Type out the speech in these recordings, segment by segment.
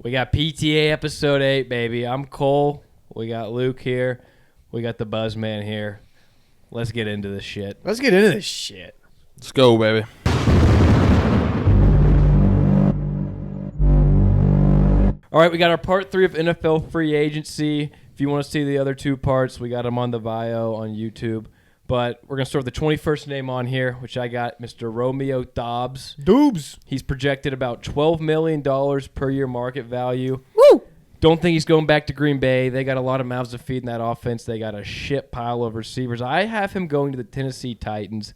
We got PTA episode 8, baby. I'm Cole. We got Luke here. We got the Buzzman here. Let's get into this shit. Let's go, baby. All right, we got our part 3 of NFL free agency. If you want to see the other 2 parts, we got them on the bio on YouTube. But we're going to start with the 21st name on here, which I got Mr. Romeo Doubs. He's projected about $12 million per year market value. Woo! Don't think he's going back to Green Bay. They got a lot of mouths to feed in that offense. They got a shit pile of receivers. I have him going to the Tennessee Titans.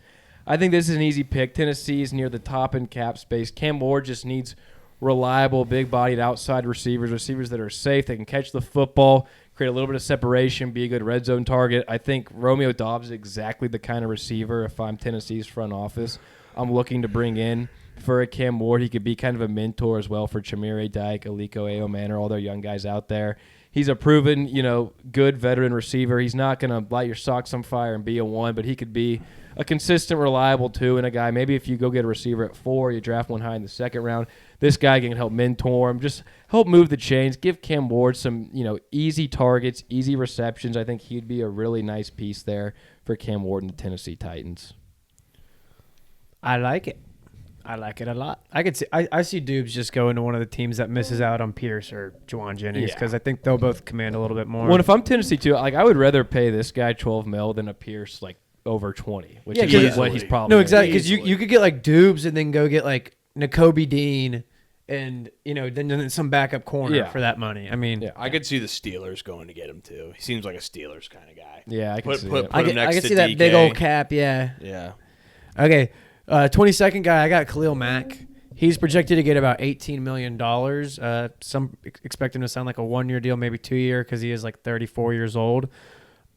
I think this is an easy pick. Tennessee is near the top in cap space. Cam Ward just needs reliable, big-bodied outside receivers that are safe. They can catch the football, create a little bit of separation, be a good red zone target. I think Romeo Doubs is exactly the kind of receiver, if I'm Tennessee's front office, I'm looking to bring in for a Cam Ward. He could be kind of a mentor as well for Chamire Dyke, Aliko Aomanor, all their young guys out there. He's a proven, good veteran receiver. He's not going to light your socks on fire and be a 1, but he could be a consistent, reliable 2 and a guy. Maybe if you go get a receiver at 4, you draft one high in the second round, this guy can help mentor him, just help move the chains, give Cam Ward some, easy targets, easy receptions. I think he'd be a really nice piece there for Cam Ward and the Tennessee Titans. I like it. I like it a lot. I see Dubes just going to one of the teams that misses out on Pierce or Juwan Jennings because I think they'll both command a little bit more. Well, if I'm Tennessee too, I would rather pay this guy $12 million than a Pierce over 20, which is what he's probably. No, exactly, because you could get like Dubes and then go get like Nakobe Dean and then some backup corner for that money. I mean, I could see the Steelers going to get him too. He seems like a Steelers kind of guy. Yeah, I can see put it. him next I to can see that DK. big old cap. Yeah. Yeah. Okay, 22nd guy. I got Khalil Mack. He's projected to get about $18 million. Some expect him to sign like a 1-year deal, maybe 2-year, because he is like 34 years old.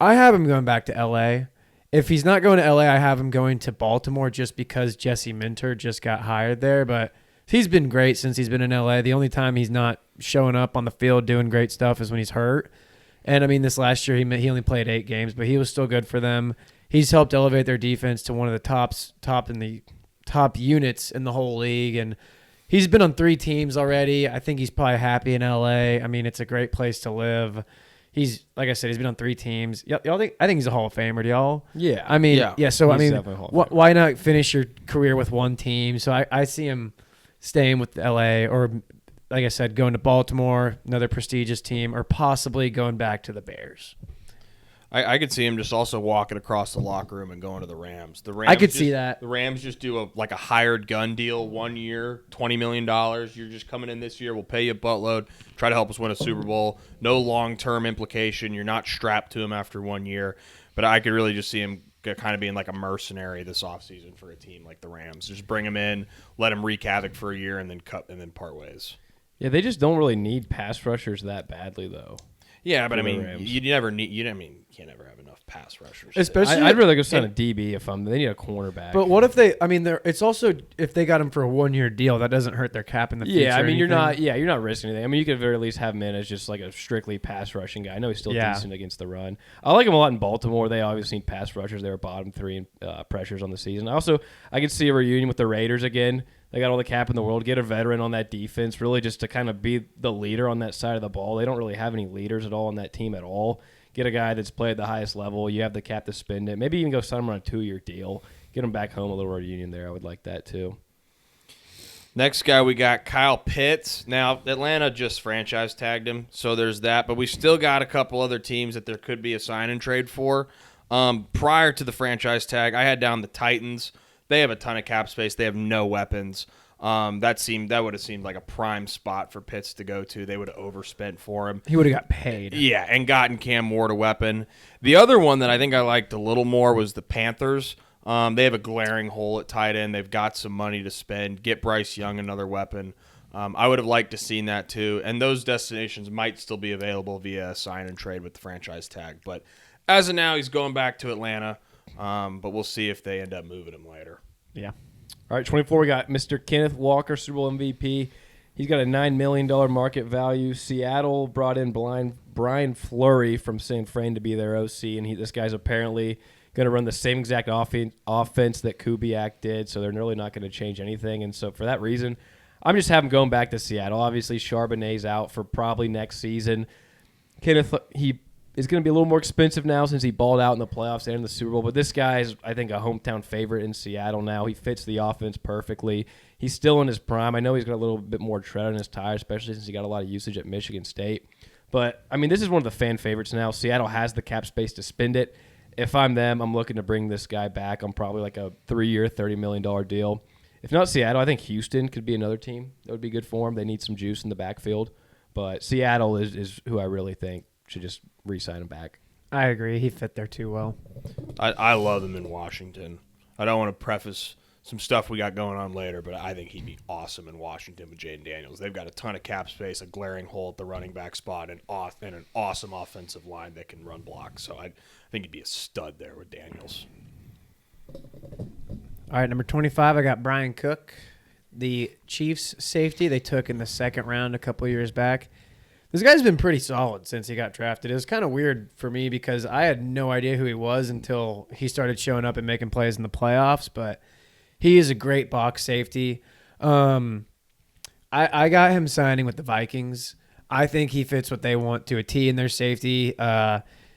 I have him going back to L.A. If he's not going to L.A., I have him going to Baltimore just because Jesse Minter just got hired there. But he's been great since he's been in L.A. The only time he's not showing up on the field doing great stuff is when he's hurt. And, I mean, this last year he only played 8 games, but he was still good for them. He's helped elevate their defense to one of the top units in the whole league, and he's been on 3 teams already. I think he's probably happy in LA. I mean, it's a great place to live. He's, like I said, he's been on 3 teams. I think he's a Hall of Famer. Do y'all? Yeah. I mean, yeah. So He's I mean, definitely why not finish your career with one team? So I see him staying with LA, or like I said, going to Baltimore, another prestigious team, or possibly going back to the Bears. I could see him just also walking across the locker room and going to the Rams. I could see that. The Rams just do a hired gun deal, 1 year, $20 million. You're just coming in this year. We'll pay you a buttload. Try to help us win a Super Bowl. No long-term implication. You're not strapped to him after 1 year. But I could really just see him kind of being like a mercenary this offseason for a team like the Rams. Just bring him in, let him wreak havoc for a year, and then part ways. Yeah, they just don't really need pass rushers that badly, though. Yeah, but I mean, you can't ever have enough pass rushers. Especially, I'd rather go sign a DB if they need a cornerback. But what if it's also if they got him for a 1-year deal, that doesn't hurt their cap in the future. Yeah, I mean, you're not risking anything. I mean, you could at the very least have him in as just like a strictly pass rushing guy. I know he's still decent against the run. I like him a lot in Baltimore. They obviously need pass rushers. They were bottom 3 in pressures on the season. I could see a reunion with the Raiders again. They got all the cap in the world. Get a veteran on that defense, really just to kind of be the leader on that side of the ball. They don't really have any leaders at all on that team at all. Get a guy that's played at the highest level. You have the cap to spend it. Maybe even go sign him on a 2-year deal. Get him back home, a little reunion there. I would like that too. Next guy, we got Kyle Pitts. Now, Atlanta just franchise tagged him, so there's that. But we still got a couple other teams that there could be a sign and trade for. Prior to the franchise tag, I had down the Titans. They have a ton of cap space. They have no weapons. That would have seemed like a prime spot for Pitts to go to. They would have overspent for him. He would have got paid. Yeah, and gotten Cam Ward a weapon. The other one that I think I liked a little more was the Panthers. They have a glaring hole at tight end. They've got some money to spend. Get Bryce Young another weapon. I would have liked to seen that too. And those destinations might still be available via a sign and trade with the franchise tag. But as of now, he's going back to Atlanta. But we'll see if they end up moving him later. Yeah. All right, 24, we got Mr. Kenneth Walker, Super Bowl MVP. He's got a $9 million market value. Seattle brought in Brian Fleury from San Fran to be their OC, and this guy's apparently going to run the same exact offense that Kubiak did, so they're really not going to change anything. And so for that reason, I'm just having going back to Seattle. Obviously, Charbonnet's out for probably next season. Kenneth, he is going to be a little more expensive now since he balled out in the playoffs and in the Super Bowl. But this guy is, I think, a hometown favorite in Seattle now. He fits the offense perfectly. He's still in his prime. I know he's got a little bit more tread on his tire, especially since he got a lot of usage at Michigan State. But, I mean, this is one of the fan favorites now. Seattle has the cap space to spend it. If I'm them, I'm looking to bring this guy back on probably like a 3-year, $30 million deal. If not Seattle, I think Houston could be another team that would be good for him. They need some juice in the backfield. But Seattle is who I really think should just re-sign him back. I agree. He fit there too well. I love him in Washington. I don't want to preface some stuff we got going on later, but I think he'd be awesome in Washington with Jaden Daniels. They've got a ton of cap space, a glaring hole at the running back spot, and an awesome offensive line that can run blocks. So I think he'd be a stud there with Daniels. All right, number 25, I got Brian Cook, the Chiefs safety they took in the second round a couple of years back. This guy's been pretty solid since he got drafted. It was kind of weird for me because I had no idea who he was until he started showing up and making plays in the playoffs, but he is a great box safety. I got him signing with the Vikings. I think he fits what they want to a T in their safety.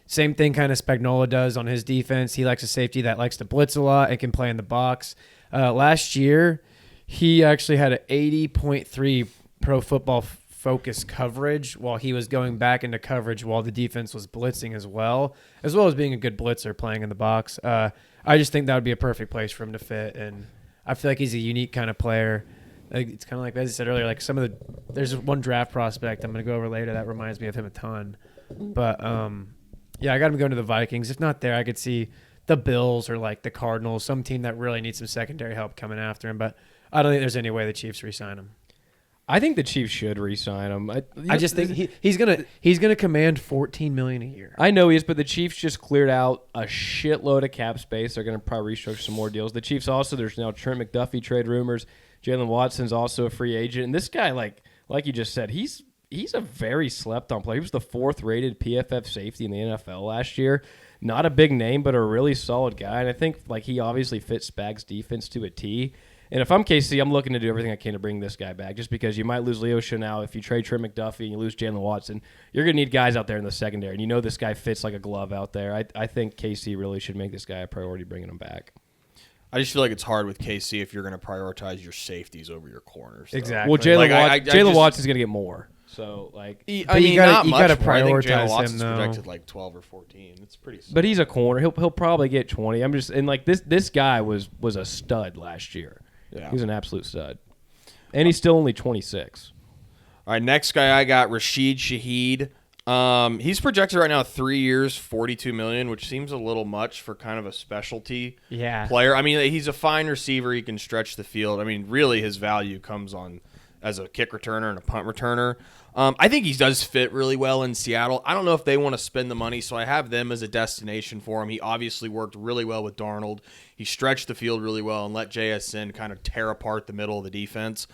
Same thing kind of Spagnuolo does on his defense. He likes a safety that likes to blitz a lot and can play in the box. Last year, he actually had an 80.3 Pro Football Focus coverage while he was going back into coverage while the defense was blitzing as well as being a good blitzer playing in the box. I just think that would be a perfect place for him to fit, and I feel like he's a unique kind of player. Like, it's kind of like, as I said earlier, like there's one draft prospect I'm going to go over later that reminds me of him a ton. But, yeah, I got him going to the Vikings. If not there, I could see the Bills or like the Cardinals, some team that really needs some secondary help coming after him. But I don't think there's any way the Chiefs re-sign him. I think the Chiefs should re-sign him. I just think he's gonna command $14 million a year. I know he is, but the Chiefs just cleared out a shitload of cap space. They're going to probably restructure some more deals. The Chiefs also, there's now Trent McDuffie trade rumors. Jaylen Watson's also a free agent, and this guy, like you just said, he's a very slept-on player. He was the 4th rated PFF safety in the NFL last year. Not a big name, but a really solid guy, and I think like he obviously fits Spags' defense to a T. And if I'm KC, I'm looking to do everything I can to bring this guy back, just because you might lose Leo Chenal. If you trade Trent McDuffie and you lose Jaylen Watson, you're going to need guys out there in the secondary. And you know this guy fits like a glove out there. I think KC really should make this guy a priority bringing him back. I just feel like it's hard with KC if you're going to prioritize your safeties over your corners. Though. Exactly. Well, Jaylen Watson's going to get more. So, like, you gotta prioritize I think Jaylen Watson's him, though. projected like 12 or 14. It's pretty. But he's a corner. He'll probably get 20. I'm just, and like this guy was a stud last year. Yeah. He's an absolute stud. And he's still only 26. All right, next guy I got, Rashid Shaheed. He's projected right now 3 years, $42 million, which seems a little much for kind of a specialty player. I mean, he's a fine receiver. He can stretch the field. I mean, really his value comes on as a kick returner and a punt returner. I think he does fit really well in Seattle. I don't know if they want to spend the money, so I have them as a destination for him. He obviously worked really well with Darnold. He stretched the field really well and let JSN kind of tear apart the middle of the defense.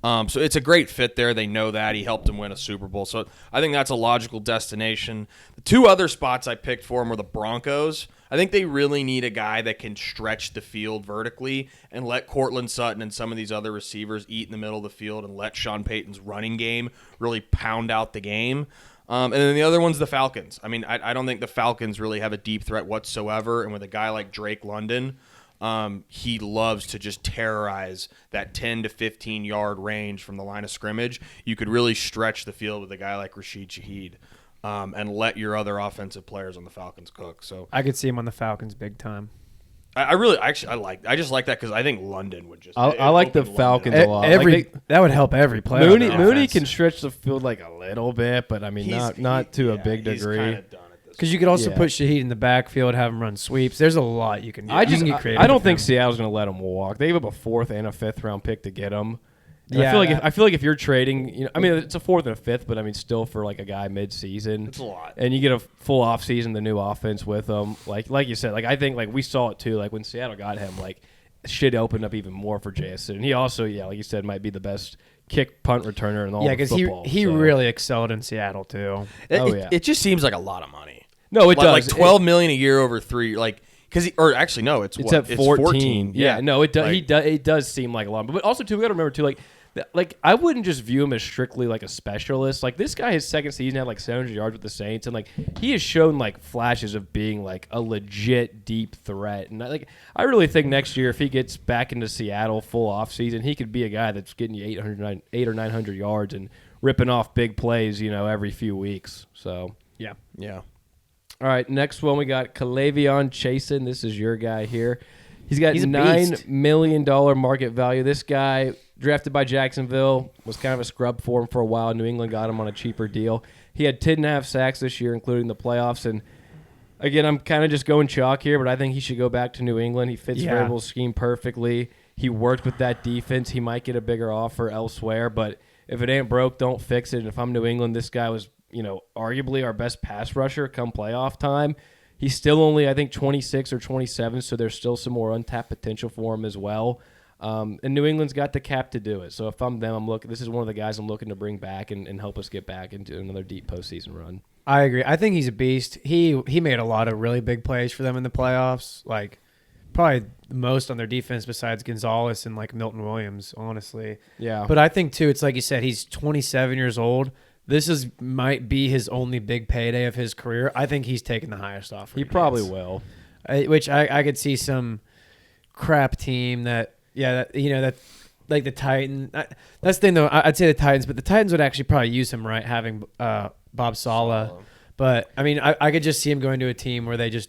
So it's a great fit there. They know that. He helped him win a Super Bowl. So I think that's a logical destination. The 2 other spots I picked for him were the Broncos. I think they really need a guy that can stretch the field vertically and let Cortland Sutton and some of these other receivers eat in the middle of the field and let Sean Payton's running game really pound out the game. And then the other one's the Falcons. I mean, I don't think the Falcons really have a deep threat whatsoever. And with a guy like Drake London, he loves to just terrorize that 10 to 15 yard range from the line of scrimmage. You could really stretch the field with a guy like Rashid Shaheed. And let your other offensive players on the Falcons cook. So I could see him on the Falcons big time. I just like that because I think London would just. I like the Falcons a lot. That would help every player. Mooney can stretch the field like a little bit, but I mean not to a big degree. He's kind of done at this. Because you could also put Shaheed in the backfield, have him run sweeps. There's a lot you can do. I don't think Seattle's going to let him walk. They gave up a 4th and a 5th round pick to get him. Yeah, I feel like if you're trading, I mean, it's a 4th and a 5th, but I mean, still for like a guy mid-season, it's a lot. And you get a full off-season, the new offense with him. Like you said, like I think like we saw it too. Like when Seattle got him, like shit opened up even more for JSN. And he also, like you said, might be the best kick punt returner in all of football. He really excelled in Seattle too. It just seems like a lot of money. No, it does. Like $12 million a year over 3, like. It's at 14. Yeah, no, it does. It does seem like a lot, but also too, we got to remember too, like like I wouldn't just view him as strictly like a specialist. Like this guy, his second season had like 700 yards with the Saints, and like he has shown like flashes of being like a legit deep threat. And I really think next year if he gets back into Seattle full offseason, he could be a guy that's getting you 800 or 900 yards and ripping off big plays, every few weeks. So Yeah. All right, next one we got Kalavion Chasen. This is your guy here. He's got He's a $9 beast. million market value. This guy, drafted by Jacksonville, was kind of a scrub for him for a while. New England got him on a cheaper deal. He had 10.5 sacks this year, including the playoffs. And again, I'm kind of just going chalk here, but I think he should go back to New England. He fits Vrabel's scheme perfectly. He worked with that defense. He might get a bigger offer elsewhere, but if it ain't broke, don't fix it. And if I'm New England, this guy was, arguably our best pass rusher come playoff time. He's still only, I think, 26 or 27, so there's still some more untapped potential for him as well. And New England's got the cap to do it. So if I'm them, this is one of the guys I'm looking to bring back and help us get back into another deep postseason run. I agree. I think he's a beast. He made a lot of really big plays for them in the playoffs. Like probably the most on their defense besides Gonzalez and like Milton Williams, honestly. Yeah. But I think too, it's like you said, he's 27 years old. This might be his only big payday of his career. I think he's taking the highest offer. He probably will. Which I could see some crap team that like the Titans. That's the thing though. I'd say the Titans, but the Titans would actually probably use him, right? Having Bob Saleh. But I mean, I could just see him going to a team where they just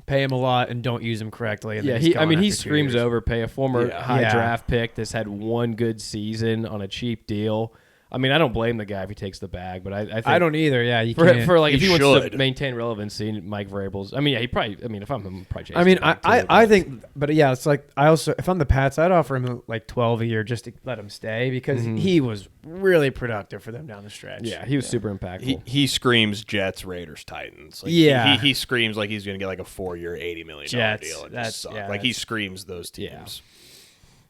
pay him a lot and don't use him correctly. And he screams overpay. A former high draft pick that's had one good season on a cheap deal. I mean, I don't blame the guy if he takes the bag, but I think I don't either. Yeah, you for can't. if he wants to maintain relevancy, Mike Vrabel's. I mean, yeah, he probably. I mean, if I'm him, probably. Chase I mean, the bag I think, but yeah, it's like I also if I'm the Pats, I'd offer him like 12 a year just to let him stay because he was really productive for them down the stretch. Yeah, he was super impactful. He screams Jets, Raiders, Titans. Like, Yeah. he screams like he's going to get like a 4-year, $80 million Jets, deal. And that's- just suck. yeah, like he that's- screams those teams.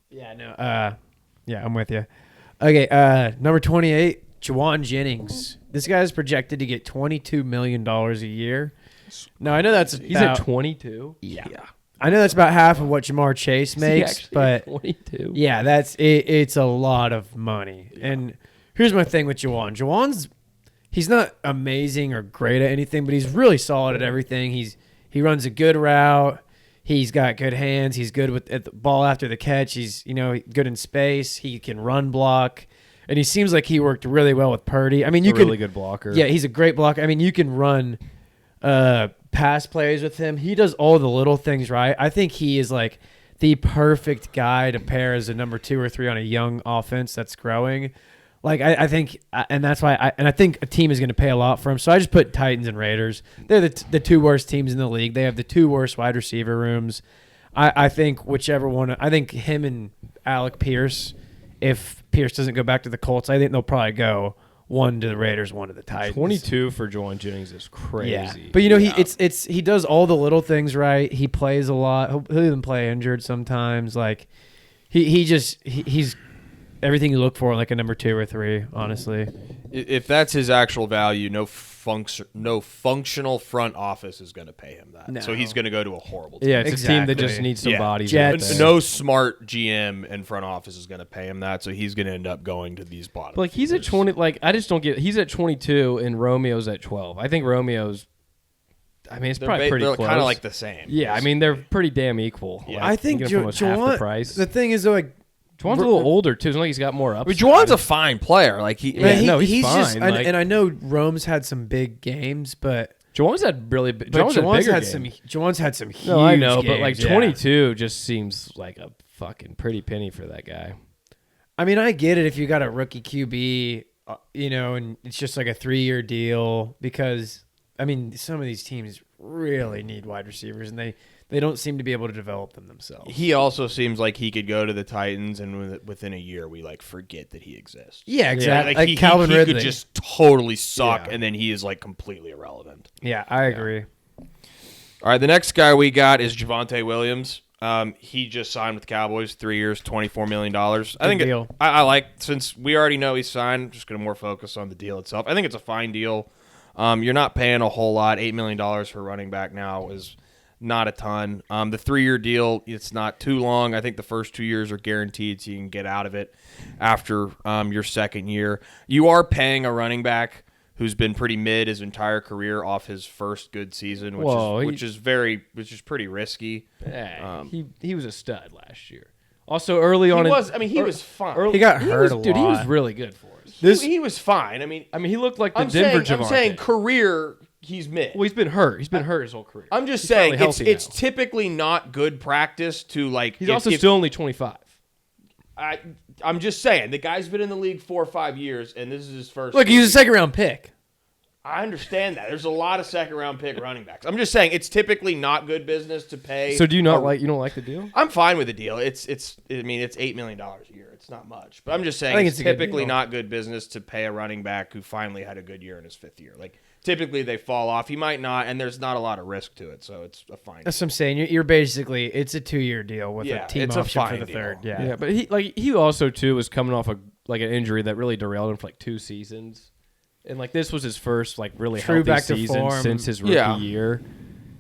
Yeah, no. Yeah, I'm with you. Okay, number 28, Juwan Jennings. This guy is projected to get $22 million a year. Now I know He's at 22. Yeah. I know that's about half of what Jamar Chase makes, but 22. yeah, it's a lot of money. Yeah. And here's my thing with Juwan's he's not amazing or great at anything, but he's really solid at everything. He runs a good route. He's got good hands. He's good at the ball after the catch. He's good in space. He can run block. And he seems like he worked really well with Purdy. I mean, He's a really good blocker. Yeah, he's a great blocker. I mean, you can run pass plays with him. He does all the little things right. I think he is like the perfect guy to pair as a number 2 or 3 on a young offense that's growing. Like I think, and that's why I think a team is going to pay a lot for him. So I just put Titans and Raiders. They're the two worst teams in the league. They have the 2 worst wide receiver rooms. I think whichever one. I think him and Alec Pierce. If Pierce doesn't go back to the Colts, I think they'll probably go one to the Raiders, one to the Titans. 22 for Juwan Jennings is crazy. Yeah. But he does all the little things right. He plays a lot. He'll even play injured sometimes. Like he's everything you look for like a number 2 or 3, honestly. If that's his actual value, no functional front office is going to pay him that. No. So he's going to go to a horrible team. Yeah, it's a team that just needs some bodies. Jets. No smart GM and front office is going to pay him that, so he's going to end up going to these bottom. But like he's at 20. Like I just don't get. He's at 22 and Romeo's at 12. I think Romeo's. I mean, it's probably pretty close. They're kind of like the same. Yeah, I mean they're pretty damn equal. Yeah. Like, I think half the price. The thing is though, like Juwan's a little older too. It's not like he's got more I upside. mean, Juwan's a fine player. Like he's he's fine. just, and I know Rome's had some big games, but Juwan's had really big. Juwan's had some huge. No, I know, games, but like 22 just seems like a fucking pretty penny for that guy. I mean, I get it if you got a rookie QB, and it's just like a 3-year deal because I mean some of these teams really need wide receivers and they don't seem to be able to develop them themselves. He also seems like he could go to the Titans, and within a year, we like forget that he exists. Yeah, exactly. Like Calvin Ridley could just totally suck, and then he is like completely irrelevant. Yeah, I agree. All right, the next guy we got is Javonte Williams. He just signed with the Cowboys, 3 years, $24 million. I think deal. I like, since we already know he's signed, I'm just going to more focus on the deal itself. I think it's a fine deal. You're not paying a whole lot. $8 million for running back now is not a ton. The 3-year deal, it's not too long. I think the first 2 years are guaranteed, so you can get out of it after your second year. You are paying a running back who's been pretty mid his entire career off his first good season, which is pretty risky. Yeah, he was a stud last year. Also, early on, he was fine. He got hurt a lot. Dude, he was really good for us. He was fine. I mean, he looked like the Denver Javante. I'm saying career, he's mid. Well, he's been hurt. He's been hurt his whole career. I'm just saying it's typically not good practice to like. He's also still only 25. I'm just saying the guy's been in the league 4 or 5 years, and this is his first. Look, he was a 2nd-round pick. I understand that. There's a lot of 2nd-round pick running backs. I'm just saying it's typically not good business to pay. So you don't like the deal? I'm fine with the deal. It's $8 million a year. It's not much, but I'm just saying it's typically not good business to pay a running back who finally had a good year in his 5th year. Like typically they fall off. He might not, and there's not a lot of risk to it, so it's a fine. That's what I'm saying. You're basically it's a 2-year deal with a team option for the 3rd. Yeah, but he also too was coming off an injury that really derailed him for 2 seasons. And this was his first really healthy season since his rookie year.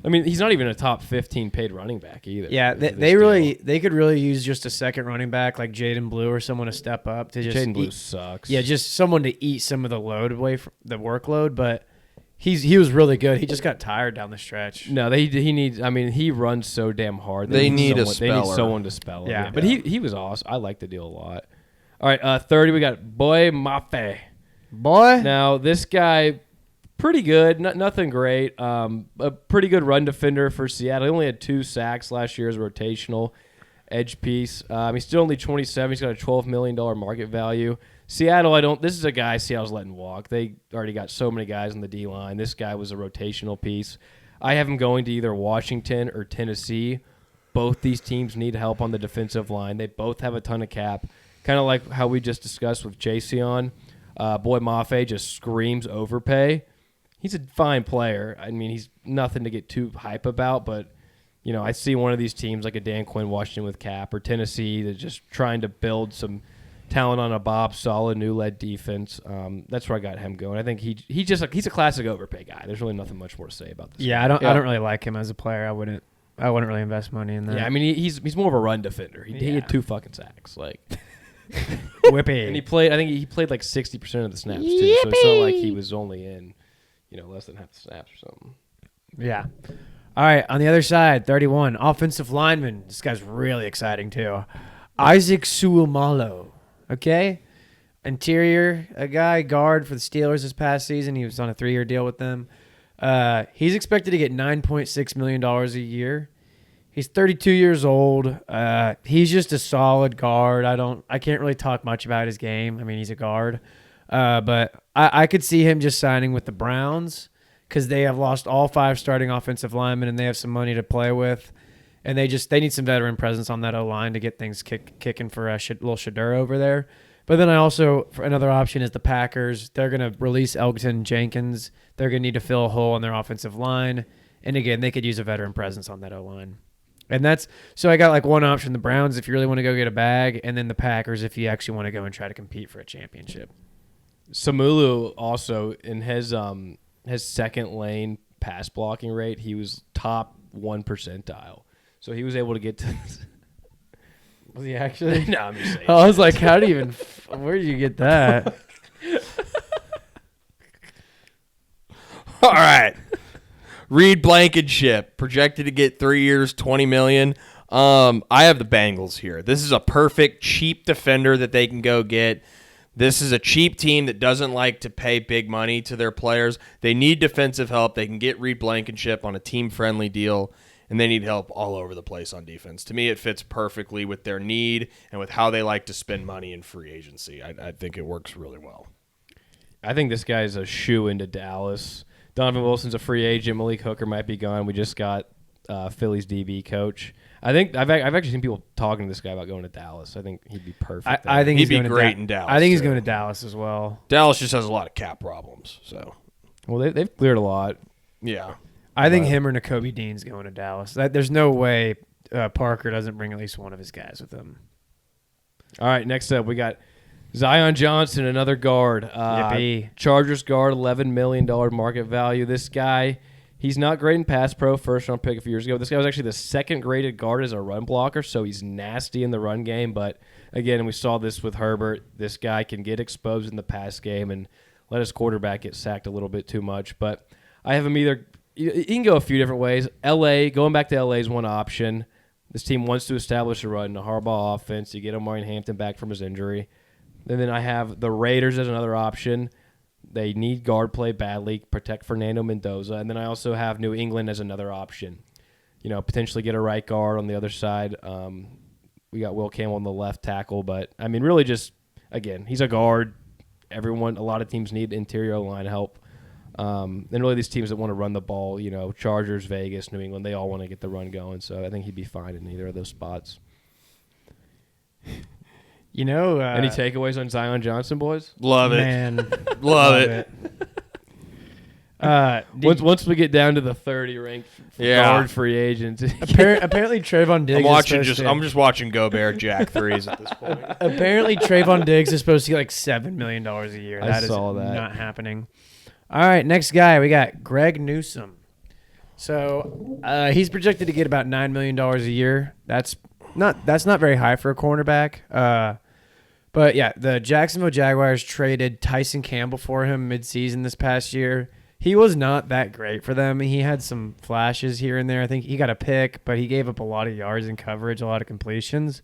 I mean, he's not even a top 15 paid running back either. Yeah, they could really use just a second running back like Jaden Blue or someone to step up to just. Jaden Blue sucks. Yeah, just someone to eat some of the load away from the workload. But he was really good. He just got tired down the stretch. No, he needs. I mean, he runs so damn hard. They need someone to spell him. Yeah, but he was awesome. I like the deal a lot. All right, 30. We got Boy Mafe. Boy. Now, this guy, pretty good. Nothing great. A pretty good run defender for Seattle. He only had 2 sacks last year as a rotational edge piece. He's still only 27. He's got a $12 million market value. Seattle, this is a guy Seattle's letting walk. They already got so many guys on the D-line. This guy was a rotational piece. I have him going to either Washington or Tennessee. Both these teams need help on the defensive line. They both have a ton of cap. Kind of like how we just discussed with Jayson. Boy Mafe just screams overpay. He's a fine player. I mean, he's nothing to get too hype about, but I see one of these teams like a Dan Quinn, Washington with cap, or Tennessee that's just trying to build some talent on a solid new lead defense. That's where I got him going. I think he's a classic overpay guy. There's really nothing much more to say about this. Yeah, I don't really like him as a player. I wouldn't really invest money in that. Yeah, I mean he's more of a run defender. He had 2 fucking sacks. Whippy. And he played 60% of the snaps too. Yippee! So it's not like he was only in, less than half the snaps or something. Yeah. All right, on the other side, 31, offensive lineman. This guy's really exciting too. Isaac Suamalo. Okay? Interior, a guy, guard for the Steelers this past season. He was on a 3-year deal with them. He's expected to get $9.6 million a year. He's 32 years old. He's just a solid guard. I can't really talk much about his game. I mean, he's a guard. But I could see him just signing with the Browns because they have lost all 5 starting offensive linemen and they have some money to play with. And they need some veteran presence on that O-line to get things kicking for little Shadur over there. But then for another option is the Packers. They're going to release Elgton Jenkins. They're going to need to fill a hole in their offensive line. And again, they could use a veteran presence on that O-line. And so I got one option, the Browns if you really want to go get a bag, and then the Packers if you actually want to go and try to compete for a championship. Samulu also in his second lane pass blocking rate, he was top 1 percentile. So he was able to get to Was he actually? No, I'm just saying. I was like, how do you even where did you get that? All right. Reed Blankenship, projected to get 3 years, $20 million. I have the Bengals here. This is a perfect cheap defender that they can go get. This is a cheap team that doesn't like to pay big money to their players. They need defensive help. They can get Reed Blankenship on a team-friendly deal, and they need help all over the place on defense. To me, it fits perfectly with their need and with how they like to spend money in free agency. I think it works really well. I think this guy's a shoe into Dallas. Donovan Wilson's a free agent. Malik Hooker might be gone. We just got Philly's DB coach. I think I've actually seen people talking to this guy about going to Dallas. I think he'd be perfect. I think he'd be great in Dallas. I think he's going to Dallas as well. Dallas just has a lot of cap problems. So, well, they've cleared a lot. Yeah, I think him or Nakobe Dean's going to Dallas. There's no way Parker doesn't bring at least one of his guys with him. All right, next up we got Zion Johnson, another guard. Yippee. Chargers guard, $11 million market value. This guy, He's not great in pass pro, first-round pick a few years ago. This guy was actually the second-graded guard as a run blocker, so he's nasty in the run game. But, again, we saw this with Herbert. This guy can get exposed in the pass game and let his quarterback get sacked a little bit too much. But I have him either – he can go a few different ways. Going back to L.A. is one option. This team wants to establish a run, a Harbaugh offense. You get Omari Hampton back from his injury. And then I have the Raiders as another option. They need guard play badly, protect Fernando Mendoza. And then I also have New England as another option. Potentially get a right guard on the other side. We got Will Campbell on the left tackle. But, I mean, really just, again, he's a guard. A lot of teams need interior line help. And really these teams that want to run the ball, Chargers, Vegas, New England, they all want to get the run going. So I think he'd be fine in either of those spots. Any takeaways on Zion Johnson, boys? Love it. Man, Love it. Once we get down to the 30 ranked guard free agents, apparently Trayvon Diggs. I'm just watching Gobert jack threes at this point. Apparently Trayvon Diggs is supposed to get like $7 million a year. I saw that. Not happening. All right, next guy we got Greg Newsome. So he's projected to get about $9 million a year. That's not very high for a cornerback. But yeah, the Jacksonville Jaguars traded Tyson Campbell for him midseason this past year. He was not that great for them. He had some flashes here and there. I think he got a pick, but he gave up a lot of yards in coverage, a lot of completions.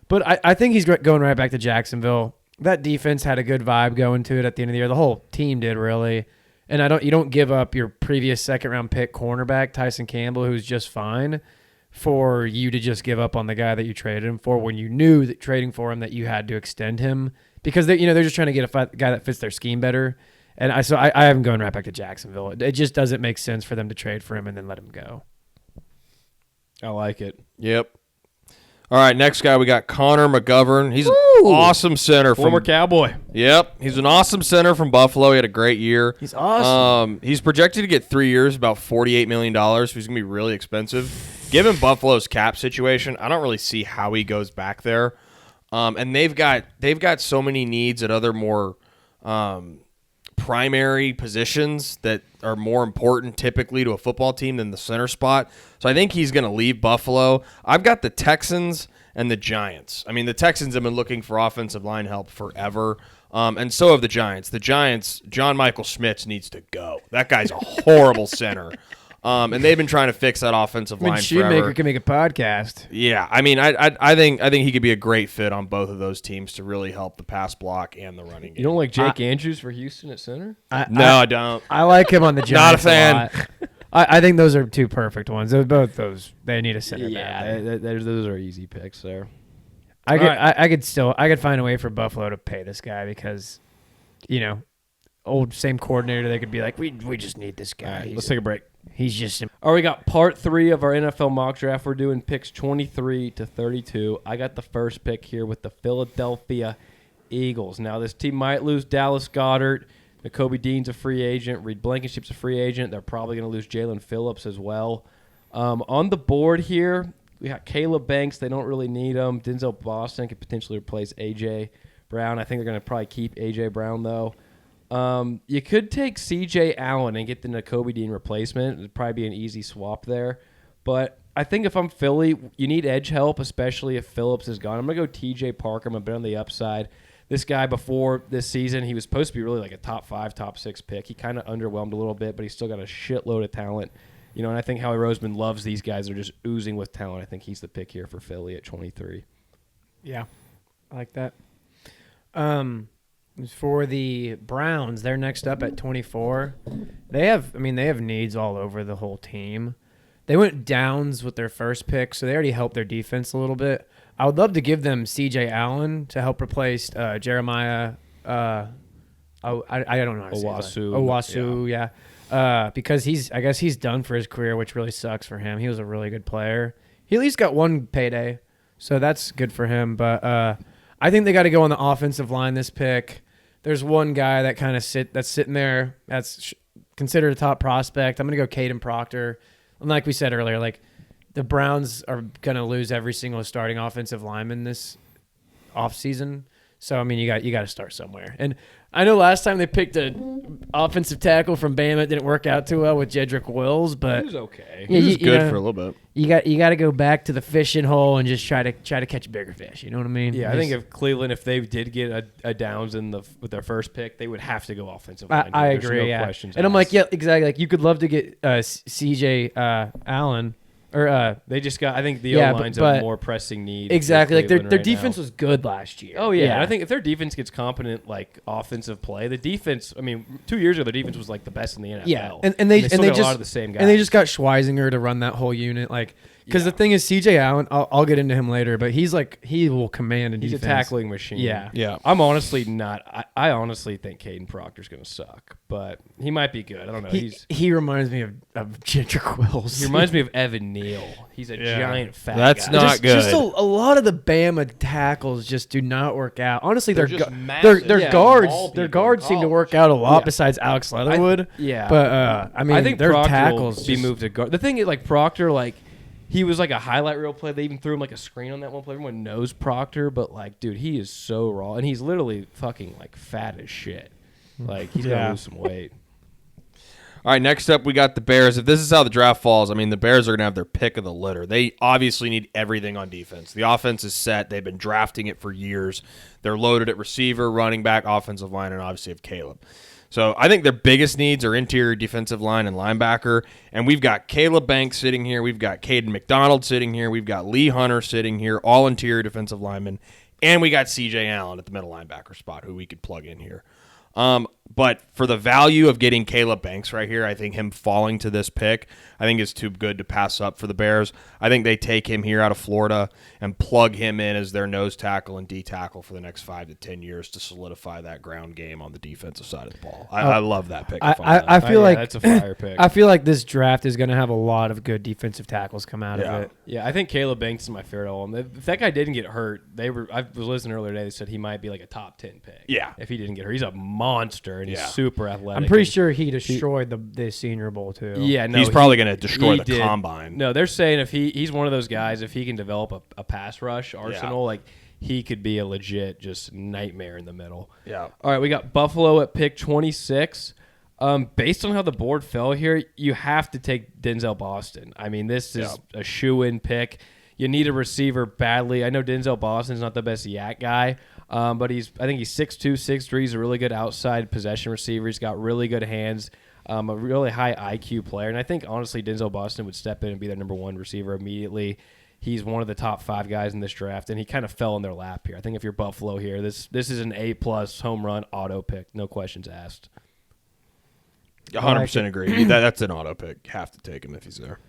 But I think he's going right back to Jacksonville. That defense had a good vibe going to it at the end of the year. The whole team did, really. And you don't give up your previous second-round pick cornerback, Tyson Campbell, who's just fine, for you to just give up on the guy that you traded him for when you knew that trading for him that you had to extend him because they're just trying to get a guy that fits their scheme better. And I have him going right back to Jacksonville. It just doesn't make sense for them to trade for him and then let him go. I like it. Yep. All right, next guy we got Connor McGovern. He's an awesome center. Former Cowboy. Yep, he's an awesome center from Buffalo. He had a great year. He's awesome. He's projected to get 3 years, about $48 million. So he's going to be really expensive. Given Buffalo's cap situation, I don't really see how he goes back there. And they've got so many needs at other more primary positions that are more important typically to a football team than the center spot. So I think he's going to leave Buffalo. I've got the Texans and the Giants. I mean, the Texans have been looking for offensive line help forever, and so have the Giants. The Giants, John Michael Schmitz needs to go. That guy's a horrible center. And they've been trying to fix that offensive line forever. Shoemaker can make a podcast. Yeah, I mean, I think he could be a great fit on both of those teams to really help the pass block and the running game. You don't like Jake Andrews for Houston at center? I don't. I like him on the Giants. Not a fan. I think those are two perfect ones. Both those, they need a center. Yeah, those are easy picks there. I could find a way for Buffalo to pay this guy because, same coordinator. They could be like, we just need this guy. All right, let's take a break. He's just. All right, we got part 3 of our NFL mock draft. We're doing picks 23 to 32. I got the first pick here with the Philadelphia Eagles. Now, this team might lose Dallas Goedert. Nakobe Dean's a free agent. Reed Blankenship's a free agent. They're probably going to lose Jalen Phillips as well. On the board here, we got Caleb Banks. They don't really need him. Denzel Boston could potentially replace A.J. Brown. I think they're going to probably keep A.J. Brown, though. You could take C.J. Allen and get the Nakobe Dean replacement. It'd probably be an easy swap there. But I think if I'm Philly, you need edge help, especially if Phillips is gone. I'm going to go T.J. Parker. I'm going to bet on the upside. This guy before this season, he was supposed to be really like a top 5, top 6 pick. He kind of underwhelmed a little bit, but he's still got a shitload of talent. And I think Howie Roseman loves these guys. They're just oozing with talent. I think he's the pick here for Philly at 23. Yeah, I like that. For the Browns, they're next up at 24. They have needs all over the whole team. They went downs with their first pick, so they already helped their defense a little bit. I would love to give them C.J. Allen to help replace Jeremiah. I don't know how to say it. Owasu, yeah. Because he's done for his career, which really sucks for him. He was a really good player. He at least got one payday, so that's good for him. But I think they got to go on the offensive line this pick. There's one guy that that's sitting there that's considered a top prospect. I'm going to go Caden Proctor. And like we said earlier, like the Browns are going to lose every single starting offensive lineman this offseason. So, I mean, you got to start somewhere. And I know last time they picked a offensive tackle from Bama. It didn't work out too well with Jedrick Wills, but He was okay. Yeah, He was good for a little bit. You got to go back to the fishing hole and just try to catch bigger fish. You know what I mean? Yeah, I think if Cleveland, if they did get a Downs with their first pick, they would have to go offensive line. I There's agree. no Yeah, questions and I'm like, asked. yeah, exactly. Like you could love to get C.J. Allen or They just got. I think the Yeah, O-line's but a more pressing need. exactly. for Like their Cleveland right defense now. was good last year. Oh yeah. And I think if their defense gets competent, like offensive play, the defense. I mean, 2 years ago, their defense was like the best in the NFL. yeah, and they still and they got just a lot of the same guys. and they just got Schweisinger to run that whole unit. Like because the thing is, C.J. Allen, I'll get into him later, but he's like he will command a He's defense. a tackling machine. Yeah. Yeah. I'm honestly not. I honestly think Caden Proctor's going to suck, but he might be good. I don't know. He reminds me of Jedrick Wills. He reminds me of Evan Neal. He's a giant fat That's guy. not just, good. Just a lot of the Bama tackles just do not work out. Honestly, They're their just their massive. their Yeah, guards small their people guards in seem to college. work out a lot Yeah. besides Alex Leatherwood. Yeah. But I mean, I think their Proctor tackles will be moved to guard. The thing is, like Proctor, like he was like a highlight reel play. They even threw him like a screen on that one play. Everyone knows Proctor, but like, dude, he is so raw, and he's literally fucking like fat as shit. Like he's Yeah. gonna lose some weight. All right, next up we got the Bears. If this is how the draft falls, I mean, the Bears are going to have their pick of the litter. They obviously need everything on defense. The offense is set. They've been drafting it for years. They're loaded at receiver, running back, offensive line, and obviously have Caleb. So I think their biggest needs are interior defensive line and linebacker. And we've got Caleb Banks sitting here. We've got Caden McDonald sitting here. We've got Lee Hunter sitting here, all interior defensive linemen. And we got C.J. Allen at the middle linebacker spot, who we could plug in here. But for the value of getting Caleb Banks right here, I think him falling to this pick, I think is too good to pass up for the Bears. I think they take him here out of Florida and plug him in as their nose tackle and D tackle for the next 5 to 10 years to solidify that ground game on the defensive side of the ball. I love that pick. I feel Yeah, like that's a fire pick. I feel like this draft is going to have a lot of good defensive tackles come out of it. Yeah, I think Caleb Banks is my favorite of them. If that guy didn't get hurt, I was listening earlier today. They said he might be like a top 10 pick. Yeah. if he didn't get hurt, he's a monster and he's Yeah. super athletic. I'm pretty and- sure he destroyed the Senior Bowl too. Yeah, no, he's probably going to destroy he the did. combine. No, they're saying if he's one of those guys, if he can develop a pass rush arsenal, like he could be a legit just nightmare in the middle. Yeah. All right, we got Buffalo at pick 26. Based on how the board fell here, you have to take Denzel Boston. I mean, this is a shoe-in pick. You need a receiver badly. I know Denzel Boston's not the best yak guy, but I think he's 6'2", 6'3". He's a really good outside possession receiver. He's got really good hands, a really high IQ player. And I think, honestly, Denzel Boston would step in and be their number one receiver immediately. He's one of the top 5 guys in this draft, and he kind of fell in their lap here. I think if you're Buffalo here, this is an A-plus home run auto pick. No questions asked. 100% agree. That's an auto pick. Have to take him if he's there.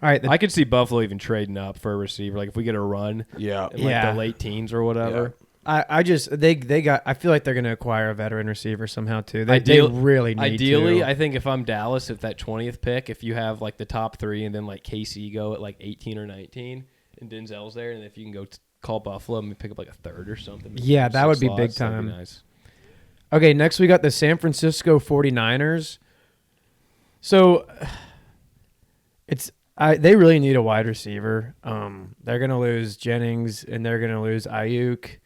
All right. I could see Buffalo even trading up for a receiver. Like if we get a run Yeah. in like Yeah. the late teens or whatever. I just they got. I feel like they're going to acquire a veteran receiver somehow too. They really need Ideally, to. I think if I'm Dallas, if that 20th pick, if you have like the top 3 and then like KC go at like 18 or 19 and Denzel's there, and if you can go call Buffalo and pick up like a third or something. Yeah, that would 6 be slots, big that'd be time. nice. Okay, next we got the San Francisco 49ers. So they really need a wide receiver. They're going to lose Jennings and they're going to lose Ayuk,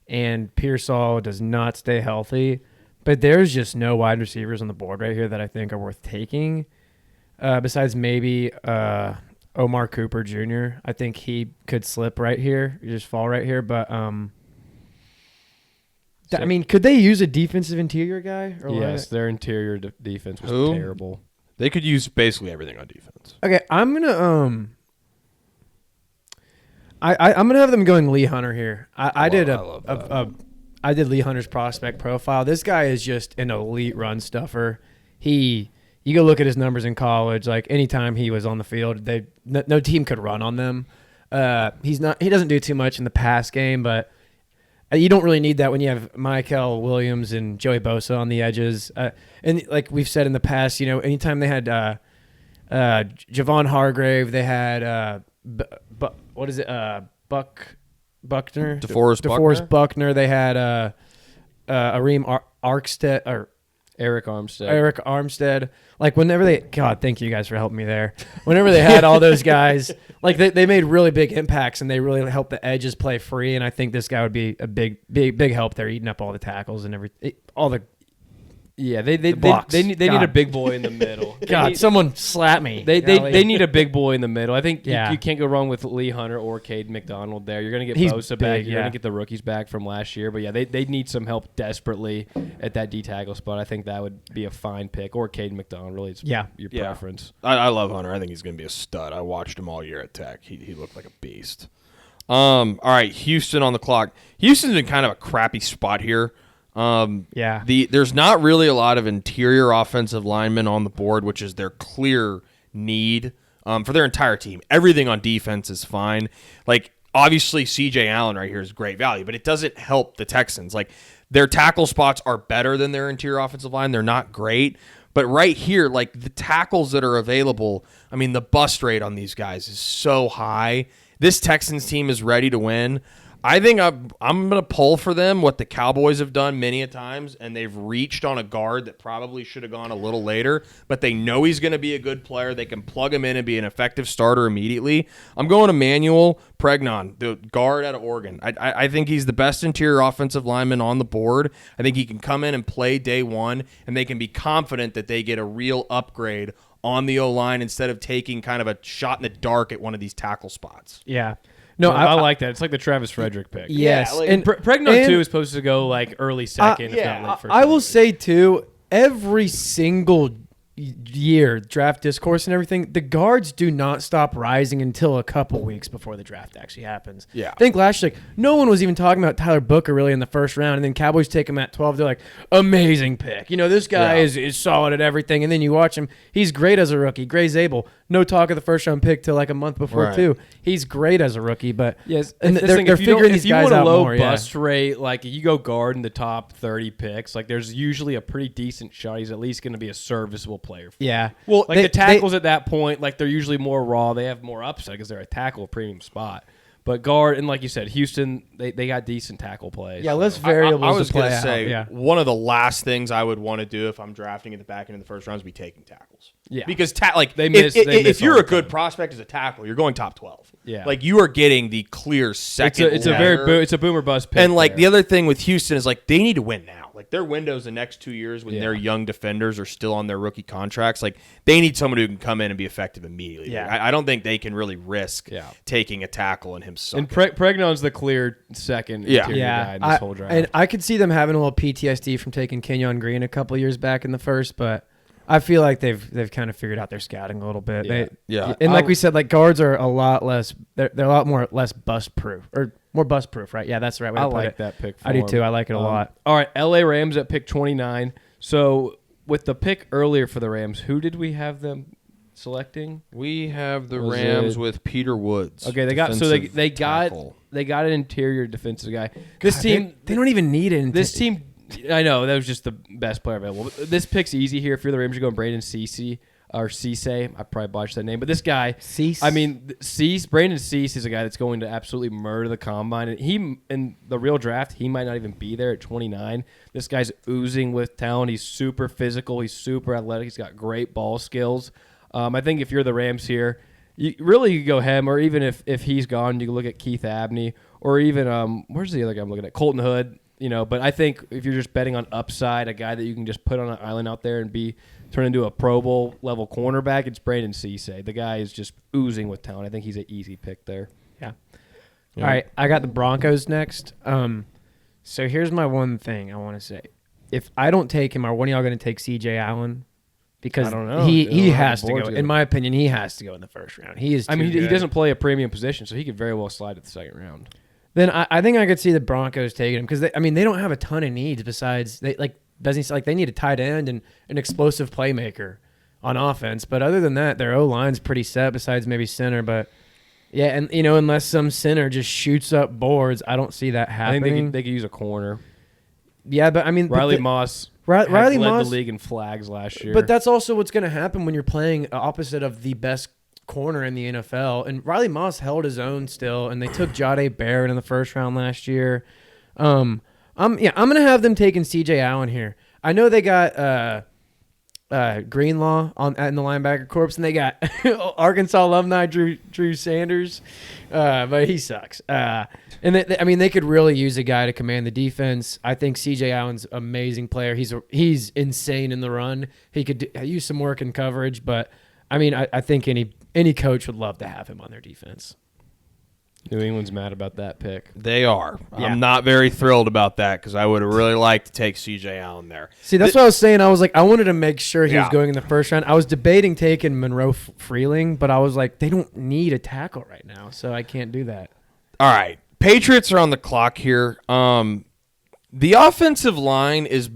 and Pearsall does not stay healthy. But there's just no wide receivers on the board right here that I think are worth taking. Besides maybe Omar Cooper Jr. I think he could slip right here, just fall right here. But I mean, could they use a defensive interior guy? Or Yes, their interior defense was Who? terrible. They could use basically everything on defense. Okay, I'm gonna I'm gonna have them going Lee Hunter here. I did I did Lee Hunter's prospect profile. This guy is just an elite run stuffer. You go look at his numbers in college. Like anytime he was on the field, no team could run on them. He doesn't do too much in the pass game, but you don't really need that when you have Michael Williams and Joey Bosa on the edges. And like we've said in the past, anytime they had Javon Hargrave, they had what is it? Buckner, DeForest Buckner. They had Areem Armstead or Eric Armstead. Like whenever God, thank you guys for helping me there. Whenever they had all those guys, like they made really big impacts and they really helped the edges play free. And I think this guy would be a big help there, eating up all the tackles and all the. Yeah, they need a big boy in the middle. Someone slap me. They need a big boy in the middle. I think you can't go wrong with Lee Hunter or Cade McDonald there. You're going to get Bosa back. You're going to get the rookies back from last year. But, yeah, they need some help desperately at that D-tackle spot. I think that would be a fine pick. Or Cade McDonald, really. It's your preference. I love Hunter. I think he's going to be a stud. I watched him all year at Tech. He looked like a beast. All right, Houston on the clock. Houston's in kind of a crappy spot here. There's not really a lot of interior offensive linemen on the board, which is their clear need for their entire team. Everything on defense is fine. Like, obviously, C.J. Allen right here is great value, but it doesn't help the Texans. Like, their tackle spots are better than their interior offensive line. They're not great. But right here, like, the tackles that are available, I mean, the bust rate on these guys is so high. This Texans team is ready to win. I think I'm going to pull for them what the Cowboys have done many a times, and they've reached on a guard that probably should have gone a little later, but they know he's going to be a good player. They can plug him in and be an effective starter immediately. I'm going to Emmanuel Pregnon, the guard out of Oregon. I think he's the best interior offensive lineman on the board. I think he can come in and play day one, and they can be confident that they get a real upgrade on the O-line instead of taking kind of a shot in the dark at one of these tackle spots. Yeah. No, I like that. It's like the Travis Frederick pick. Yes. And Pregnon, too, is supposed to go like early second, if not late first. I will say, too, every single year, draft discourse and everything, the guards do not stop rising until a couple weeks before the draft actually happens. Yeah. I think last year, no one was even talking about Tyler Booker really in the first round, and then Cowboys take him at 12. They're like, amazing pick. You know, this guy is solid at everything, and then you watch him. He's great as a rookie. Gray Zabel, no talk of the first round pick till like a month before, too. He's great as a rookie, but yes, and they're figuring these guys out more. If you want a low bust rate, like you go guard in the top 30 picks, like there's usually a pretty decent shot he's at least going to be a serviceable player. Yeah. Well, like the tackles at that point, like they're usually more raw. They have more upside because they're a tackle premium spot. But guard, and like you said, Houston, they got decent tackle plays. Yeah, less variables. I was going to say, one of the last things I would want to do if I'm drafting at the back end of the first round is be taking tackles. Yeah. Because if you're a good prospect as a tackle, you're going top 12. Yeah. Like you are getting the clear second. It's a boomer bust pick. And like the other thing with Houston is like they need to win now. Like their windows the next 2 years when their young defenders are still on their rookie contracts, like they need someone who can come in and be effective immediately. Yeah. Like, I don't think they can really risk taking a tackle and him sucking. And Pregnon's the clear second interior guy in this whole draft. And I could see them having a little PTSD from taking Kenyon Green a couple years back in the first, but I feel like they've kind of figured out their scouting a little bit. And like we said, like guards are a lot less. They're a lot more less bust proof or more bust proof, right? Yeah, that's the right way to put it. I like that pick. I do too. I like it a lot. All right, LA Rams at pick 29. So with the pick earlier for the Rams, who did we have them selecting? We have the Rams with Peter Woods. Okay, they got an interior defensive guy. This team they don't even need it. This team. I know that was just the best player available. This pick's easy here. If you're the Rams, you're going Brandon Cisse or Cisse. I probably botched that name, but this guy, Brandon Cisse is a guy that's going to absolutely murder the combine. And he in the real draft, he might not even be there at 29. This guy's oozing with talent. He's super physical. He's super athletic. He's got great ball skills. I think if you're the Rams here, you could go him, or even if he's gone, you can look at Keith Abney, or even where's the other guy I'm looking at? Colton Hood. You know, but I think if you're just betting on upside, a guy that you can just put on an island out there and turn into a Pro Bowl level cornerback, it's Brandon Cisse. The guy is just oozing with talent. I think he's an easy pick there. Yeah. All right, I got the Broncos next. So here's my one thing I want to say. If I don't take him, are one of y'all going to take C.J. Allen? Because I don't know. He has to go. In my opinion, he has to go in the first round. He is. He doesn't play a premium position, so he could very well slide to the second round. Then I think I could see the Broncos taking him because they don't have a ton of needs besides they need a tight end and an explosive playmaker on offense. But other than that, their O-line's pretty set besides maybe center. But yeah, and unless some center just shoots up boards, I don't see that happening. I think they could use a corner. Yeah, but I mean Riley Moss led the league in flags last year. But that's also what's going to happen when you're playing opposite of the best corner in the NFL, and Riley Moss held his own still, and they took Jahdae Barrett in the first round last year. I'm gonna have them taking C.J. Allen here. I know they got Greenlaw in the linebacker corps, and they got Arkansas alumni Drew Sanders, but he sucks. And they could really use a guy to command the defense. I think C.J. Allen's an amazing player. He's insane in the run. He could use some work in coverage, but I think any coach would love to have him on their defense. New England's mad about that pick. They are. Yeah. I'm not very thrilled about that because I would have really liked to take C.J. Allen there. See, that's what I was saying. I was like, I wanted to make sure he was going in the first round. I was debating taking Monroe Freeling, but I was like, they don't need a tackle right now, so I can't do that. All right. Patriots are on the clock here. The offensive line is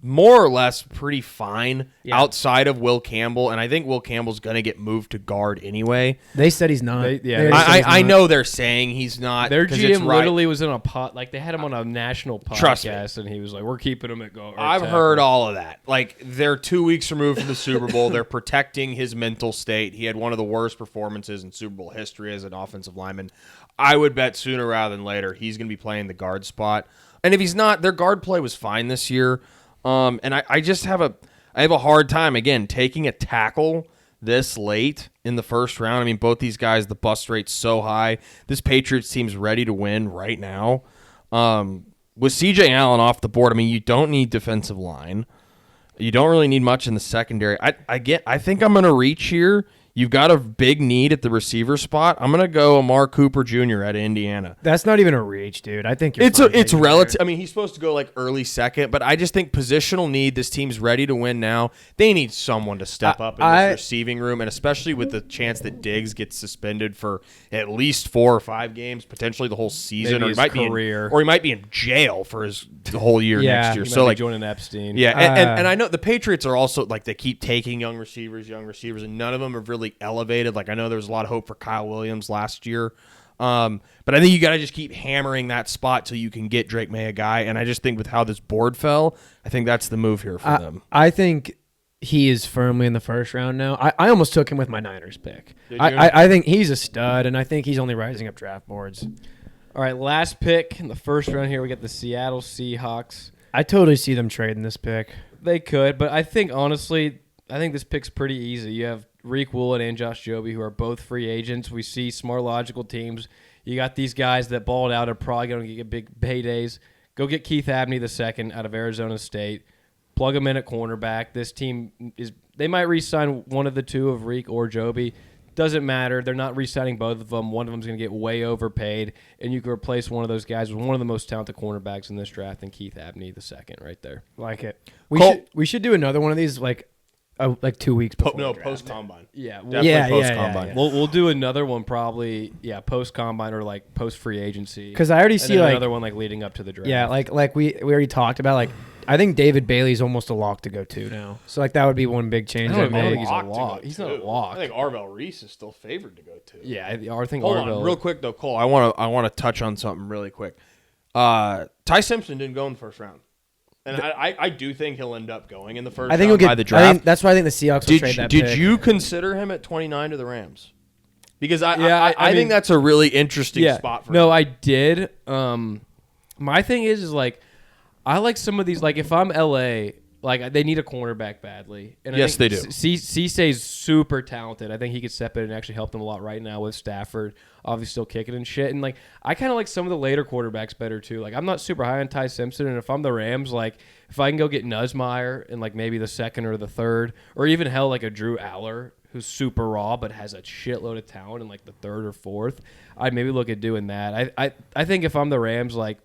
more or less pretty fine outside of Will Campbell, and I think Will Campbell's going to get moved to guard anyway. They said he's not. I know they're saying he's not. Their GM literally was in a pot. Like, they had him on a national podcast, and he was like, we're keeping him at guard. I've heard all of that. Like, they're 2 weeks removed from the Super Bowl. They're protecting his mental state. He had one of the worst performances in Super Bowl history as an offensive lineman. I would bet sooner rather than later he's going to be playing the guard spot. And if he's not, their guard play was fine this year. And I just have a hard time, again, taking a tackle this late in the first round. I mean, both these guys, the bust rate's so high. This Patriots team's ready to win right now. With C.J. Allen off the board, I mean, you don't need defensive line. You don't really need much in the secondary. I think I'm going to reach here. You've got a big need at the receiver spot. I'm going to go Amari Cooper Jr. out of Indiana. That's not even a reach, dude. I think it's relative. I mean, he's supposed to go like early second, but I just think positional need. This team's ready to win now. They need someone to step up in this receiving room, and especially with the chance that Diggs gets suspended for at least 4 or 5 games, potentially the whole season, maybe or he might be in jail for the whole year next year. So like joining Epstein. Yeah, and I know the Patriots are also like they keep taking young receivers, and none of them have really elevated. Like, I know there was a lot of hope for Kyle Williams last year, but I think you got to just keep hammering that spot till you can get Drake May a guy. And I just think with how this board fell, I think that's the move here for them. I think he is firmly in the first round now. I almost took him with my Niners pick. I think he's a stud, and I think he's only rising up draft boards. All right, last pick in the first round here, we got the Seattle Seahawks. I totally see them trading this pick. They could, but I think, honestly, this pick's pretty easy. You have Reek Woolen and Josh Joby, who are both free agents. We see smart, logical teams. You got these guys that balled out are probably going to get big paydays. Go get Keith Abney II out of Arizona State. Plug him in at cornerback. This team they might re-sign one of the two of Reek or Joby. Doesn't matter. They're not re-signing both of them. One of them's going to get way overpaid, and you can replace one of those guys with one of the most talented cornerbacks in this draft, and Keith Abney II right there. Like it. We should do another one of these like 2 weeks before post combine. Yeah, post combine. Yeah. We'll do another one probably. Yeah, post combine or like post free agency. Because I already see like another one like leading up to the draft. Yeah, like we already talked about. Like, I think David Bailey's almost a lock to go too now. So like that would be one big change. I don't think he's a lock. He's not a lock. I think Arvell Reese is still favored to go too. Yeah, I think Hold Arvell. on, real quick though, Cole. I want to touch on something really quick. Ty Simpson didn't go in the first round. And I do think he'll end up going in the first round by the draft. That's why I think the Seahawks will trade that pick. Did you consider him at 29 to the Rams? Because I think that's a really interesting spot for him. No, I did. My thing is like I like some of these. Like if I'm LA, like they need a cornerback badly. And yes, they do. Cisse's super talented. I think he could step in and actually help them a lot right now with Stafford. Obviously still kicking and shit. And like I kind of like some of the later quarterbacks better too. Like I'm not super high on Ty Simpson. And if I'm the Rams, like if I can go get Nussmeier in like maybe the second or the third, or even hell like a Drew Aller who's super raw but has a shitload of talent in like the third or fourth, I'd maybe look at doing that. I think if I'm the Rams, like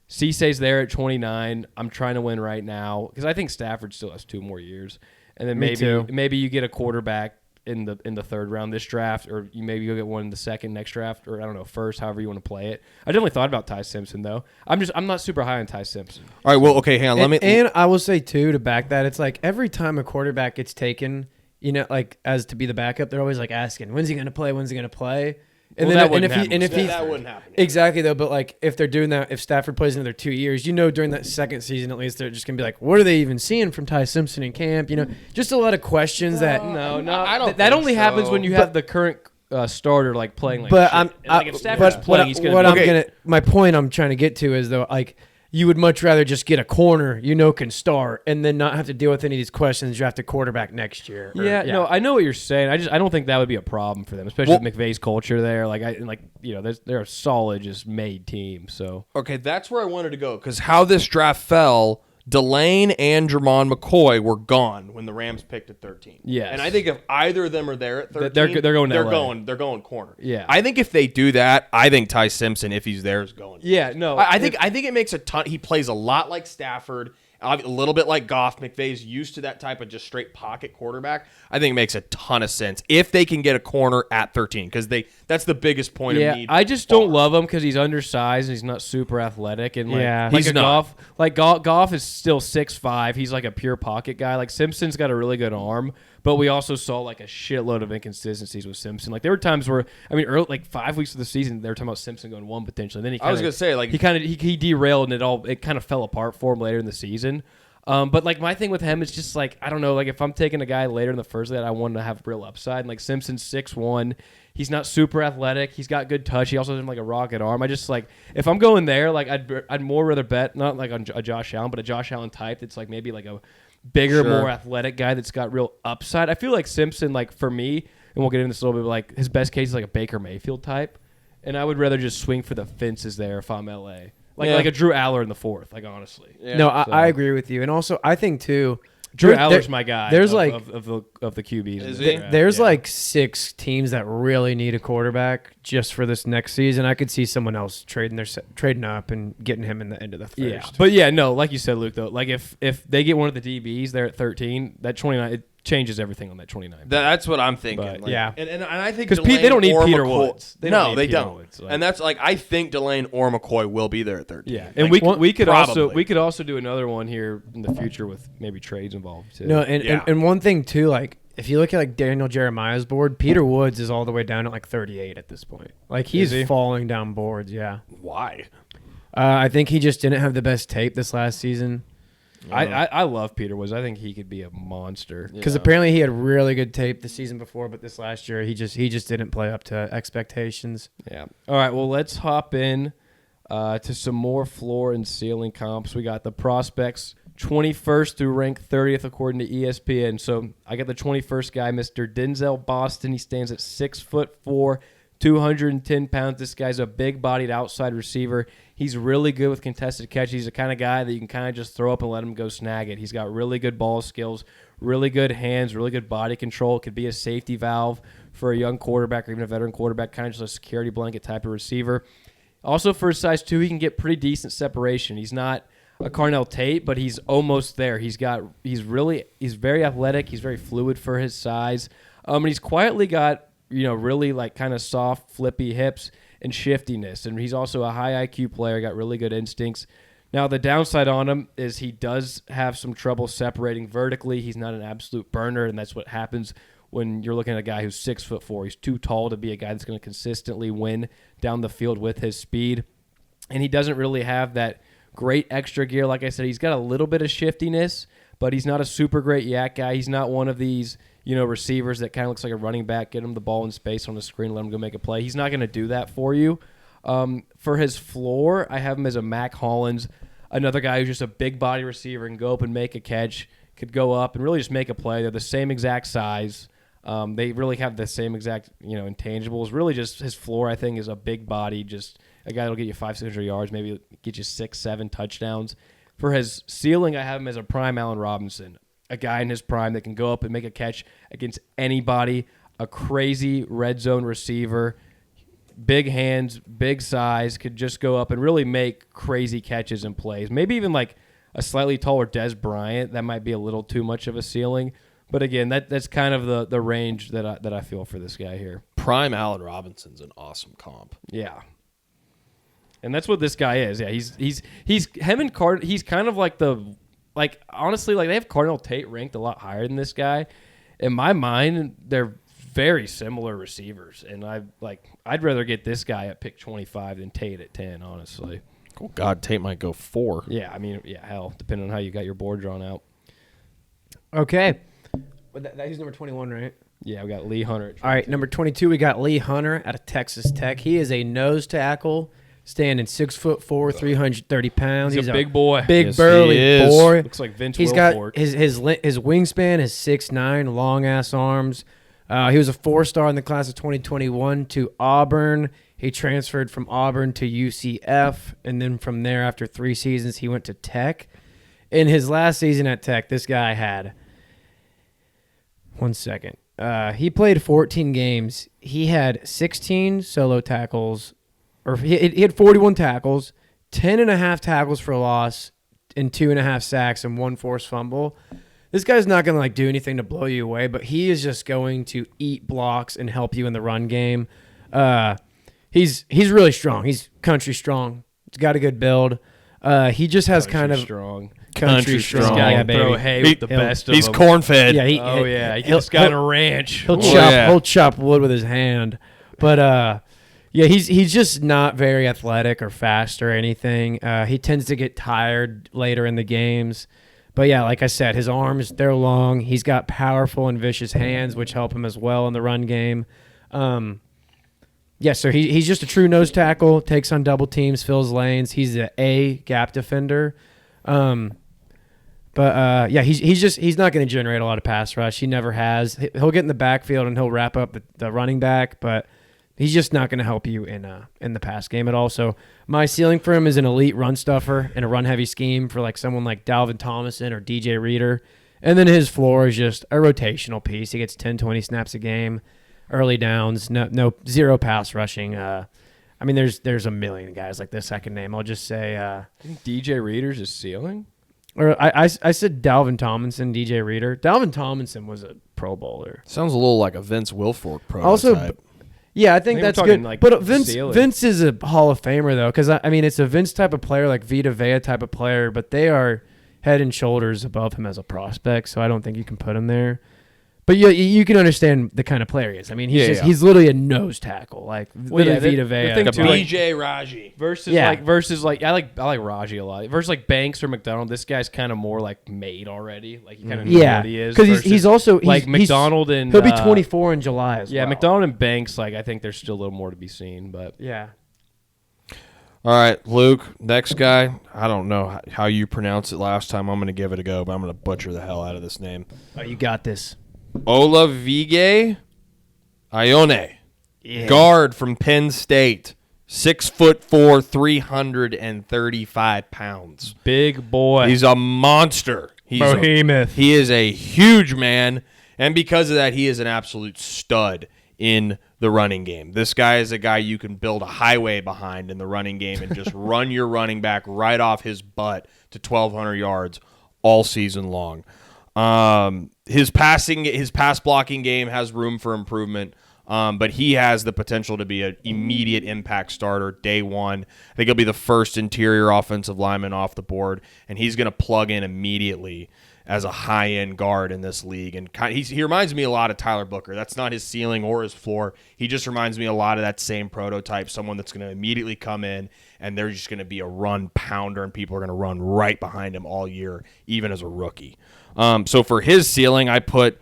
Cisse's there at 29. I'm trying to win right now because I think Stafford still has 2 more years. And then maybe you get a quarterback in the third round this draft, or maybe you'll get one in the second next draft, or I don't know, first, however you want to play it. I definitely thought about Ty Simpson though. I'm not super high on Ty Simpson. All right, well, okay, hang on. And I will say too, to back that, it's like every time a quarterback gets taken, like as to be the backup, they're always like asking, when's he going to play? When's he going to play? And well, then that wouldn't happen. Exactly though, but like if they're doing that, if Stafford plays another 2 years, during that second season at least, they're just gonna be like, what are they even seeing from Ty Simpson in camp? Just a lot of questions I don't. That only happens when you have the current starter like playing like. But shit. If Stafford's playing, he's gonna. My point I'm trying to get to is though, like you would much rather just get a corner can start and then not have to deal with any of these questions draft a quarterback next year. No, I know what you're saying. I don't think that would be a problem for them, especially with McVay's culture there. They're a solid, just made team. So okay, that's where I wanted to go because how this draft fell. Delane and Jermon McCoy were gone when the Rams picked at 13. Yes. And I think if either of them are there at 13, they're going to LA. They're going corner. Yeah. I think if they do that, I think Ty Simpson, if he's there, is going. Yeah, no. I think it makes a ton. He plays a lot like Stafford, a little bit like Goff. McVay's used to that type of just straight pocket quarterback. I think it makes a ton of sense if they can get a corner at 13 because that's the biggest point of need. I just don't love him because he's undersized and he's not super athletic. And he's not. Goff is still 6'5". He's like a pure pocket guy. Like Simpson's got a really good arm, but we also saw like a shitload of inconsistencies with Simpson. Like there were times where early, 5 weeks of the season they were talking about Simpson going one potentially. Then he derailed and it kind of fell apart for him later in the season. But like my thing with him is just like I don't know, like if I'm taking a guy later in the first that I want to have real upside, and like Simpson's 6'1", he's not super athletic, he's got good touch, he also has like a rocket arm. I just like if I'm going there, like I'd more rather bet not like on a Josh Allen, but a Josh Allen type that's like maybe like a bigger, more athletic guy that's got real upside. I feel like Simpson, like for me, and we'll get into this a little bit, but like his best case is like a Baker Mayfield type, and I would rather just swing for the fences there if I'm LA. Like a Drew Aller in the fourth, like honestly. Yeah. No, I agree with you, and also I think too, Drew Aller's my guy. There's of the QBs. Is he? There's like 6 teams that really need a quarterback just for this next season. I could see someone else trading up and getting him in the end of the first. Yeah, but like you said, Luke. Though, like if they get one of the DBs there at 13, that 29 it changes everything on that 29. That's what I'm thinking. But, and I think because they don't need Peter McCoy, Woods. They don't. Woods, and that's like I think Delane or McCoy will be there at 13. Yeah, and we could also do another one here in the future with maybe trades involved too. No, and one thing too, like if you look at like Daniel Jeremiah's board, Peter Woods is all the way down at like 38 at this point. Like he's falling down boards. Yeah. Why? I think he just didn't have the best tape this last season. I love Peter Woods. I think he could be a monster. Because apparently he had really good tape the season before, but this last year he just didn't play up to expectations. Yeah. All right. Well, let's hop in to some more floor and ceiling comps. We got the prospects 21st through ranked 30th according to ESPN. So I got the 21st guy, Mr. Denzel Boston. He stands at 6'4", 210 pounds. This guy's a big-bodied outside receiver. He's really good with contested catches. He's the kind of guy that you can kind of just throw up and let him go snag it. He's got really good ball skills, really good hands, really good body control. Could be a safety valve for a young quarterback or even a veteran quarterback, kind of just a security blanket type of receiver. Also, for his size, too, he can get pretty decent separation. He's not a Carnell Tate, but he's almost there. He's very athletic. He's very fluid for his size. And he's quietly got, really like kind of soft, flippy hips and shiftiness. And he's also a high IQ player, got really good instincts. Now, the downside on him is he does have some trouble separating vertically. He's not an absolute burner, and that's what happens when you're looking at a guy who's 6'4". He's too tall to be a guy that's going to consistently win down the field with his speed. And he doesn't really have that great extra gear. Like I said, he's got a little bit of shiftiness, but he's not a super great yak guy. He's not one of these, receivers that kind of looks like a running back, get him the ball in space on the screen, let him go make a play. He's not going to do that for you. For his floor, I have him as a Mac Hollins, another guy who's just a big body receiver and go up and make a catch, could go up and really just make a play. They're the same exact size. They really have the same exact, intangibles. Really just his floor, I think, is a big body, just a guy that'll get you 500-600 yards, maybe get you 6-7 touchdowns. For his ceiling, I have him as a prime Allen Robinson, a guy in his prime that can go up and make a catch against anybody, a crazy red zone receiver, big hands, big size, could just go up and really make crazy catches and plays. Maybe even like a slightly taller Des Bryant. That might be a little too much of a ceiling. But again, that's kind of the range that I feel for this guy here. Prime Allen Robinson's an awesome comp. Yeah. And that's what this guy is. Yeah, he's him and Card. He's kind of like honestly, like they have Carnell Tate ranked a lot higher than this guy. In my mind, they're very similar receivers, and I'd rather get this guy at pick 25 than Tate at 10. Honestly. Oh God, Tate might go 4. Yeah, I mean, hell, depending on how you got your board drawn out. Okay, he's number 21, right? Yeah, we got Lee Hunter. All right, number 22, we got Lee Hunter out of Texas Tech. He is a nose tackle, standing 6'4", 330 pounds. He's a big boy. Big Yes, burly he is. boy. Looks like Vince He's Wilfork. got his wingspan is 6'9", long ass arms. He was a 4-star in the class of 2021 to Auburn. He transferred from Auburn to UCF, and then from there, after 3 seasons, he went to Tech. In his last season at Tech, this guy had 1 second. He played 14 games. He had 16 solo tackles, or he had 41 tackles, 10.5 tackles for loss, and 2.5 sacks and 1 forced fumble. This guy's not going to do anything to blow you away, but he is just going to eat blocks and help you in the run game. He's really strong. He's country strong. He's got a good build. He just has kind of strong. Country This strong. guy Yeah, can baby. throw hay with the best of He's them. corn-fed. Yeah, He he'll- just got a ranch. He'll Oh, chop yeah. he'll chop wood with his hand. But yeah, he's just not very athletic or fast or anything. He tends to get tired later in the games. But yeah, like I said, his arms, they're long. He's got powerful and vicious hands, which help him as well in the run game. Yeah, so he's just a true nose tackle, takes on double teams, fills lanes. He's an A gap defender. But yeah, he's not going to generate a lot of pass rush. He never has. He'll get in the backfield and he'll wrap up the running back, but he's just not going to help you in the pass game at all. So my ceiling for him is an elite run stuffer in a run heavy scheme for someone like Dalvin Tomlinson or DJ Reader. And then his floor is just a rotational piece. He gets 10, 20 snaps a game, early downs, zero pass rushing. I mean, there's a million guys like this I can name. I'll just say I think DJ Reader's his ceiling. or I said Dalvin Tomlinson, DJ Reader. Dalvin Tomlinson was a Pro Bowler. Sounds a little like a Vince Wilfork prototype. Also, yeah, I think I think that's we're good. talking, But Vince ceiling. Vince is a Hall of Famer though, because I mean it's a Vince type of player, like Vita Vea type of player, but they are head and shoulders above him as a prospect. So I don't think you can put him there. But you can understand the kind of player he is. I mean, he's literally a nose tackle, literally Vita Vea. thing like a too, like, BJ Raji. Versus I like Raji a lot. Versus Banks or McDonald, this guy's kind of more made already. He kind of knows what he is. because he's also McDonald and he'll be 24 in July as well. Yeah, McDonald and Banks. I think there's still a little more to be seen, but Yeah. All right, Luke, next guy. I don't know how you pronounce it last time. I'm going to give it a go, but I'm going to butcher the hell out of this name. Oh, you got this. Olavide Ione, Yeah. guard from Penn State, 6'4", 335 pounds. big boy. He's a monster. behemoth. He is a huge man, and because of that, he is an absolute stud in the running game. This guy is a guy you can build a highway behind in the running game and just run your running back right off his butt to 1,200 yards all season long. His pass blocking game has room for improvement, but he has the potential to be an immediate impact starter day one. I think he'll be the first interior offensive lineman off the board, and he's going to plug in immediately as a high-end guard in this league. And he reminds me a lot of Tyler Booker. That's not his ceiling or his floor. He just reminds me a lot of that same prototype, someone that's going to immediately come in, and they're just going to be a run pounder, and people are going to run right behind him all year, even as a rookie. So for his ceiling, I put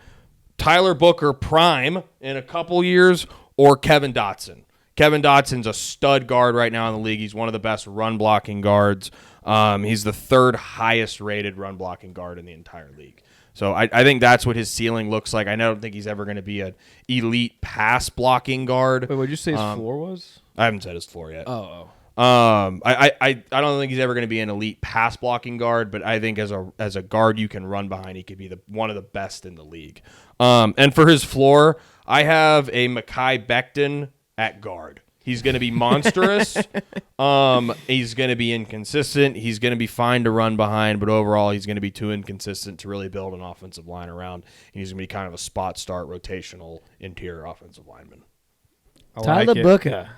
Tyler Booker prime in a couple years or Kevin Dotson. Kevin Dotson's a stud guard right now in the league. He's one of the best run-blocking guards. He's the third highest-rated run-blocking guard in the entire league. So I think that's what his ceiling looks like. I don't think he's ever going to be an elite pass-blocking guard. Wait, what did you say his floor was? I haven't said his floor yet. Oh. I don't think he's ever going to be an elite pass blocking guard, but I think as a guard you can run behind, he could be one of the best in the league. And for his floor, I have a Mekhi Becton at guard. He's going to be monstrous. He's going to be inconsistent. He's going to be fine to run behind, but overall he's going to be too inconsistent to really build an offensive line around. And he's going to be kind of a spot start rotational interior offensive lineman. Tyler Booker.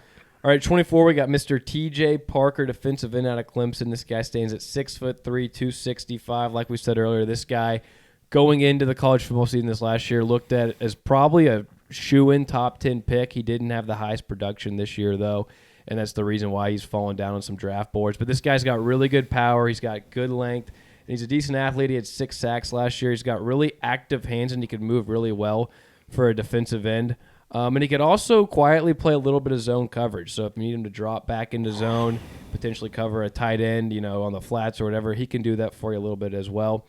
All right, 24, we got Mr. T.J. Parker, defensive end out of Clemson. This guy stands at 6'3", 265. Like we said earlier, this guy going into the college football season this last year looked at as probably a shoe-in top 10 pick. He didn't have the highest production this year, though, and that's the reason why he's fallen down on some draft boards. But this guy's got really good power. He's got good length, and he's a decent athlete. He had 6 sacks last year. He's got really active hands, and he can move really well for a defensive end. And he could also quietly play a little bit of zone coverage. So if you need him to drop back into zone, potentially cover a tight end, on the flats or whatever, he can do that for you a little bit as well.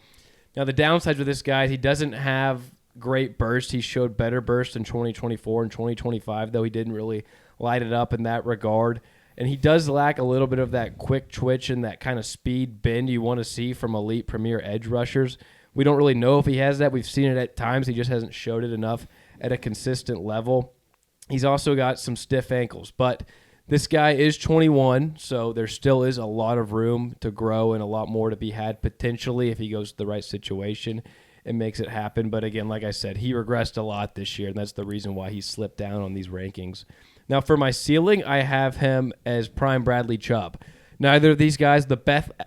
Now, the downsides with this guy, he doesn't have great burst. He showed better burst in 2024 and 2025, though he didn't really light it up in that regard. And he does lack a little bit of that quick twitch and that kind of speed bend you want to see from elite premier edge rushers. We don't really know if he has that. We've seen it at times. He just hasn't showed it enough at a consistent level. He's also got some stiff ankles, but this guy is 21, so there still is a lot of room to grow and a lot more to be had potentially if he goes to the right situation and makes it happen. But again, like I said, he regressed a lot this year, and that's the reason why he slipped down on these rankings. Now, for my ceiling, I have him as prime Bradley Chubb. Neither of these guys,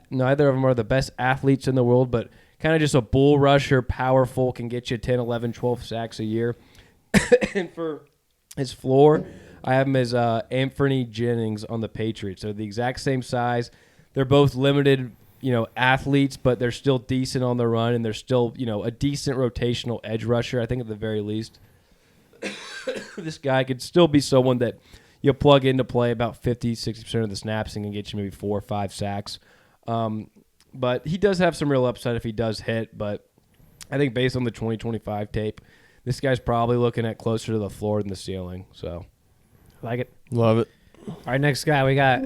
neither of them are the best athletes in the world, but kind of just a bull rusher, powerful, can get you 10, 11, 12 sacks a year. And for his floor, I have him as Anthony Jennings on the Patriots. They're the exact same size. They're both limited, athletes, but they're still decent on the run, and they're still, a decent rotational edge rusher, I think at the very least. This guy could still be someone that you plug in to play about 50, 60% of the snaps and can get you maybe 4 or 5 sacks. But he does have some real upside if he does hit, but I think based on the 2025 tape, this guy's probably looking at closer to the floor than the ceiling. So, Like it. Love it. All right, next guy, we got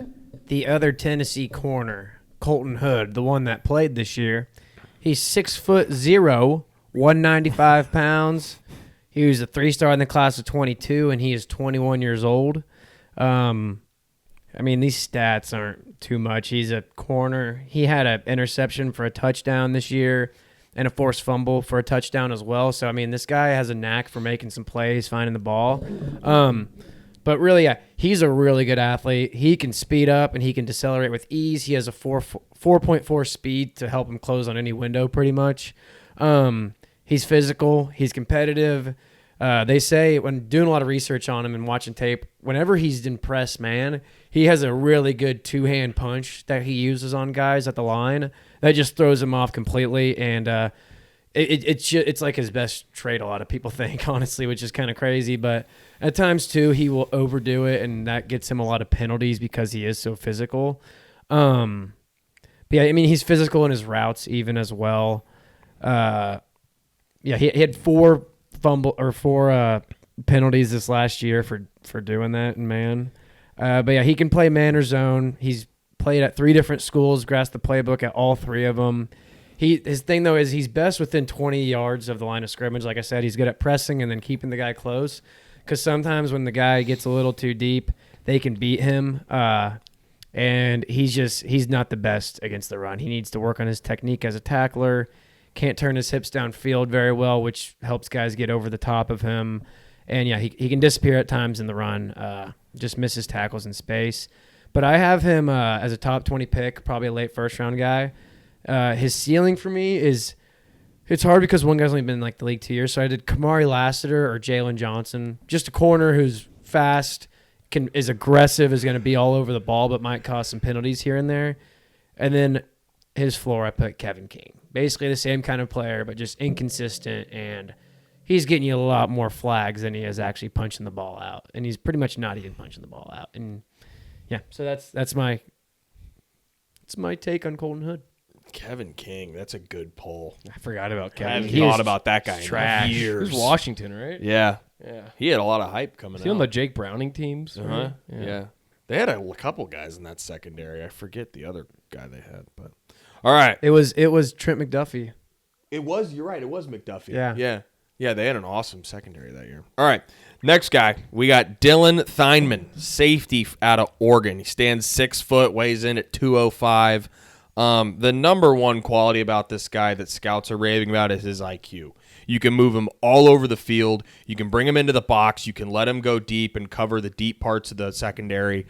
the other Tennessee corner, Colton Hood, the one that played this year. He's 6'0", 195 pounds. He was a 3-star in the class of 22, and he is 21 years old. These stats aren't too much. He's a corner. He had an interception for a touchdown this year and a forced fumble for a touchdown as well. So, this guy has a knack for making some plays, finding the ball. But really, he's a really good athlete. He can speed up and he can decelerate with ease. He has a 4.4 speed to help him close on any window pretty much. He's physical. He's competitive. They say when doing a lot of research on him and watching tape, whenever he's in press man, he has a really good two-hand punch that he uses on guys at the line that just throws him off completely. And it's like his best trait, a lot of people think, honestly, which is kind of crazy. But at times, too, he will overdo it, and that gets him a lot of penalties because he is so physical. He's physical in his routes even as well. He had 4 penalties this last year for doing that in man. He can play man or zone. He's played at 3 different schools, grasped the playbook at all 3 of them. His thing, though, is he's best within 20 yards of the line of scrimmage. Like I said, he's good at pressing and then keeping the guy close, because sometimes when the guy gets a little too deep, they can beat him. And he's not the best against the run. He needs to work on his technique as a tackler. Can't turn his hips downfield very well, which helps guys get over the top of him. And, he can disappear at times in the run, just misses tackles in space. But I have him as a top 20 pick, probably a late first-round guy. His ceiling for me is – it's hard because one guy's only been in the league 2 years. So I did Kamari Lassiter or Jalen Johnson, just a corner who's fast, is aggressive, is going to be all over the ball, but might cause some penalties here and there. And then his floor, I put Kevin King. Basically the same kind of player, but just inconsistent, and he's getting you a lot more flags than he is actually punching the ball out. And he's pretty much not even punching the ball out. And, so that's my take on Colton Hood. Kevin King, that's a good pull. I forgot about I Kevin. haven't thought about that guy trash. in years. He was Washington, right? Yeah. Yeah. He had a lot of hype coming Is he out. on the Jake Browning teams? Uh-huh. Right? Yeah. They had a couple guys in that secondary. I forget the other guy they had, but all right. It was Trent McDuffie. You're right, it was McDuffie. Yeah. Yeah, they had an awesome secondary that year. All right. Next guy, we got Dylan Theinman, safety out of Oregon. He stands 6 foot, weighs in at 205. The number one quality about this guy that scouts are raving about is his IQ. You can move him all over the field. You can bring him into the box. You can let him go deep and cover the deep parts of the secondary.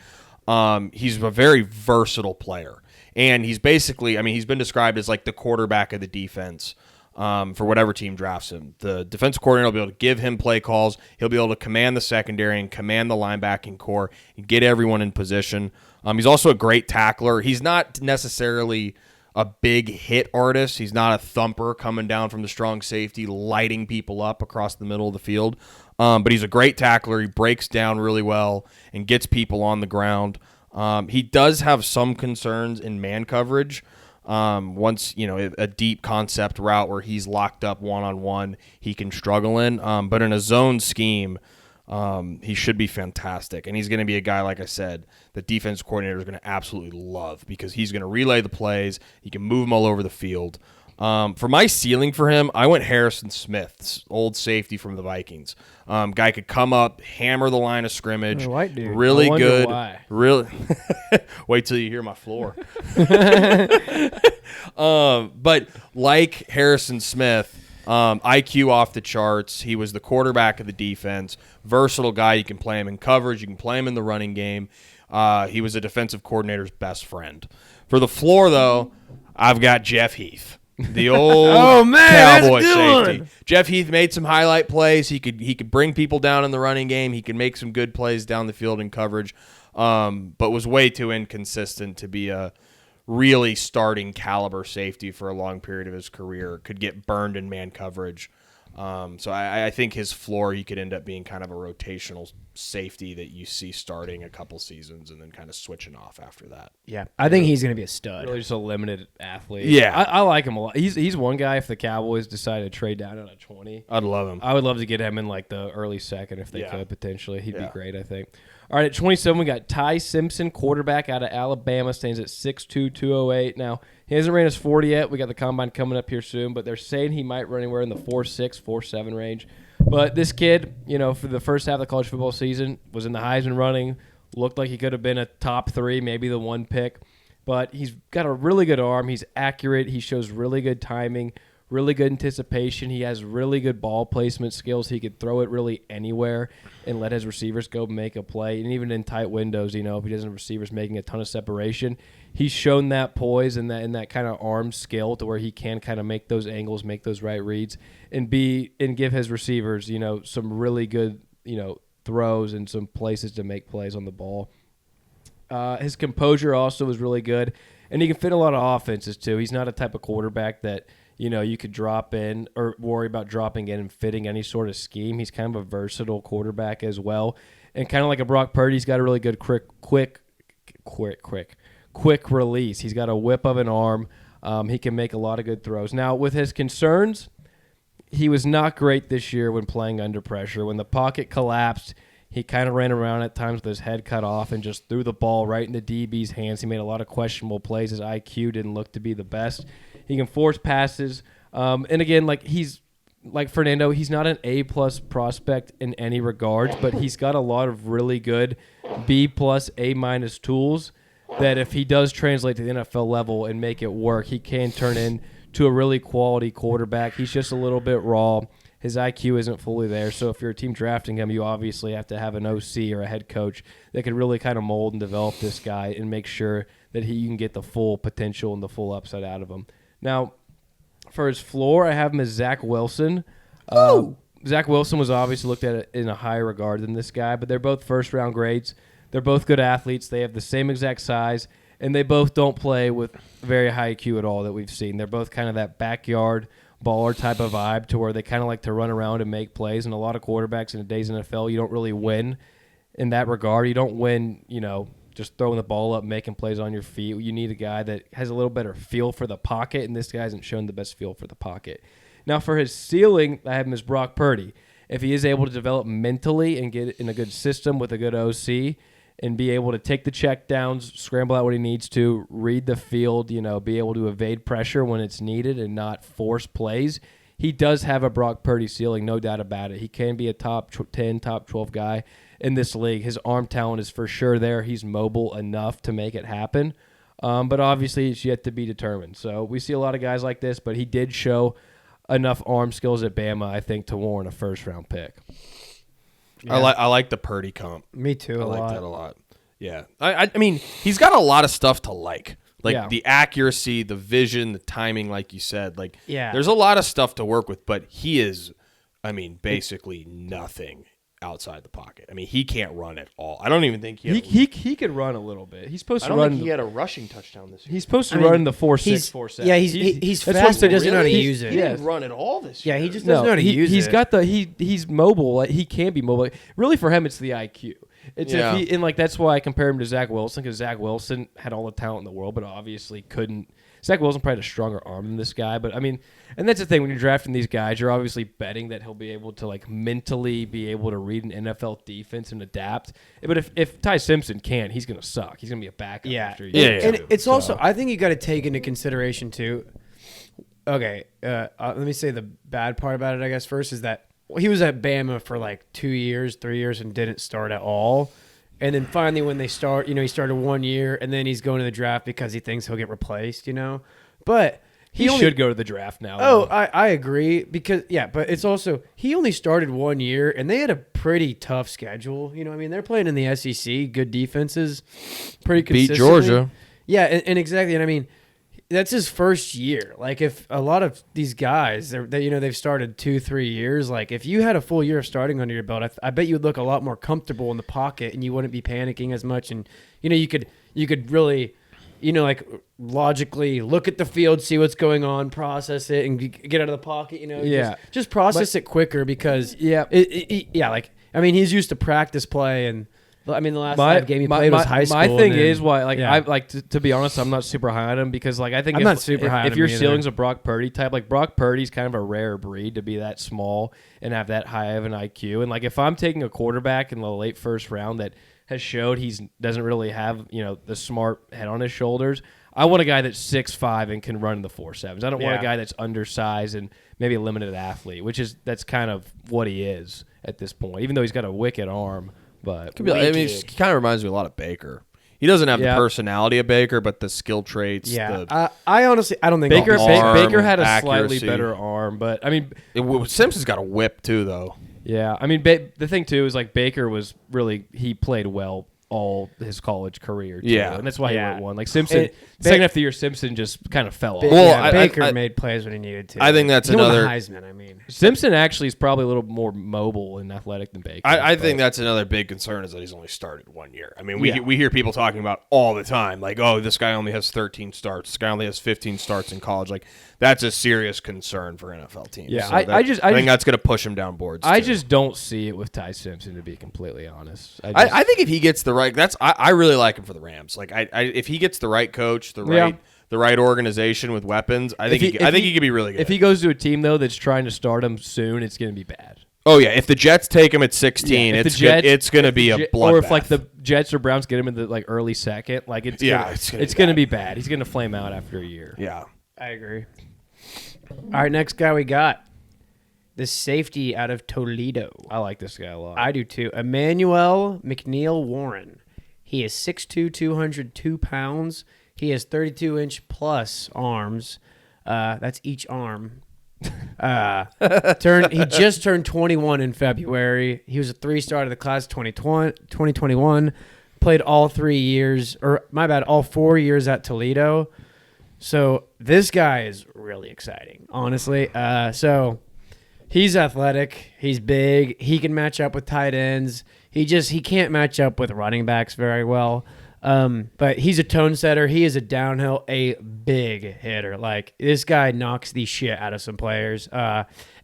He's a very versatile player. And he's basically, he's been described as like the quarterback of the defense for whatever team drafts him. The defensive coordinator will be able to give him play calls. He'll be able to command the secondary and command the linebacking core and get everyone in position. He's also a great tackler. He's not necessarily a big hit artist. He's not a thumper coming down from the strong safety, lighting people up across the middle of the field. But he's a great tackler. He breaks down really well and gets people on the ground. He does have some concerns in man coverage. Once, a deep concept route where he's locked up one-on-one, he can struggle in. But in a zone scheme, he should be fantastic. And he's going to be a guy, like I said, the defense coordinator is going to absolutely love because he's going to relay the plays. He can move them all over the field. For my ceiling for him, I went Harrison Smith, old safety from the Vikings. Guy could come up, hammer the line of scrimmage. White dude. Really good. Why. Really. Wait till you hear my floor. But like Harrison Smith, IQ off the charts. He was the quarterback of the defense. Versatile guy. You can play him in coverage. You can play him in the running game. He was a defensive coordinator's best friend. For the floor, though, I've got Jeff Heath. The old Cowboy safety. Jeff Heath made some highlight plays. He could bring people down in the running game. He could make some good plays down the field in coverage, but was way too inconsistent to be a really starting caliber safety for a long period of his career. Could get burned in man coverage. So I think his floor, he could end up being kind of a rotational safety that you see starting a couple seasons and then kind of switching off after that. Yeah, I think he's going to be a stud. Really just a limited athlete. Yeah. I like him a lot. He's one guy, if the Cowboys decide to trade down at a 20, I'd love him. I would love to get him in like the early second if they Yeah. could potentially. He'd be Yeah. great, I think. All right, at 27, we got Ty Simpson, quarterback out of Alabama, stands at 6'2", 208. Now, he hasn't ran his 40 yet. We got the combine coming up here soon, but they're saying he might run anywhere in the 4'6", 4'7" range. But this kid, for the first half of the college football season, was in the Heisman running, looked like he could have been a top 3, maybe the 1 pick. But he's got a really good arm. He's accurate. He shows really good timing, really good anticipation. He has really good ball placement skills. He could throw it really anywhere and let his receivers go make a play. And even in tight windows, if he doesn't have receivers making a ton of separation, he's shown that poise and that kind of arm skill to where he can kind of make those angles, make those right reads, and give his receivers, some really good, throws and some places to make plays on the ball. His composure also is really good, and he can fit a lot of offenses too. He's not a type of quarterback that you could drop in or worry about dropping in and fitting any sort of scheme. He's kind of a versatile quarterback as well, and kind of like a Brock Purdy, he's got a really good quick release. He's got a whip of an arm. He can make a lot of good throws. Now, with his concerns, he was not great this year when playing under pressure. When the pocket collapsed, he kind of ran around at times with his head cut off and just threw the ball right into DB's hands. He made a lot of questionable plays. His IQ didn't look to be the best. He can force passes. And again, he's like Fernando, he's not an A-plus prospect in any regards, but he's got a lot of really good B-plus, A-minus tools that if he does translate to the NFL level and make it work, he can turn into a really quality quarterback. He's just a little bit raw. His IQ isn't fully there, so if you're a team drafting him, you obviously have to have an OC or a head coach that can really kind of mold and develop this guy and make sure that you can get the full potential and the full upside out of him. Now, for his floor, I have him as Zach Wilson. Zach Wilson was obviously looked at in a higher regard than this guy, but they're both first-round grades. They're both good athletes. They have the same exact size, and they both don't play with very high IQ at all that we've seen. They're both kind of that backyard baller type of vibe to where they kind of like to run around and make plays. And a lot of quarterbacks in today's NFL, you don't really win in that regard. You don't win, just throwing the ball up, making plays on your feet. You need a guy that has a little better feel for the pocket, and this guy hasn't shown the best feel for the pocket. Now, for his ceiling, I have him as Brock Purdy. If he is able to develop mentally and get in a good system with a good OC and be able to take the check downs, scramble out what he needs to, read the field, be able to evade pressure when it's needed and not force plays, he does have a Brock Purdy ceiling, no doubt about it. He can be a top 10, top 12 guy in this league. His arm talent is for sure there. He's mobile enough to make it happen. But obviously it's yet to be determined. So we see a lot of guys like this, but he did show enough arm skills at Bama, I think, to warrant a first-round pick. Yeah. I like the Purdy comp. Me too. I like that a lot. Yeah. I mean, he's got a lot of stuff to like. The accuracy, the vision, the timing, like you said. There's a lot of stuff to work with, but he is, basically nothing outside the pocket. I mean, he can't run at all. I don't even think he could run a little bit. He's supposed I to don't run. think he had a rushing touchdown this year. He's supposed to run the 4.6, he's- 4.7. Yeah, he's that's fast, what- but doesn't know how to Really? use it. He didn't run at all this year. Yeah, he just doesn't know how to use he's it. got the he's mobile. Like, he can be mobile. Really, for him, it's the IQ. It's Yeah. if he, and like that's why I compare him to Zach Wilson, because Zach Wilson had all the talent in the world, but obviously couldn't. Zach Wilson probably had a stronger arm than this guy, but I mean, and that's the thing when you're drafting these guys, you're obviously betting that he'll be able to like mentally be able to read an NFL defense and adapt. But if Ty Simpson can't, he's gonna suck. He's gonna be a backup. Yeah, after a year. And it's also, I think you got to take into consideration too. Okay, let me say the bad part about it. I guess first is that he was at Bama for like 2 years, 3 years, and didn't start at all. And then finally, when they start, he started 1 year, and then he's going to the draft because he thinks he'll get replaced. But he only should go to the draft now. Oh, I agree because but it's also he only started 1 year and they had a pretty tough schedule. I mean, they're playing in the SEC, good defenses, pretty Beat consistently. Georgia. Yeah, and exactly. And I mean, that's his first year. Like if a lot of these guys, they've started 2-3 years. Like if you had a full year of starting under your belt, I bet you'd look a lot more comfortable in the pocket and you wouldn't be panicking as much. And you could really. Like logically look at the field, see what's going on, process it, and get out of the pocket. Just process it quicker because he's used to practice play, and I mean the last live game he played was high school. My thing and then, is why I like to be honest, I'm not super high on him because like I think I'm not super high on if him your either. ceiling's a Brock Purdy type, like Brock Purdy's kind of a rare breed to be that small and have that high of an IQ. And like if I'm taking a quarterback in the late first round that has showed doesn't really have the smart head on his shoulders. I want a guy that's 6'5" and can run the 4.7s. I don't want a guy that's undersized and maybe a limited athlete, that's kind of what he is at this point. Even though he's got a wicked arm, but he kind of reminds me a lot of Baker. He doesn't have the personality of Baker, but the skill traits. Yeah, I honestly don't think Baker had a accuracy. slightly better arm, but I mean Simpson's got a whip too, though. Yeah, I mean the thing too is like Baker was really he played well all his college career too, and that's why he went one. Like Simpson, second half of the year, Simpson just kind of fell off. Baker made plays when he needed to. I think that's he won another the Heisman. I mean, Simpson actually is probably a little more mobile and athletic than Baker. I think that's another big concern is that he's only started 1 year. I mean, we hear people talking about all the time, like, oh, this guy only has 13 starts. This guy only has 15 starts in college. Like, that's a serious concern for NFL teams. Yeah, so I think that's going to push him down boards. I too. just don't see it with Ty Simpson, to be completely honest. I think if he gets the right, I really like him for the Rams. Like, if he gets the right coach, the right organization with weapons, I think he could be really good. If he goes to a team though that's trying to start him soon, it's going to be bad. Oh yeah, if the Jets take him at 16, it's going to be a bloodbath. Or if like the Jets or Browns get him in the like early second, like it's going to be bad. He's going to flame out after a year. Yeah, I agree. All right, next guy we got the safety out of Toledo. I like this guy a lot. I do too. Emmanuel McNeil Warren. He is 6'2", 202 pounds. He has 32-inch plus arms. That's each arm. He just turned 21 in February. He was a 3-star of the class 2021. Played all 3 years, or my bad, all 4 years at Toledo. So this guy is really exciting, honestly. So he's athletic. He's big. He can match up with tight ends. He can't match up with running backs very well. But he's a tone setter. He is a downhill, a big hitter. Like this guy knocks the shit out of some players.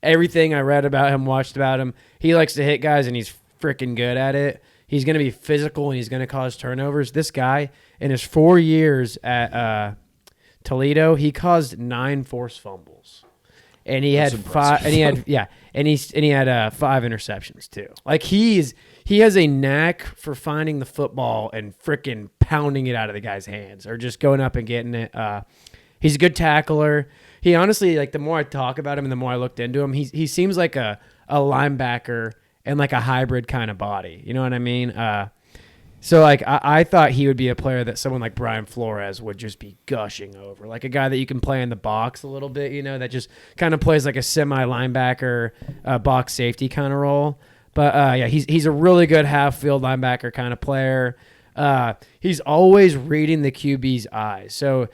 Everything I read about him, watched about him, he likes to hit guys and he's freaking good at it. He's going to be physical and he's going to cause turnovers. This guy in his 4 years at Toledo, he caused 9 forced fumbles. And he had 5 and he had 5 interceptions too. Like he has a knack for finding the football and freaking pounding it out of the guy's hands or just going up and getting it. He's a good tackler. He honestly, like the more I talk about him and the more I looked into him, he seems like a linebacker and like a hybrid kind of body. You know what I mean? So like I thought he would be a player that someone like Brian Flores would just be gushing over, like a guy that you can play in the box a little bit, that just kind of plays like a semi linebacker, box safety kind of role. But he's a really good half field linebacker kind of player. He's always reading the QB's eyes. So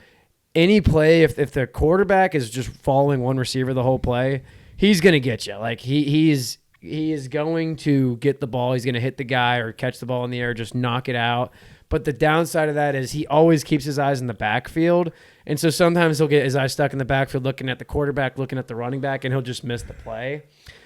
any play, if the quarterback is just following one receiver the whole play, he's gonna get you. Like he's he is going to get the ball. He's going to hit the guy or catch the ball in the air, just knock it out. But the downside of that is he always keeps his eyes in the backfield. And so sometimes he'll get his eyes stuck in the backfield looking at the quarterback, looking at the running back, and he'll just miss the play.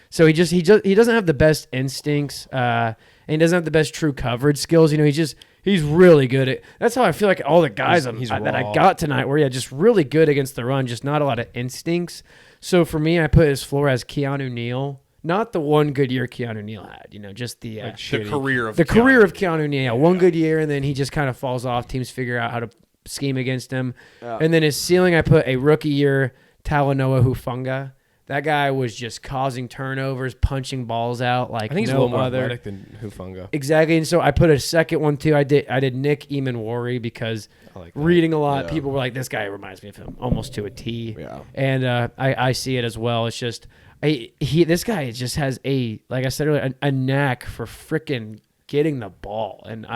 So he doesn't have the best instincts, and he doesn't have the best true coverage skills. He's really good at. That's how I feel like all the guys that I got tonight were just really good against the run, just not a lot of instincts. So for me, I put his floor as Keanu Neal, not the one good year Keanu Neal had. Just the career of Keanu Neal. One good year, and then he just kind of falls off. Teams figure out how to scheme against him, and then his ceiling, I put a rookie year Talanoa Hufanga. That guy was just causing turnovers, punching balls out like I think he's no a little more other. athletic than Hufanga. Exactly, and so I put a second one too. I did Nick Eamon-Worry because reading a lot, people were like, "This guy reminds me of him almost to a T." Yeah, and I see it as well. It's just this guy just has like I said earlier, a knack for frickin' getting the ball, and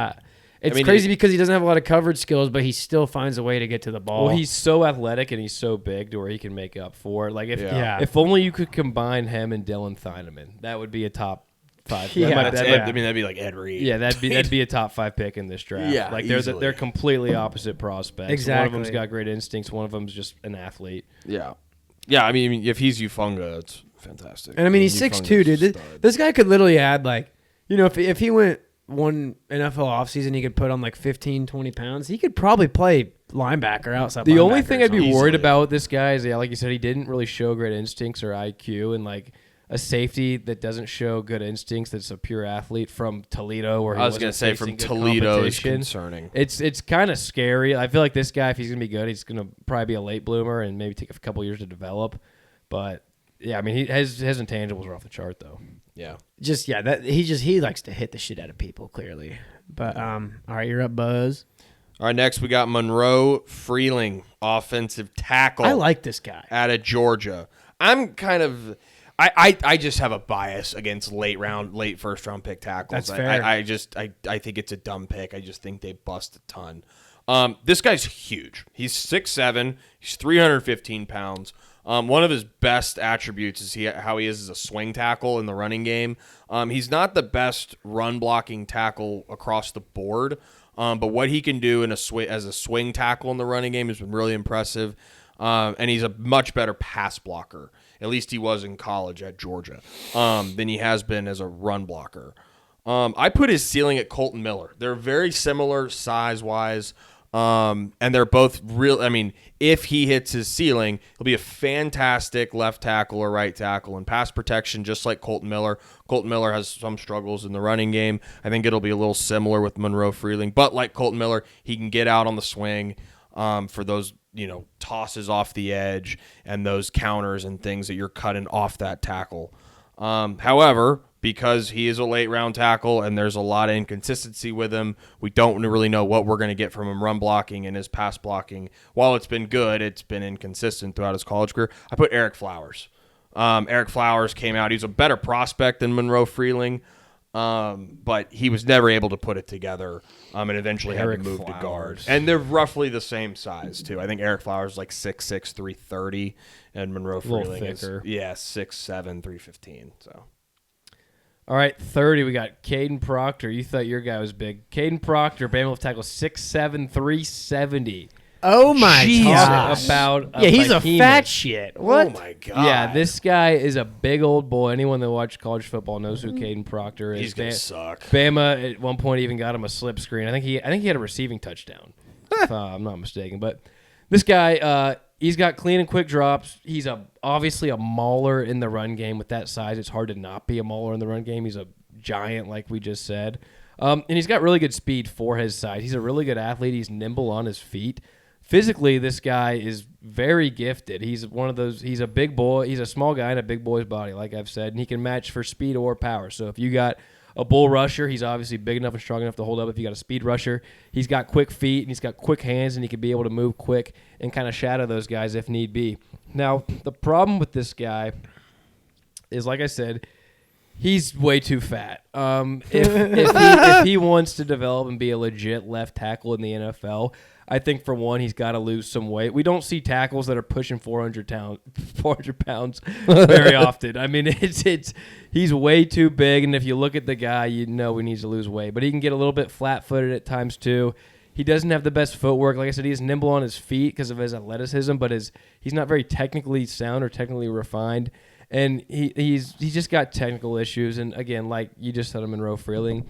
it's crazy because he doesn't have a lot of coverage skills, but he still finds a way to get to the ball. Well, he's so athletic and he's so big to where he can make up for it. Like if only you could combine him and Dylan Thieneman, that would be a top 5. That'd be like Ed Reed. Yeah, that'd be a top 5 pick in this draft. Yeah, like easily. they're completely opposite prospects. Exactly. One of them's got great instincts. One of them's just an athlete. Yeah. I mean, if he's Hufanga, it's fantastic. And I mean, he's 6'2", dude. This guy could literally add if he went one NFL offseason, he could put on like 15, 20 pounds. He could probably play linebacker, outside The linebacker only thing I'd be easily. worried about with this guy is, like you said, he didn't really show great instincts or IQ, and like a safety that doesn't show good instincts, that's a pure athlete from Toledo, where I was going to say from Toledo is concerning. It's kind of scary. I feel like this guy, if he's going to be good, he's going to probably be a late bloomer and maybe take a couple years to develop. But yeah, I mean, his intangibles are off the chart though. Yeah. He likes to hit the shit out of people, clearly. But all right, you're up, Buzz. All right, next we got Monroe Freeling, offensive tackle. I like this guy. Out of Georgia. I'm kind of I just have a bias against late first round pick tackles. That's fair. I think it's a dumb pick. I just think they bust a ton. This guy's huge. He's 6'7". He's 315 pounds. One of his best attributes is how he is as a swing tackle in the running game. He's not the best run blocking tackle across the board, but what he can do as a swing tackle in the running game has been really impressive. And he's a much better pass blocker. At least he was in college at Georgia, than he has been as a run blocker. I put his ceiling at Colton Miller. They're very similar size-wise. And they're both real. I mean, if he hits his ceiling, he'll be a fantastic left tackle or right tackle in pass protection, just like Colton Miller. Colton Miller has some struggles in the running game. I think it'll be a little similar with Monroe Freeling, but like Colton Miller, he can get out on the swing for those, tosses off the edge and those counters and things that you're cutting off that tackle. However, because he is a late round tackle and there's a lot of inconsistency with him, we don't really know what we're going to get from him run blocking and his pass blocking. While it's been good, it's been inconsistent throughout his college career. I put Eric Flowers. Eric Flowers came out. He's a better prospect than Monroe Freeling, but he was never able to put it together and eventually had to move to guard. And they're roughly the same size, too. I think Eric Flowers is like 6'6", 330, and Monroe Freeling is 6'7", 315. So. All right, 30, we got Caden Proctor. You thought your guy was big. Caden Proctor, Bama left tackle, 6'7", 370. Oh, my God. He's a fat shit. What? Oh, my God. Yeah, this guy is a big old boy. Anyone that watched college football knows who Caden Proctor is. He's going to suck. Bama, at one point, even got him a slip screen. I think he had a receiving touchdown, if I'm not mistaken. But this guy, he's got clean and quick drops. He's obviously a mauler in the run game. With that size, it's hard to not be a mauler in the run game. He's a giant, like we just said. And he's got really good speed for his size. He's a really good athlete. He's nimble on his feet. Physically, this guy is very gifted. He's one of those. He's a big boy. He's a small guy in a big boy's body, like I've said, and he can match for speed or power. So if you got a bull rusher, he's obviously big enough and strong enough to hold up. If you got a speed rusher, he's got quick feet and he's got quick hands, and he can be able to move quick and kind of shadow those guys if need be. Now, the problem with this guy is, like I said, he's way too fat. If he wants to develop and be a legit left tackle in the NFL, I think for one, he's got to lose some weight. We don't see tackles that are pushing 400 pounds very often. I mean, he's way too big, and if you look at the guy, you know he needs to lose weight. But he can get a little bit flat-footed at times too. He doesn't have the best footwork. Like I said, he's nimble on his feet because of his athleticism, but he's not very technically sound or technically refined. And he's just got technical issues. And again, like you just said, Monroe Freeling.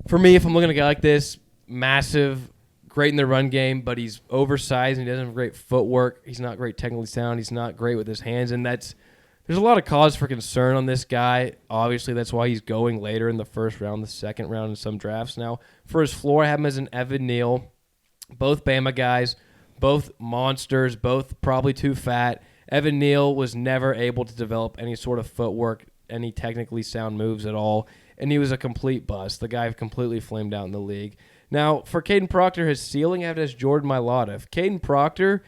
For me, if I'm looking at a guy like this, massive, great in the run game, but he's oversized and he doesn't have great footwork. He's not great technically sound. He's not great with his hands, and there's a lot of cause for concern on this guy. Obviously, that's why he's going later in the first round, the second round in some drafts now. For his floor, I have him as an Evan Neal. Both Bama guys, both monsters, both probably too fat. Evan Neal was never able to develop any sort of footwork, any technically sound moves at all, and he was a complete bust. The guy completely flamed out in the league. Now, for Caden Proctor, his ceiling, I have it as Jordan Mailata. If Caden Proctor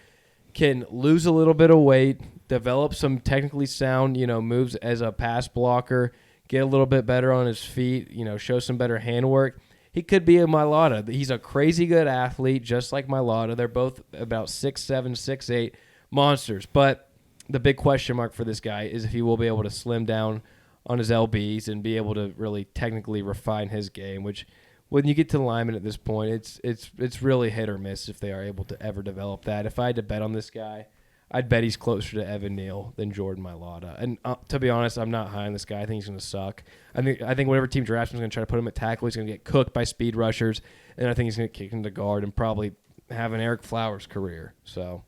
can lose a little bit of weight, develop some technically sound, moves as a pass blocker, get a little bit better on his feet, show some better handwork, he could be a Mailata. He's a crazy good athlete, just like Mailata. They're both about 6'7", 6'8", monsters. But the big question mark for this guy is if he will be able to slim down on his LBs and be able to really technically refine his game, which when you get to linemen at this point, it's really hit or miss if they are able to ever develop that. If I had to bet on this guy, I'd bet he's closer to Evan Neal than Jordan Mailata. And to be honest, I'm not high on this guy. I think he's going to suck. I think whatever team drafts him is going to try to put him at tackle. He's going to get cooked by speed rushers, and I think he's going to kick into guard and probably have an Eric Flowers career. So,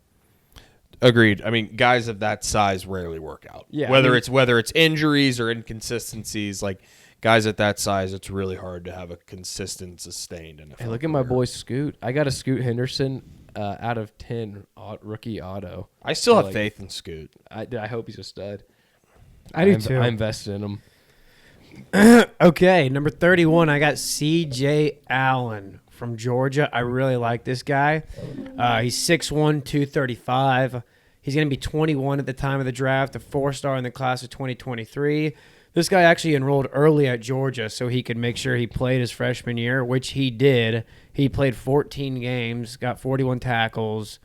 agreed. I mean, guys of that size rarely work out. Yeah, whether it's injuries or inconsistencies, like guys at that size, it's really hard to have a consistent, sustained NFL. Hey, look at my boy Scoot. I got a Scoot Henderson out of 10 rookie auto. I still have faith in Scoot. I hope he's a stud. I do too. I invested in him. Okay, number 31, I got C.J. Allen from Georgia. I really like this guy. He's 6'1", 235. He's going to be 21 at the time of the draft, a 4-star in the class of 2023. This guy actually enrolled early at Georgia so he could make sure he played his freshman year, which he did. He played 14 games, got 41 tackles,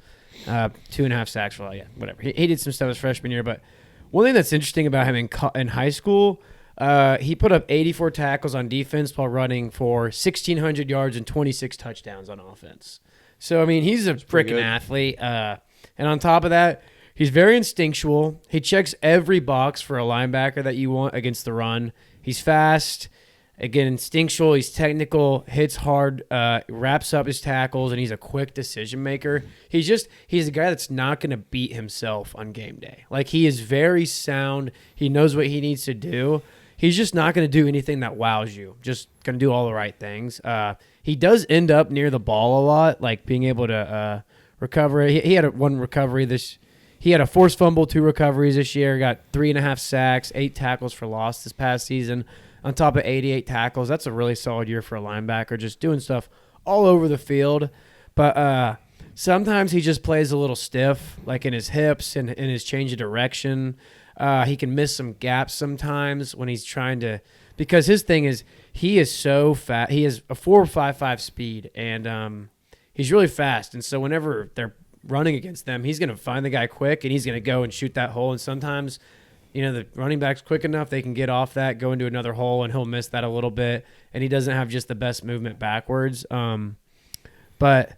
2.5 sacks. Well, yeah, whatever. He did some stuff his freshman year. But one thing that's interesting about him in high school, he put up 84 tackles on defense while running for 1,600 yards and 26 touchdowns on offense. So, I mean, he's a freaking athlete. And on top of that, he's very instinctual. He checks every box for a linebacker that you want against the run. He's fast, again, instinctual. He's technical, hits hard, wraps up his tackles, and he's a quick decision maker. He's a guy that's not going to beat himself on game day. Like, he is very sound. He knows what he needs to do. He's just not going to do anything that wows you. Just going to do all the right things. He does end up near the ball a lot, like being able to recover. He had one recovery He had a forced fumble, 2 recoveries this year, got 3.5 sacks, 8 tackles for loss this past season, on top of 88 tackles. That's a really solid year for a linebacker, just doing stuff all over the field. But sometimes he just plays a little stiff, like in his hips and in his change of direction. He can miss some gaps sometimes when he's trying to – because his thing is he is so fast. He has a 4.55 speed, and he's really fast. And so whenever they're – running against them, he's going to find the guy quick, and he's going to go and shoot that hole. And sometimes, the running back's quick enough, they can get off that, go into another hole, and he'll miss that a little bit. And he doesn't have just the best movement backwards. But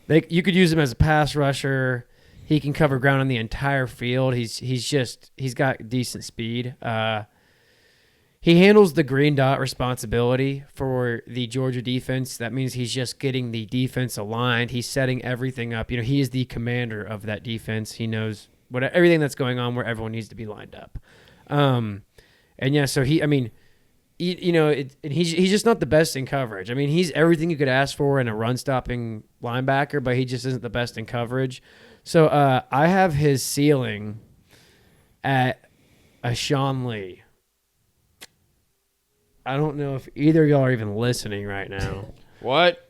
you could use him as a pass rusher. He can cover ground on the entire field. He's got decent speed. He handles the green dot responsibility for the Georgia defense. That means he's just getting the defense aligned. He's setting everything up. He is the commander of that defense. He knows everything that's going on where everyone needs to be lined up. So he's just not the best in coverage. I mean, he's everything you could ask for in a run-stopping linebacker, but he just isn't the best in coverage. So I have his ceiling at a Sean Lee. I don't know if either of y'all are even listening right now. What?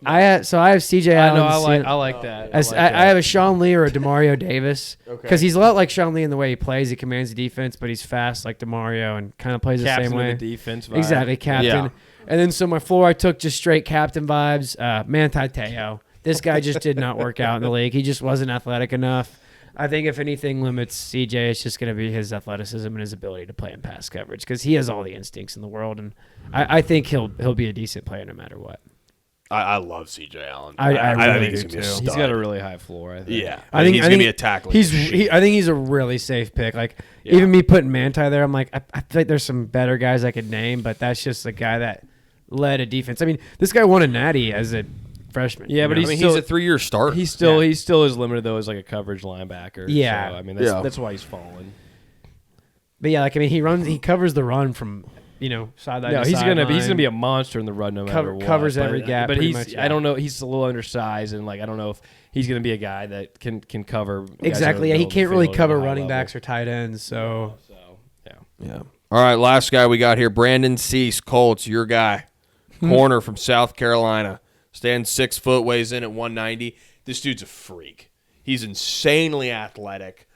I have CJ Allen. I like that. I have a Sean Lee or a Demario Davis because he's a lot like Sean Lee in the way he plays. He commands the defense, but he's fast like Demario and kind of plays the same way. The defense vibe. Exactly, captain. Yeah. And then so my floor, I took just straight captain vibes. Manti Te'o. This guy just did not work out in the league. He just wasn't athletic enough. I think if anything limits CJ, it's just going to be his athleticism and his ability to play in pass coverage because he has all the instincts in the world, and I think he'll be a decent player no matter what. I love CJ Allen. I think he's do going to be a too. stud. He's got a really high floor, I think. Yeah. I think he's going to be a tackler. I think he's a really safe pick. Like even me putting Manti there, I'm like, I feel like there's some better guys I could name, but that's just a guy that led a defense. I mean, this guy won a natty as a freshman. Yeah, but he's a 3-year starter. He still is limited though as like a coverage linebacker. Yeah. So, I mean that's why he's fallen. But yeah, like I mean, he covers the run from sideline. No, to he's gonna sideline. be a monster in the run no matter what. Covers every gap. But pretty he's much, yeah. I don't know. He's a little undersized and like I don't know if he's gonna be a guy that can cover guys Exactly. that are Yeah, he in the can't really field at a cover high running level. backs or tight ends. So Yeah. All right, last guy we got here, Brandon Cease, Colts, your guy. Corner from South Carolina. Stands 6 foot, weighs in at 190. This dude's a freak. He's insanely athletic.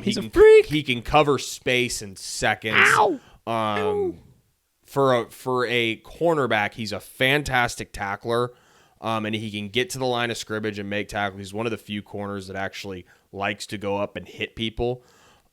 He's a freak. He can cover space in seconds. Ow. For a cornerback, he's a fantastic tackler. And he can get to the line of scrimmage and make tackles. He's one of the few corners that actually likes to go up and hit people.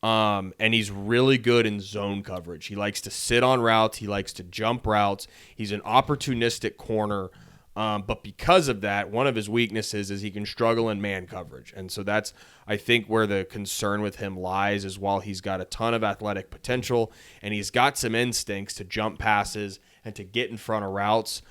And he's really good in zone coverage. He likes to sit on routes. He likes to jump routes. He's an opportunistic corner. But because of that, one of his weaknesses is he can struggle in man coverage. And so that's, I think, where the concern with him lies is while he's got a ton of athletic potential and he's got some instincts to jump passes and to get in front of routes,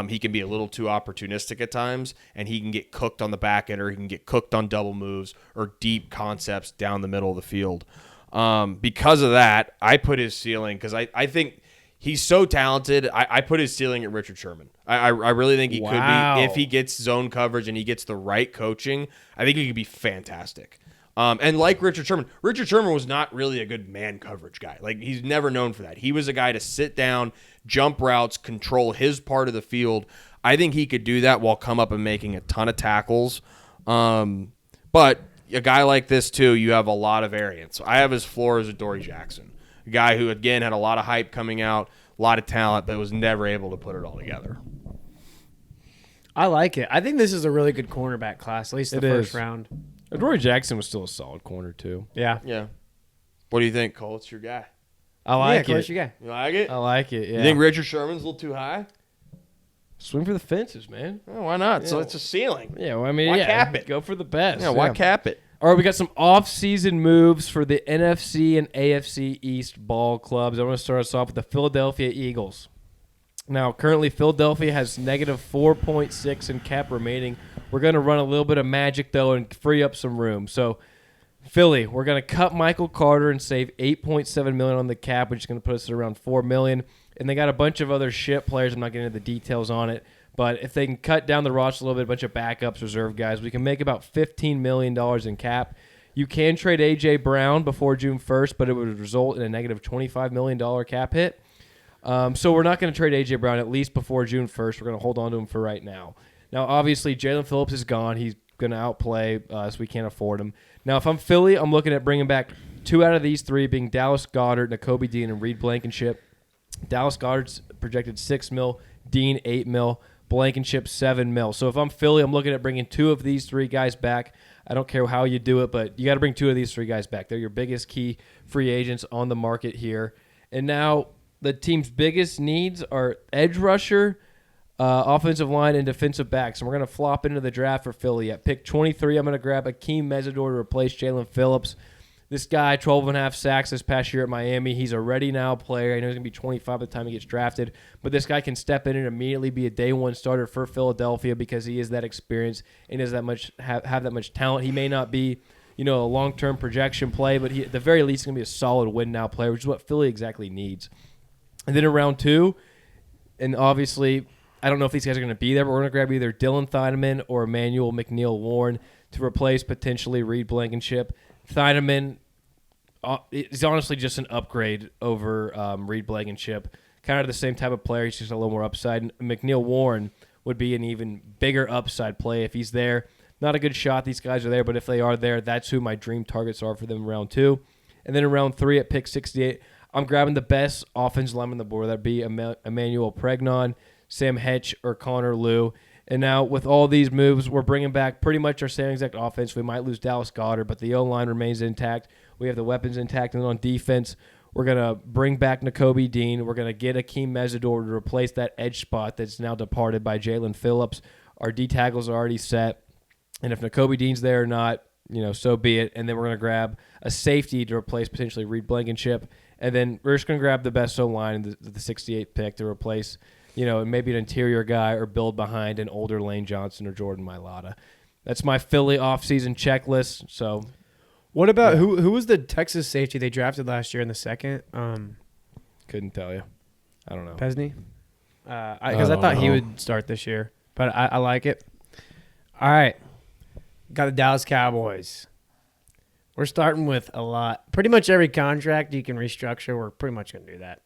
he can be a little too opportunistic at times, and he can get cooked on the back end or he can get cooked on double moves or deep concepts down the middle of the field. Because of that, I put his ceiling, because I think he's so talented, I put his ceiling at Richard Sherman. I really think he could be, if he gets zone coverage and he gets the right coaching, I think he could be fantastic. And like Richard Sherman was not really a good man coverage guy. Like, he's never known for that. He was a guy to sit down, jump routes, control his part of the field. I think he could do that while come up and making a ton of tackles. But a guy like this, too, you have a lot of variance. I have his floor as a Dory Jackson, a guy who, again, had a lot of hype coming out, a lot of talent, but was never able to put it all together. I like it. I think this is a really good cornerback class, at least the first round. Roy Jackson was still a solid corner too. Yeah. Yeah. What do you think, Cole? It's your guy. I like Close it. your guy. You like it? I like it. Yeah. You think Richard Sherman's a little too high? Swing for the fences, man. Oh, why not? So Yeah. it's a ceiling. Yeah, well, I mean, Why yeah, cap it? Go for the best. Yeah, why cap it? All right, we got some off-season moves for the NFC and AFC East ball clubs. I want to start us off with the Philadelphia Eagles. Now, currently, Philadelphia has negative 4.6 in cap remaining. We're going to run a little bit of magic, though, and free up some room. So, Philly, we're going to cut Michael Carter and save $8.7 million on the cap, which is going to put us at around $4 million. And they got a bunch of other shit players. I'm not getting into the details on it. But if they can cut down the roster a little bit, a bunch of backups, reserve guys, we can make about $15 million in cap. You can trade A.J. Brown before June 1st, but it would result in a negative $25 million cap hit. So we're not going to trade A.J. Brown at least before June 1st. We're going to hold on to him for right now. Now, obviously, Jalen Phillips is gone. He's going to outplay us. We can't afford him. Now, if I'm Philly, I'm looking at bringing back 2 out of these 3, being Dallas Goedert, Nakobe Dean, and Reed Blankenship. Dallas Goedert's projected $6 million, Dean $8 million, Blankenship $7 million. So if I'm Philly, I'm looking at bringing 2 of these 3 guys back. I don't care how you do it, but you got to bring 2 of these 3 guys back. They're your biggest key free agents on the market here. And now the team's biggest needs are edge rusher, offensive line, and defensive backs. And we're going to flop into the draft for Philly. At pick 23, I'm going to grab Akeem Mesidor to replace Jalen Phillips. This guy, 12.5 sacks this past year at Miami. He's a ready-now player. I know he's going to be 25 by the time he gets drafted. But this guy can step in and immediately be a day-one starter for Philadelphia because he is that experienced and has that much have that much talent. He may not be, a long-term projection play, but he, at the very least, is going to be a solid win-now player, which is what Philly exactly needs. And then in round 2, and obviously, I don't know if these guys are going to be there, but we're going to grab either Dylan Thieneman or Emmanuel McNeil-Warren to replace potentially Reed Blankenship. Thieneman is honestly just an upgrade over Reed Blankenship. Kind of the same type of player. He's just a little more upside. And McNeil-Warren would be an even bigger upside play if he's there. Not a good shot these guys are there, but if they are there, that's who my dream targets are for them in round 2. And then in round 3 at pick 68, I'm grabbing the best offensive lineman on the board. That'd be Emmanuel Pregnon, Sam Hetch, or Connor Liu. And now with all these moves, we're bringing back pretty much our same exact offense. We might lose Dallas Goedert, but the O-line remains intact. We have the weapons intact. And on defense, we're going to bring back Nakobe Dean. We're going to get Akeem Mesidor to replace that edge spot that's now departed by Jalen Phillips. Our D tackles are already set. And if Nakobe Dean's there or not, so be it. And then we're going to grab a safety to replace potentially Reed Blankenship. And then we're just going to grab the best O-line, the 68th pick, to replace maybe an interior guy or build behind an older Lane Johnson or Jordan Mailata. That's my Philly offseason checklist. So, what about who was the Texas safety they drafted last year in the second? Couldn't tell you. I don't know. Pesney? Because I thought he would start this year, but I like it. All right. Got the Dallas Cowboys. We're starting with a lot. Pretty much every contract you can restructure, we're pretty much going to do that.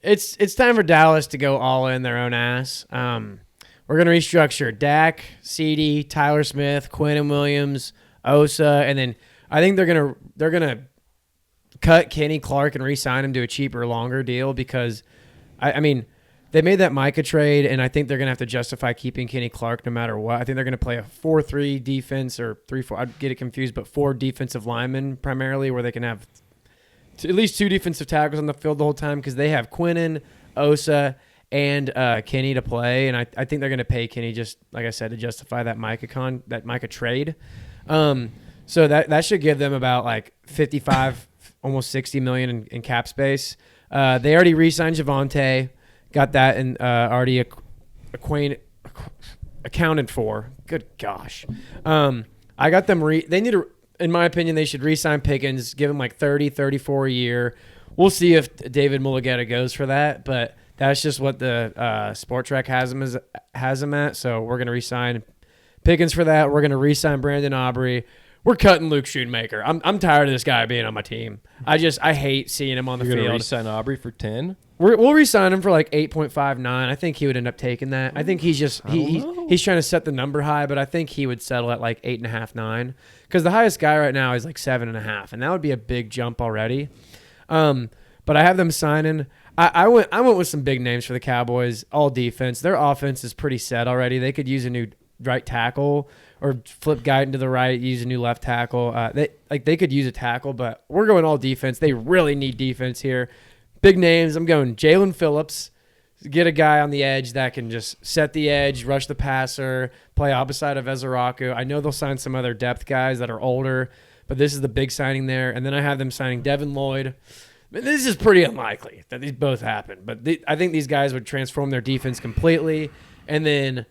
It's time for Dallas to go all in their own ass. We're going to restructure Dak, CD, Tyler Smith, Quinnen Williams, Osa, and then I think they're gonna cut Kenny Clark and re-sign him to a cheaper, longer deal because, I mean, they made that Micah trade, and I think they're going to have to justify keeping Kenny Clark no matter what. I think they're going to play a 4-3 defense or 3-4. I'd get it confused, but 4 defensive linemen primarily where they can have at least 2 defensive tackles on the field the whole time because they have Quinnen, Osa, and Kenny to play, and I think they're going to pay Kenny just, like I said, to justify that Micah trade. So that should give them about like 55, almost 60 million in cap space. They already re-signed Javonte. Got that and already accounted for. Good gosh. I got them. They need to, in my opinion, they should re-sign Pickens, give him like 30, 34 a year. We'll see if David Mulugeta goes for that, but that's just what the Sport Track has him at. So we're going to re-sign Pickens for that. We're going to re-sign Brandon Aubrey. We're cutting Luke Schoonmaker. I'm tired of this guy being on my team. I hate seeing him on the field. You're going to re-sign Aubrey for 10? We'll re-sign him for like 8.59. I think he would end up taking that. I think he's just he's trying to set the number high, but I think he would settle at like 8.5, 9. Because the highest guy right now is like 7.5, and that would be a big jump already. But I have them signing. I went with some big names for the Cowboys. All defense. Their offense is pretty set already. They could use a new right tackle or flip Guyton to the right, use a new left tackle. They could use a tackle, but we're going all defense. They really need defense here. Big names. I'm going Jalen Phillips. Get a guy on the edge that can just set the edge, rush the passer, play opposite of Ezeraku. I know they'll sign some other depth guys that are older, but this is the big signing there. And then I have them signing Devin Lloyd. This is pretty unlikely that these both happen, but I think these guys would transform their defense completely. And then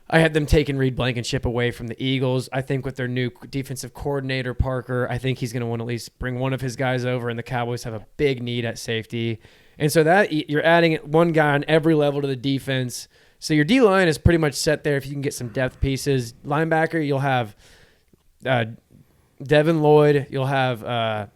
I had them taking Reed Blankenship away from the Eagles. I think with their new defensive coordinator, Parker, I think he's going to want to at least bring one of his guys over, and the Cowboys have a big need at safety. And so that you're adding one guy on every level to the defense. So your D-line is pretty much set there if you can get some depth pieces. Linebacker, you'll have Devin Lloyd. You'll have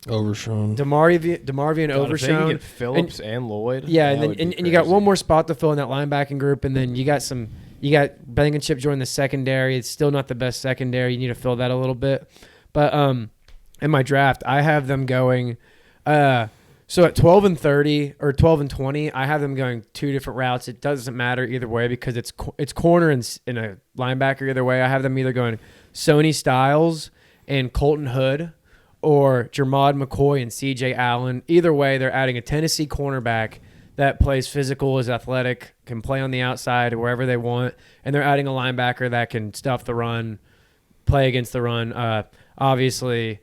Overshown. DeMarvian God, if they can Overshown. get Phillips and Lloyd. Yeah, that and would then be and you got crazy. one more spot to fill in that linebacking group, and then you got Blankenship joining the secondary. It's still not the best secondary. You need to fill that a little bit. But in my draft, I have them going. So at 12 and 30 or 12 and 20, I have them going 2 different routes. It doesn't matter either way because it's corner and a linebacker either way. I have them either going Sony Styles and Colton Hood, or Jermod McCoy and C.J. Allen. Either way, they're adding a Tennessee cornerback that plays physical, is athletic, can play on the outside wherever they want, and they're adding a linebacker that can stuff the run, play against the run. Obviously,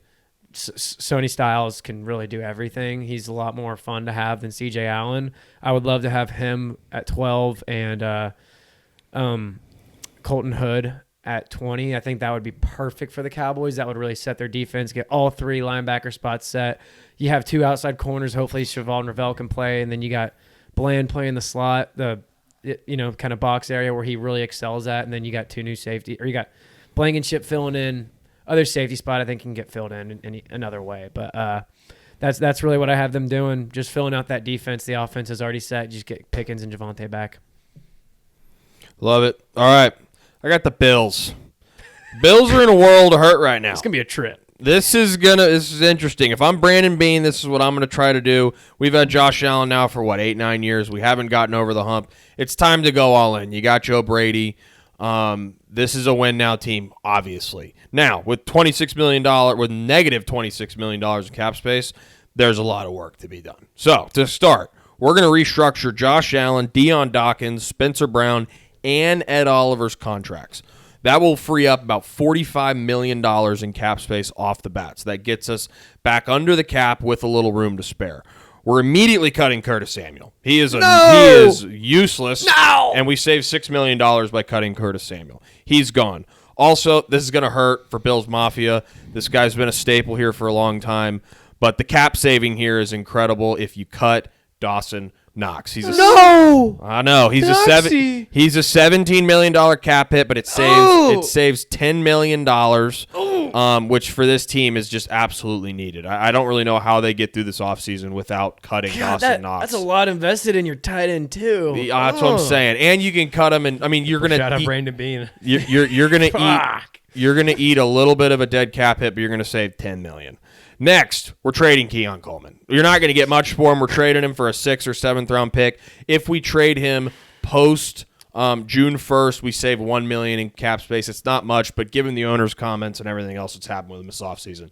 Sony Styles can really do everything. He's a lot more fun to have than C.J. Allen. I would love to have him at 12 and Colton Hood at 20. I think that would be perfect for the Cowboys. That would really set their defense, get all 3 linebacker spots set. You have 2 outside corners. Hopefully Cheval and Ravel can play, and then you got Bland playing the slot, the kind of box area where he really excels at, and then you got 2 new safety, or you got Blankenship filling in. Other safety spot I think can get filled in another way, but that's really what I have them doing, just filling out that defense. The offense is already set. Just get Pickens and Javonte back. Love it. All right. I got the Bills. Bills are in a world of hurt right now. It's gonna be a trip. This is interesting. If I'm Brandon Beane, this is what I'm gonna try to do. We've had Josh Allen now for 8-9 years. We haven't gotten over the hump. It's time to go all in. You got Joe Brady. This is a win now team, obviously. Now with $26 million, with negative $26 million in cap space, there's a lot of work to be done. So to start, we're gonna restructure Josh Allen, Deion Dawkins, Spencer Brown, and Ed Oliver's contracts. That will free up about $45 million in cap space off the bat. So that gets us back under the cap with a little room to spare. We're immediately cutting Curtis Samuel. He is useless. No! And we save $6 million by cutting Curtis Samuel. He's gone. Also, this is going to hurt for Bills Mafia. This guy's been a staple here for a long time. But the cap saving here is incredible if you cut Dawson Knox. He's I know. He's a $17 million cap hit, but it saves $10 million, which for this team is just absolutely needed. I don't really know how they get through this offseason without cutting Dawson Knox. That's a lot invested in your tight end too. That's what I'm saying. And you can cut him, and I mean you're gonna shout out Brandon Beane. You're gonna eat. You're gonna eat a little bit of a dead cap hit, but you're gonna save $10 million. Next, we're trading Keon Coleman. You're not going to get much for him. We're trading him for a 6th or 7th round pick. If we trade him post June 1st, we save $1 million in cap space. It's not much, but given the owner's comments and everything else that's happened with him this offseason,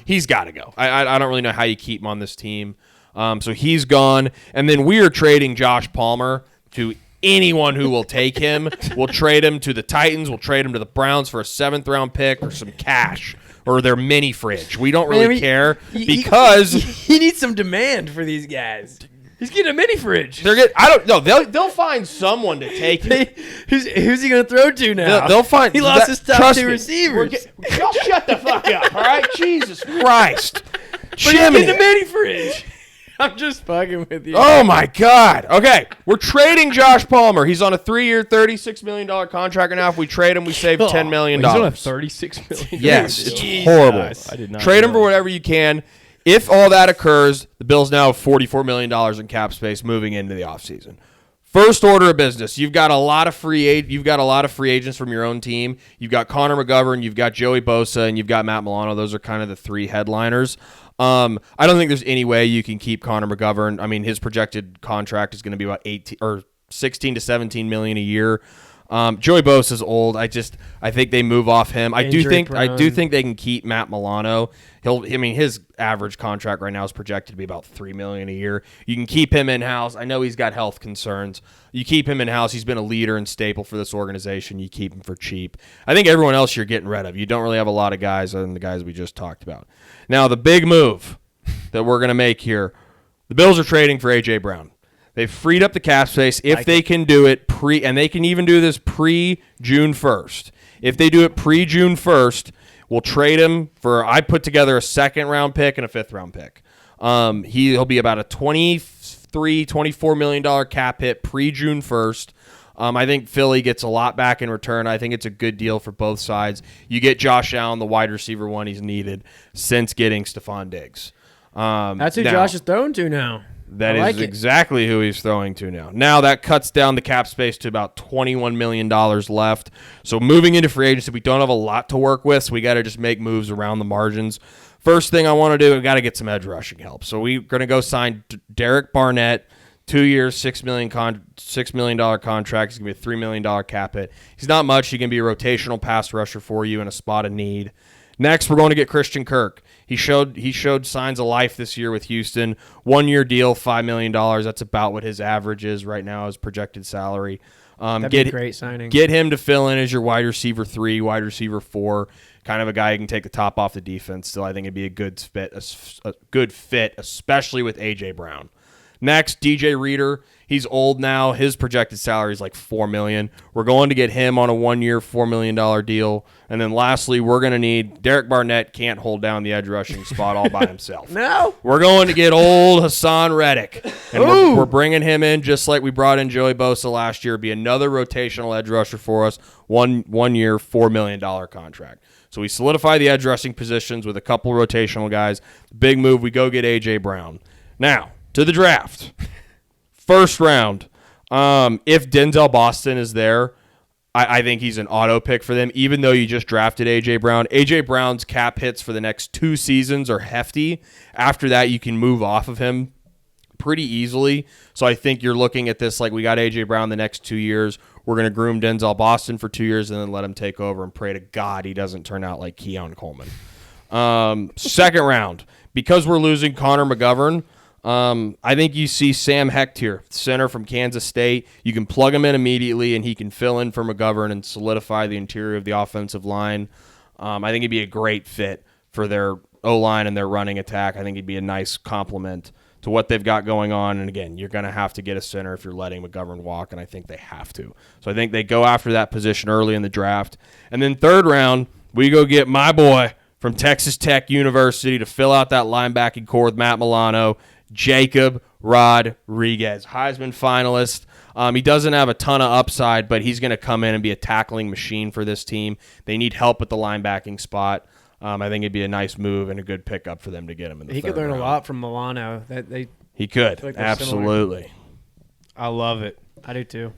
he's got to go. I don't really know how you keep him on this team. So he's gone. And then we are trading Josh Palmer to anyone who will take him. We'll trade him to the Titans. We'll trade him to the Browns for a 7th round pick or some cash. Or their mini fridge. We don't really care because he needs some demand for these guys. He's getting a mini fridge. I don't know. They'll find someone to take it. Who's he going to throw to now? They'll find. He lost his top 2 receivers. Y'all shut the fuck up, all right? Jesus Christ. But he's getting a mini fridge. I'm just fucking with you. Oh, my God. Okay, we're trading Josh Palmer. He's on a 3-year, $36 million contract now. If we trade him, we save $10 million. He's on a $36 million. Yes, it's horrible. I did not trade him for whatever you can. If all that occurs, the Bills now have $44 million in cap space moving into the offseason. First order of business, you've got a lot of free agents from your own team. You've got Connor McGovern, you've got Joey Bosa, and you've got Matt Milano. Those are kind of the 3 headliners. I don't think there's any way you can keep Connor McGovern. I mean, his projected contract is going to be about 16 to 17 million a year. Joey Bosa is old. I think they move off him. I do think they can keep Matt Milano. His average contract right now is projected to be about $3 million a year. You can keep him in house. I know he's got health concerns. You keep him in house. He's been a leader and staple for this organization. You keep him for cheap. I think everyone else you're getting rid of. You don't really have a lot of guys other than the guys we just talked about. Now the big move that we're going to make here, the Bills are trading for A.J. Brown. They've freed up the cap space if they can do it and they can even do this pre-June 1st. If they do it pre-June 1st, we'll trade him for, I put together a 2nd round pick and a 5th round pick. He'll be about a $24 million cap hit pre-June 1st. I think Philly gets a lot back in return. I think it's a good deal for both sides. You get Josh Allen, the wide receiver one he's needed since getting Stephon Diggs. That's who Josh is throwing to now. That is exactly who he's throwing to now. Now that cuts down the cap space to about $21 million left. So moving into free agency, we don't have a lot to work with, so we got to just make moves around the margins. First thing I want to do, we got to get some edge rushing help. So we're going to go sign Derek Barnett, 2 years, $6 million contract. He's going to be a $3 million cap hit. He's not much. He can be a rotational pass rusher for you in a spot of need. Next, we're going to get Christian Kirk. He showed signs of life this year with Houston. 1-year deal, $5 million. That's about what his average is right now, his projected salary. That'd be a great signing. Get him to fill in as your wide receiver 3, wide receiver 4, kind of a guy who can take the top off the defense. Still, I think it'd be a good fit, especially with A.J. Brown. Next, DJ Reader. He's old now. His projected salary is like $4 million. We're going to get him on a 1-year, $4 million deal. And then lastly, we're going to need Derek Barnett. Can't hold down the edge rushing spot all by himself. No. We're going to get old Hassan Reddick. And we're bringing him in just like we brought in Joey Bosa last year. Be another rotational edge rusher for us. 1 year, $4 million contract. So we solidify the edge rushing positions with a couple rotational guys. Big move. We go get A.J. Brown. Now, to the draft. First round. If Denzel Boston is there, I think he's an auto pick for them, even though you just drafted A.J. Brown. A.J. Brown's cap hits for the next 2 seasons are hefty. After that, you can move off of him pretty easily. So I think you're looking at this like we got A.J. Brown the next 2 years. We're going to groom Denzel Boston for 2 years and then let him take over and pray to God he doesn't turn out like Keon Coleman. Second round, because we're losing Connor McGovern, I think you see Sam Hecht here, center from Kansas State. You can plug him in immediately, and he can fill in for McGovern and solidify the interior of the offensive line. I think he'd be a great fit for their O-line and their running attack. I think he'd be a nice complement to what they've got going on. And, again, you're going to have to get a center if you're letting McGovern walk, and I think they have to. So I think they go after that position early in the draft. And then third round, we go get my boy from Texas Tech University to fill out that linebacking core with Matt Milano, Jacob Rodriguez, Heisman finalist. He doesn't have a ton of upside, but he's going to come in and be a tackling machine for this team. They need help at the linebacking spot. I think it'd be a nice move and a good pickup for them to get him in the He third could learn round. a lot from Milano. He could, like they're absolutely. I love it. I do too.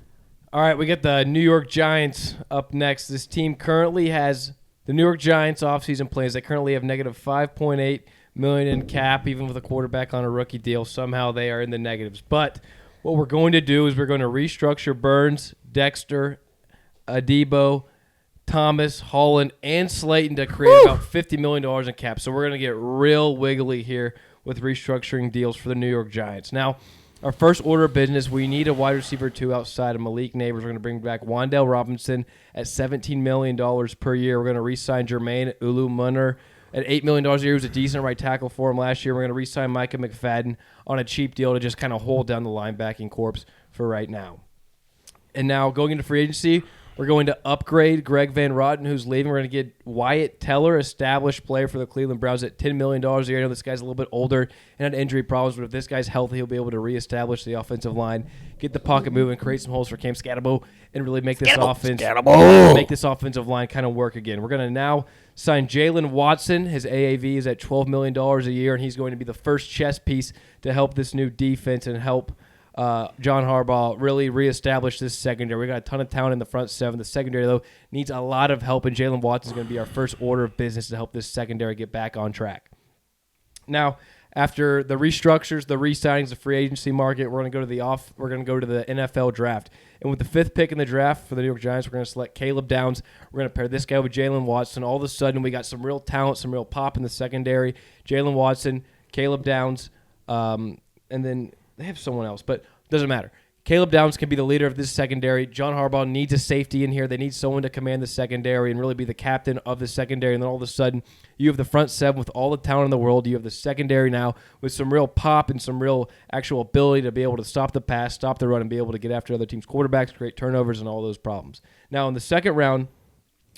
All right, we got the New York Giants up next. This team currently has the New York Giants offseason plans. They currently have negative $5.8 million in cap, even with a quarterback on a rookie deal. Somehow they are in the negatives. But what we're going to do is we're going to restructure Burns, Dexter, Adebo, Thomas, Holland, and Slayton to create about $50 million in cap. So we're going to get real wiggly here with restructuring deals for the New York Giants. Now, our first order of business, we need a wide receiver 2 outside of Malik Neighbors. We're going to bring back Wan'Dale Robinson at $17 million per year. We're going to re-sign Jermaine Ulu-Munner at $8 million a year. He was a decent right tackle for him last year. We're going to re-sign Micah McFadden on a cheap deal to just kind of hold down the linebacking corps for right now. And now going into free agency, we're going to upgrade Greg Van Roten, who's leaving. We're going to get Wyatt Teller, established player for the Cleveland Browns, at $10 million a year. I know this guy's a little bit older and had injury problems, but if this guy's healthy, he'll be able to reestablish the offensive line, get the pocket moving, create some holes for Cam Scatterbo, and really make this make this offensive line kind of work again. We're going to now sign Jaylen Watson. His AAV is at $12 million a year, and he's going to be the first chess piece to help this new defense and help John Harbaugh really reestablish this secondary. We got a ton of talent in the front seven. The secondary, though, needs a lot of help, and Jaylen Watson is going to be our first order of business to help this secondary get back on track. Now, after the restructures, the re-signings, the free agency market, we're going to go to the NFL draft. And with the 5th pick in the draft for the New York Giants, we're going to select Caleb Downs. We're going to pair this guy with Jaylen Watson. All of a sudden, we got some real talent, some real pop in the secondary. Jaylen Watson, Caleb Downs, and then they have someone else, but doesn't matter. Caleb Downs can be the leader of this secondary. John Harbaugh needs a safety in here. They need someone to command the secondary and really be the captain of the secondary. And then all of a sudden, you have the front seven with all the talent in the world. You have the secondary now with some real pop and some real actual ability to be able to stop the pass, stop the run, and be able to get after other teams' quarterbacks, create turnovers, and all those problems. Now, in the second round,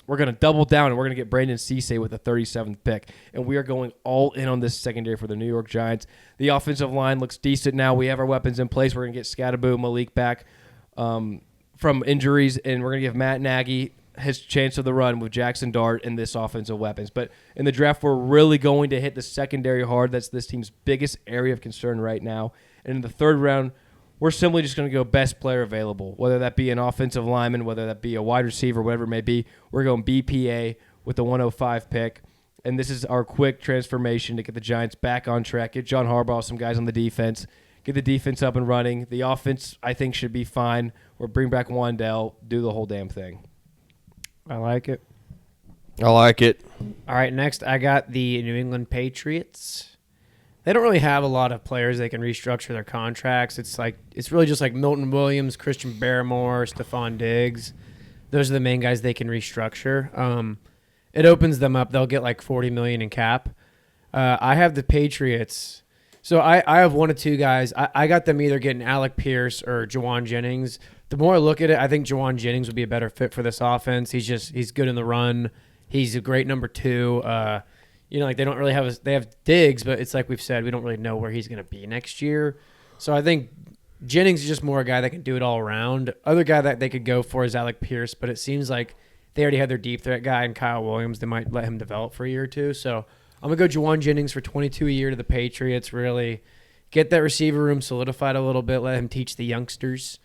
we're going to double down, and we're going to get Brandon Cisse with the 37th pick. And we are going all in on this secondary for the New York Giants. The offensive line looks decent now. We have our weapons in place. We're going to get Scatterbo, Malik back from injuries, and we're going to give Matt Nagy his chance of the run with Jackson Dart and this offensive weapons. But in the draft, we're really going to hit the secondary hard. That's this team's biggest area of concern right now. And in the third round, we're simply just going to go best player available, whether that be an offensive lineman, whether that be a wide receiver, whatever it may be. We're going BPA with the 105 pick, and this is our quick transformation to get the Giants back on track, get John Harbaugh, some guys on the defense, get the defense up and running. The offense, I think, should be fine. Or bring back Wan'Dale, do the whole damn thing. I like it. I like it. All right, next I got the New England Patriots. They don't really have a lot of players they can restructure their contracts. It's really just like Milton Williams, Christian Barrymore, Stephon Diggs. Those are the main guys they can restructure. It opens them up. They'll get like $40 million in cap. I have the Patriots. So I have one of two guys. I got them either getting Alec Pierce or Jawan Jennings. The more I look at it, I think Jawan Jennings would be a better fit for this offense. He's good in the run. He's a great number 2. Like they don't really have they have Diggs, but it's like we've said, we don't really know where he's going to be next year. So I think Jennings is just more a guy that can do it all around. Other guy that they could go for is Alec Pierce, but it seems like they already have their deep threat guy in Kyle Williams. They might let him develop for a year or two. So I'm going to go Jawan Jennings for $22 a year to the Patriots. Really get that receiver room solidified a little bit, let him teach the youngsters,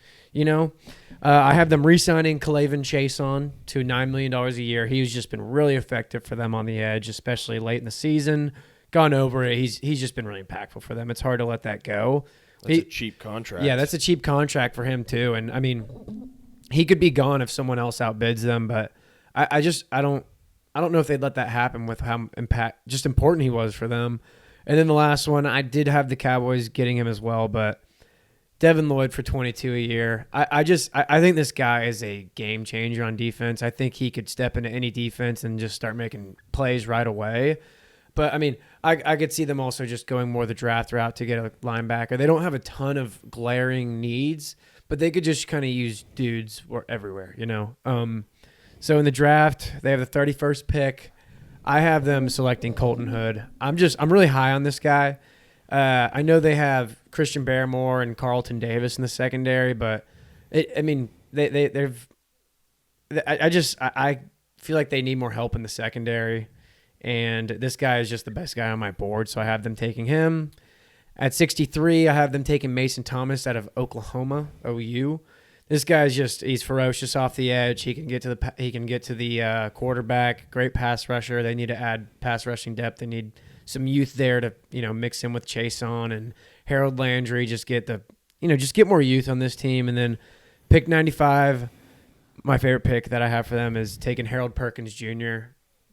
I have them re-signing Kalavin Chason to $9 million a year. He's just been really effective for them on the edge, especially late in the season. Gone over it. He's just been really impactful for them. It's hard to let that go. That's a cheap contract. Yeah, that's a cheap contract for him too. And I mean, he could be gone if someone else outbids them, but I don't know if they'd let that happen with how important he was for them. And then the last one, I did have the Cowboys getting him as well, but Devin Lloyd for $22 a year. I think this guy is a game changer on defense. I think he could step into any defense and just start making plays right away. But, I mean, I could see them also just going more the draft route to get a linebacker. They don't have a ton of glaring needs, but they could just kind of use dudes everywhere, So in the draft, they have the 31st pick. I have them selecting Colton Hood. I'm really high on this guy. I know they have Christian Barrymore and Carlton Davis in the secondary, but I feel like they need more help in the secondary. And this guy is just the best guy on my board, so I have them taking him. At 63, I have them taking Mason Thomas out of Oklahoma, OU. This guy's he's ferocious off the edge. He can get to the quarterback. Great pass rusher. They need to add pass rushing depth. They need some youth there to mix in with Chason and Harold Landry. Just get more youth on this team. And then pick 95. My favorite pick that I have for them is taking Harold Perkins Jr.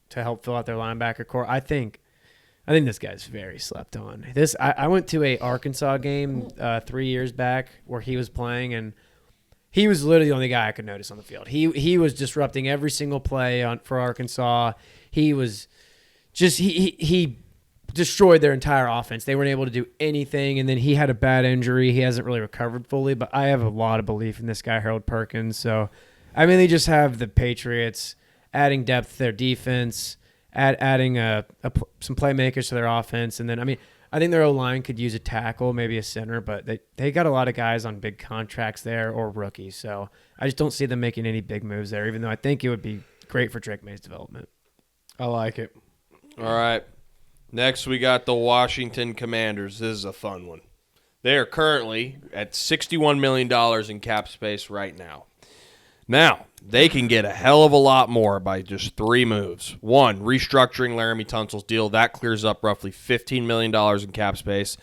to help fill out their linebacker core. I think this guy's very slept on. I went to a Arkansas game 3 years back where he was playing, and he was literally the only guy I could notice on the field. He was disrupting every single play for Arkansas. He was he destroyed their entire offense. They weren't able to do anything, and then he had a bad injury. He hasn't really recovered fully, but I have a lot of belief in this guy, Harold Perkins. So, I mean, they just have the Patriots adding depth to their defense, adding some playmakers to their offense, and then, I mean, I think their O-line could use a tackle, maybe a center, but they got a lot of guys on big contracts there or rookies, so I just don't see them making any big moves there, even though I think it would be great for Drake May's development. I like it. All right. Next, we got the Washington Commanders. This is a fun one. They are currently at $61 million in cap space right now. Now, they can get a hell of a lot more by just 3 moves. 1, restructuring Laramie Tunsil's deal. That clears up roughly $15 million in cap space.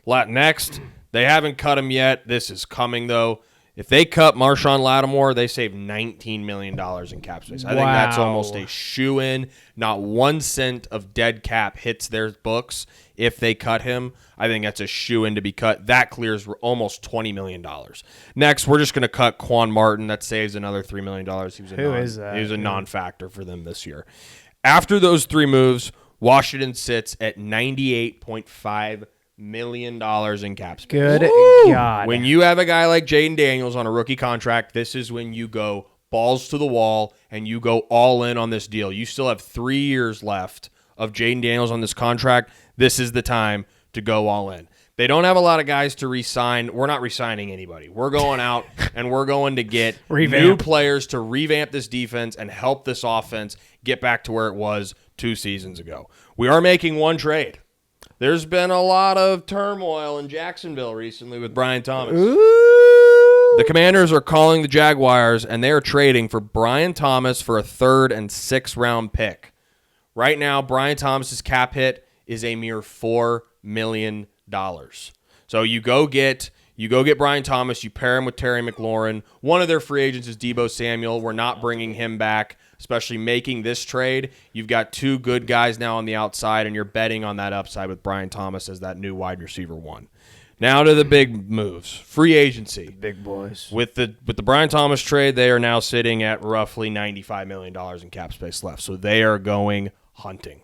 Next, they haven't cut him yet. This is coming, though. If they cut Marshawn Lattimore, they save $19 million in cap space. I think that's almost a shoo-in. Not 1 cent of dead cap hits their books if they cut him. I think that's a shoo-in to be cut. That clears almost $20 million. Next, we're just going to cut Quan Martin. That saves another $3 million. Who is that? He was a non-factor for them this year. After those 3 moves, Washington sits at $98.5 million in cap space. Good God. When you have a guy like Jaden Daniels on a rookie contract, this is when you go balls to the wall and you go all in on this deal. You still have 3 years left of Jaden Daniels on this contract. This is the time to go all in. They don't have a lot of guys to re-sign. We're not re-signing anybody. We're going out and we're going to get new players to revamp this defense and help this offense get back to where it was 2 seasons ago. We are making 1 trade. There's been a lot of turmoil in Jacksonville recently with Brian Thomas. Ooh. The Commanders are calling the Jaguars, and they are trading for Brian Thomas for a 3rd and 6th round pick. Right now, Brian Thomas's cap hit is a mere $4 million. So you go get Brian Thomas, you pair him with Terry McLaurin. One of their free agents is Deebo Samuel. We're not bringing him back, especially making this trade. You've got 2 good guys now on the outside, and you're betting on that upside with Brian Thomas as that new wide receiver 1. Now to the big moves. Free agency. Big boys. With the Brian Thomas trade, they are now sitting at roughly $95 million in cap space left. So they are going hunting.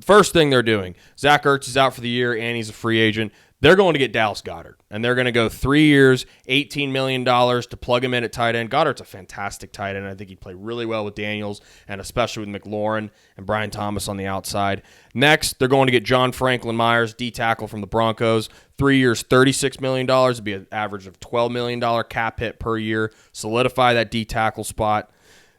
First thing they're doing, Zach Ertz is out for the year and he's a free agent. They're going to get Dallas Goedert, and they're going to go 3 years, $18 million to plug him in at tight end. Goddard's a fantastic tight end. I think he'd play really well with Daniels and especially with McLaurin and Brian Thomas on the outside. Next, they're going to get John Franklin Myers, D-tackle from the Broncos. 3 years, $36 million. It'd be an average of $12 million cap hit per year. Solidify that D-tackle spot.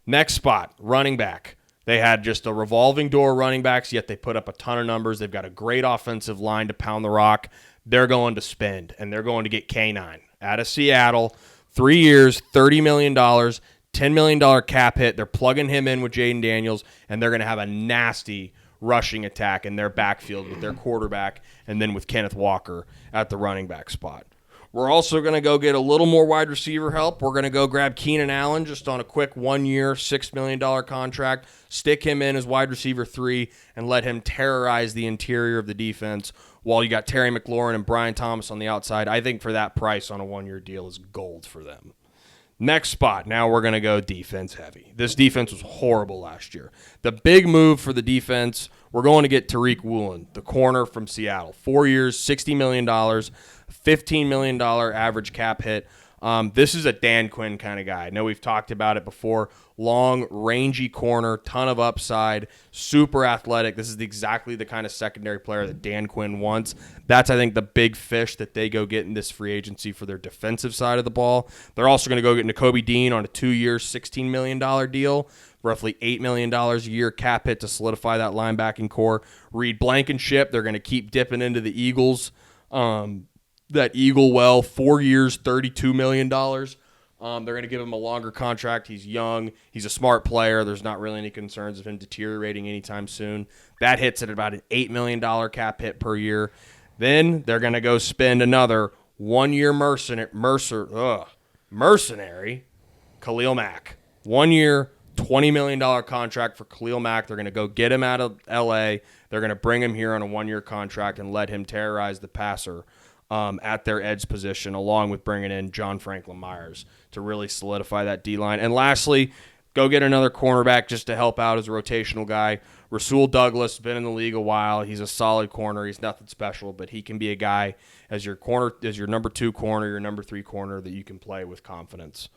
Next spot, running back. They had just a revolving door running backs, yet they put up a ton of numbers. They've got a great offensive line to pound the rock. they're going to spend, and they're going to get K9 out of Seattle. 3 years, $30 million, $10 million cap hit. They're plugging him in with Jaden Daniels, and they're going to have a nasty rushing attack in their backfield with their quarterback and then with Kenneth Walker at the running back spot. We're also going to go get a little more wide receiver help. We're going to go grab Keenan Allen just on a quick 1 year, $6 million contract, stick him in as wide receiver 3, and let him terrorize the interior of the defense while you got Terry McLaurin and Brian Thomas on the outside. I think for that price on a 1 year deal is gold for them. Next spot, now we're going to go defense heavy. This defense was horrible last year. The big move for the defense, we're going to get Tariq Woolen, the corner from Seattle. 4 years, $60 million, $15 million average cap hit. This is a Dan Quinn kind of guy. I know we've talked about it before. Long, rangy corner, ton of upside, super athletic. This is exactly the kind of secondary player that Dan Quinn wants. That's, I think, the big fish that they go get in this free agency for their defensive side of the ball. They're also going to go get Nakobe Dean on a 2 year, $16 million deal, roughly $8 million a year cap hit to solidify that linebacking core. Reed Blankenship, they're going to keep dipping into the Eagles. That Eagle well, 4 years, $32 million. They're going to give him a longer contract. He's young. He's a smart player. There's not really any concerns of him deteriorating anytime soon. That hits at about an $8 million cap hit per year. Then they're going to go spend another 1 year mercenary, Khalil Mack. 1 year, $20 million contract for Khalil Mack. They're going to go get him out of L.A. They're going to bring him here on a 1 year contract and let him terrorize the passer at their edge position, along with bringing in John Franklin Myers to really solidify that D-line. And lastly, go get another cornerback just to help out as a rotational guy. Rasul Douglas, been in the league a while. He's a solid corner. He's nothing special, but he can be a guy as your corner, as your number 2 corner, your number 3 corner that you can play with confidence.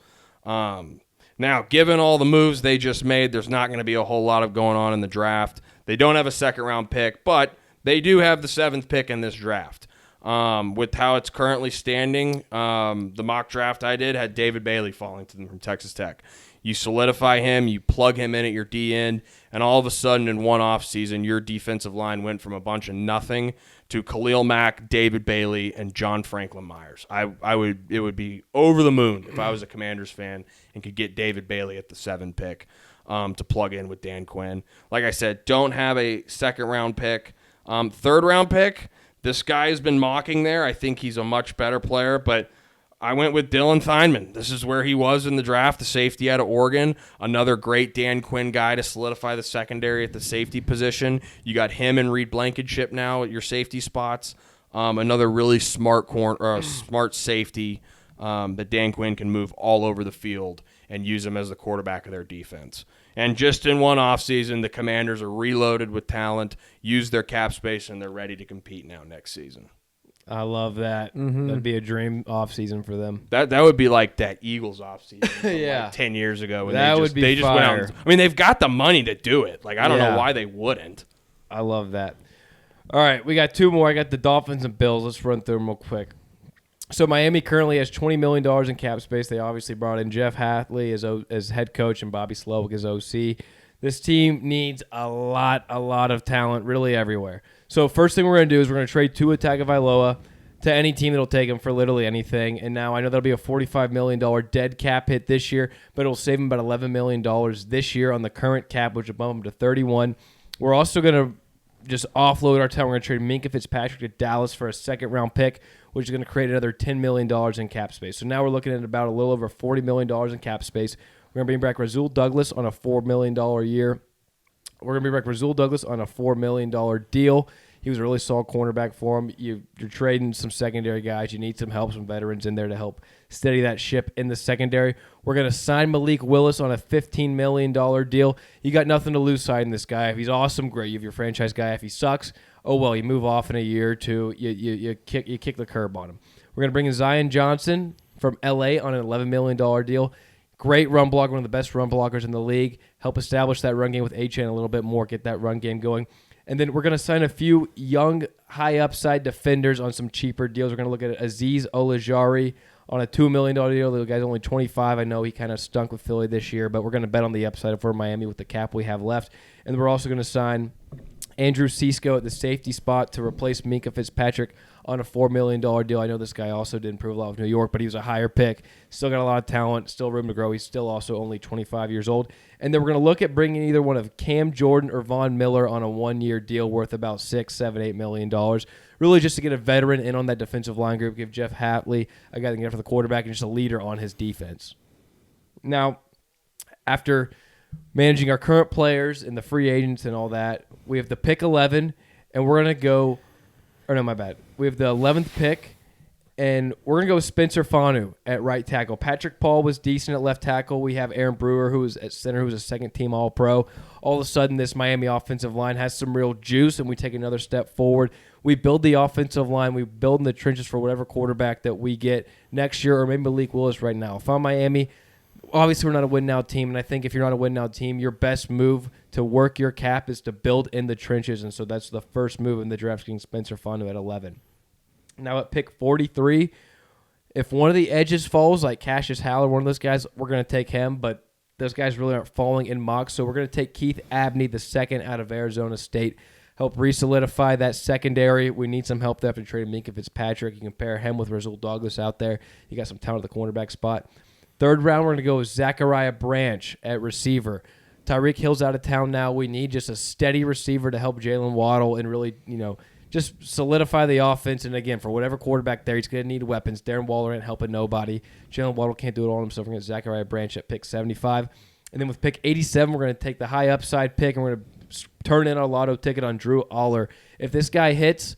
Now, given all the moves they just made, there's not going to be a whole lot of going on in the draft. They don't have a second-round pick, but they do have the 7th pick in this draft. With how it's currently standing, the mock draft I did had David Bailey falling to them from Texas Tech. You solidify him, you plug him in at your D end, and all of a sudden in one offseason, your defensive line went from a bunch of nothing to Khalil Mack, David Bailey, and John Franklin Myers. It would be over the moon if I was a Commanders fan and could get David Bailey at the 7th pick to plug in with Dan Quinn. Like I said, don't have a second-round pick. 3rd-round pick, this guy has been mocking there. I think he's a much better player, but I went with Dylan Theinman. This is where he was in the draft, the safety out of Oregon. Another great Dan Quinn guy to solidify the secondary at the safety position. You got him and Reed Blankenship now at your safety spots. Another really smart smart safety that Dan Quinn can move all over the field and use him as the quarterback of their defense. And just in one offseason, the Commanders are reloaded with talent, use their cap space, and they're ready to compete now next season. I love that. Mm-hmm. That'd be a dream offseason for them. That would be like that Eagles offseason from yeah. like 10 years ago. When that would be fire. Went out. I mean, they've got the money to do it. Like, I don't know why they wouldn't. I love that. All right, we got 2 more. I got the Dolphins and Bills. Let's run through them real quick. So Miami currently has $20 million in cap space. They obviously brought in Jeff Hatley as head coach and Bobby Slowick as OC. This team needs a lot of talent really everywhere. So first thing we're going to do is we're going to trade Tua Tagovailoa to any team that will take him for literally anything. And now I know that'll be a $45 million dead cap hit this year, but it'll save him about $11 million this year on the current cap, which will bump him to 31. We're also going to just offload our talent. We're going to trade Minkah Fitzpatrick to Dallas for a second-round pick, which is going to create another $10 million in cap space. So now we're looking at about a little over $40 million in cap space. We're going to bring back Rasul Douglas on a $4 million a year. We're going to bring back Rasul Douglas on a $4 million deal. He was a really solid cornerback for him. You're trading some secondary guys. You need some help, some veterans in there to help steady that ship in the secondary. We're going to sign Malik Willis on a $15 million deal. You got nothing to lose signing this guy. If he's awesome, great. You have your franchise guy. If he sucks, oh well, you move off in a year or two. You kick the curb on him. We're going to bring in Zion Johnson from L.A. on an $11 million deal. Great run blocker, one of the best run blockers in the league. Help establish that run game with Achane a little bit more, get that run game going. And then we're going to sign a few young, high-upside defenders on some cheaper deals. We're going to look at Azeez Ojulari on a $2 million deal. The guy's only 25. I know he kind of stunk with Philly this year, but we're going to bet on the upside for Miami with the cap we have left. And we're also going to sign Andrew Cisco at the safety spot to replace Minkah Fitzpatrick on a $4 million deal. I know this guy also did improve a lot with New York, but he was a higher pick. Still got a lot of talent, still room to grow. He's still also only 25 years old. And then we're going to look at bringing either one of Cam Jordan or Von Miller on a one-year deal worth about $6, $7, $8 million. Really just to get a veteran in on that defensive line group, give Jeff Hatley a guy that can get for the quarterback and just a leader on his defense. Now, after managing our current players and the free agents and all that, we have the pick 11, and we're going to go – or no, my bad. We have the 11th pick, and we're going to go with Spencer Fanu at right tackle. Patrick Paul was decent at left tackle. We have Aaron Brewer, who was at center, who was a second-team All-Pro. All of a sudden, this Miami offensive line has some real juice, and we take another step forward. We build the offensive line. We build in the trenches for whatever quarterback that we get next year, or maybe Malik Willis right now. If I'm Miami – obviously, we're not a win-now team, and I think if you're not a win-now team, your best move to work your cap is to build in the trenches, and so that's the first move in the draft, getting Spencer Fanu at 11. Now at pick 43, if one of the edges falls, like Cassius Haller, one of those guys, we're going to take him, but those guys really aren't falling in mocks, so we're going to take Keith Abney, the second out of Arizona State, help re-solidify that secondary. We need some help there after trading Minkah Fitzpatrick. You can pair him with Rasul Douglas out there. You got some talent at the cornerback spot. Third round, we're going to go with Zachariah Branch at receiver. Tyreek Hill's out of town now. We need just a steady receiver to help Jaylen Waddle and really, just solidify the offense. And, again, for whatever quarterback there, he's going to need weapons. Darren Waller ain't helping nobody. Jaylen Waddle can't do it all himself. We're going to get Zachariah Branch at pick 75. And then with pick 87, we're going to take the high upside pick, and we're going to turn in our lotto ticket on Drew Aller. If this guy hits,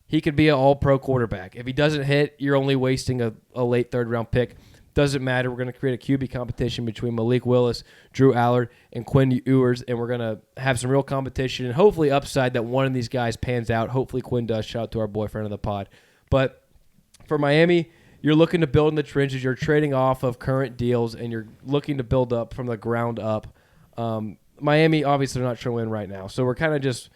he could be an all-pro quarterback. If he doesn't hit, you're only wasting a late third-round pick. Doesn't matter. We're going to create a QB competition between Malik Willis, Drew Allard, and Quinn Ewers, and we're going to have some real competition and hopefully upside that one of these guys pans out. Hopefully Quinn does. Shout out to our boyfriend of the pod. But for Miami, you're looking to build in the trenches. You're trading off of current deals, and you're looking to build up from the ground up. Miami, obviously, they're not trying to win right now. So we're kind of just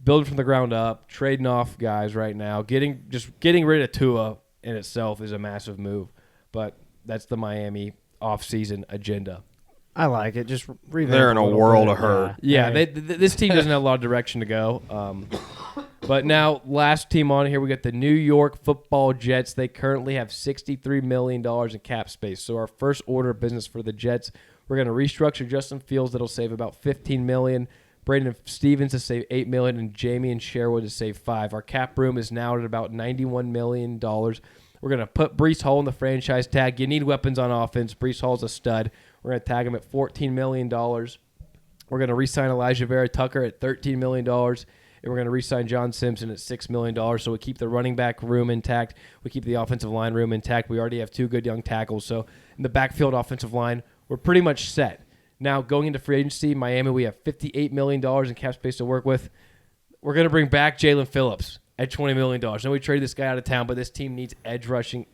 building from the ground up, trading off guys right now. Getting rid of Tua in itself is a massive move. But that's the Miami offseason agenda. I like it. Just revamp. They're in a world of hurt. Yeah, this team doesn't have a lot of direction to go. But now, last team on here, we got the New York Football Jets. They currently have $63 million in cap space. So our first order of business for the Jets, we're going to restructure Justin Fields. That'll save about $15 million. Brandon Stevens to save $8 million, and Jamie and Sherwood to save $5 million. Our cap room is now at about $91 million. We're going to put Breece Hall in the franchise tag. You need weapons on offense. Breece Hall's a stud. We're going to tag him at $14 million. We're going to re-sign Elijah Vera Tucker at $13 million. And we're going to re-sign John Simpson at $6 million. So we keep the running back room intact. We keep the offensive line room intact. We already have two good young tackles. So in the backfield offensive line, we're pretty much set. Now, going into free agency, Miami, we have $58 million in cap space to work with. We're going to bring back Jalen Phillips at $20 million. Now, we traded this guy out of town, but this team needs edge rushing.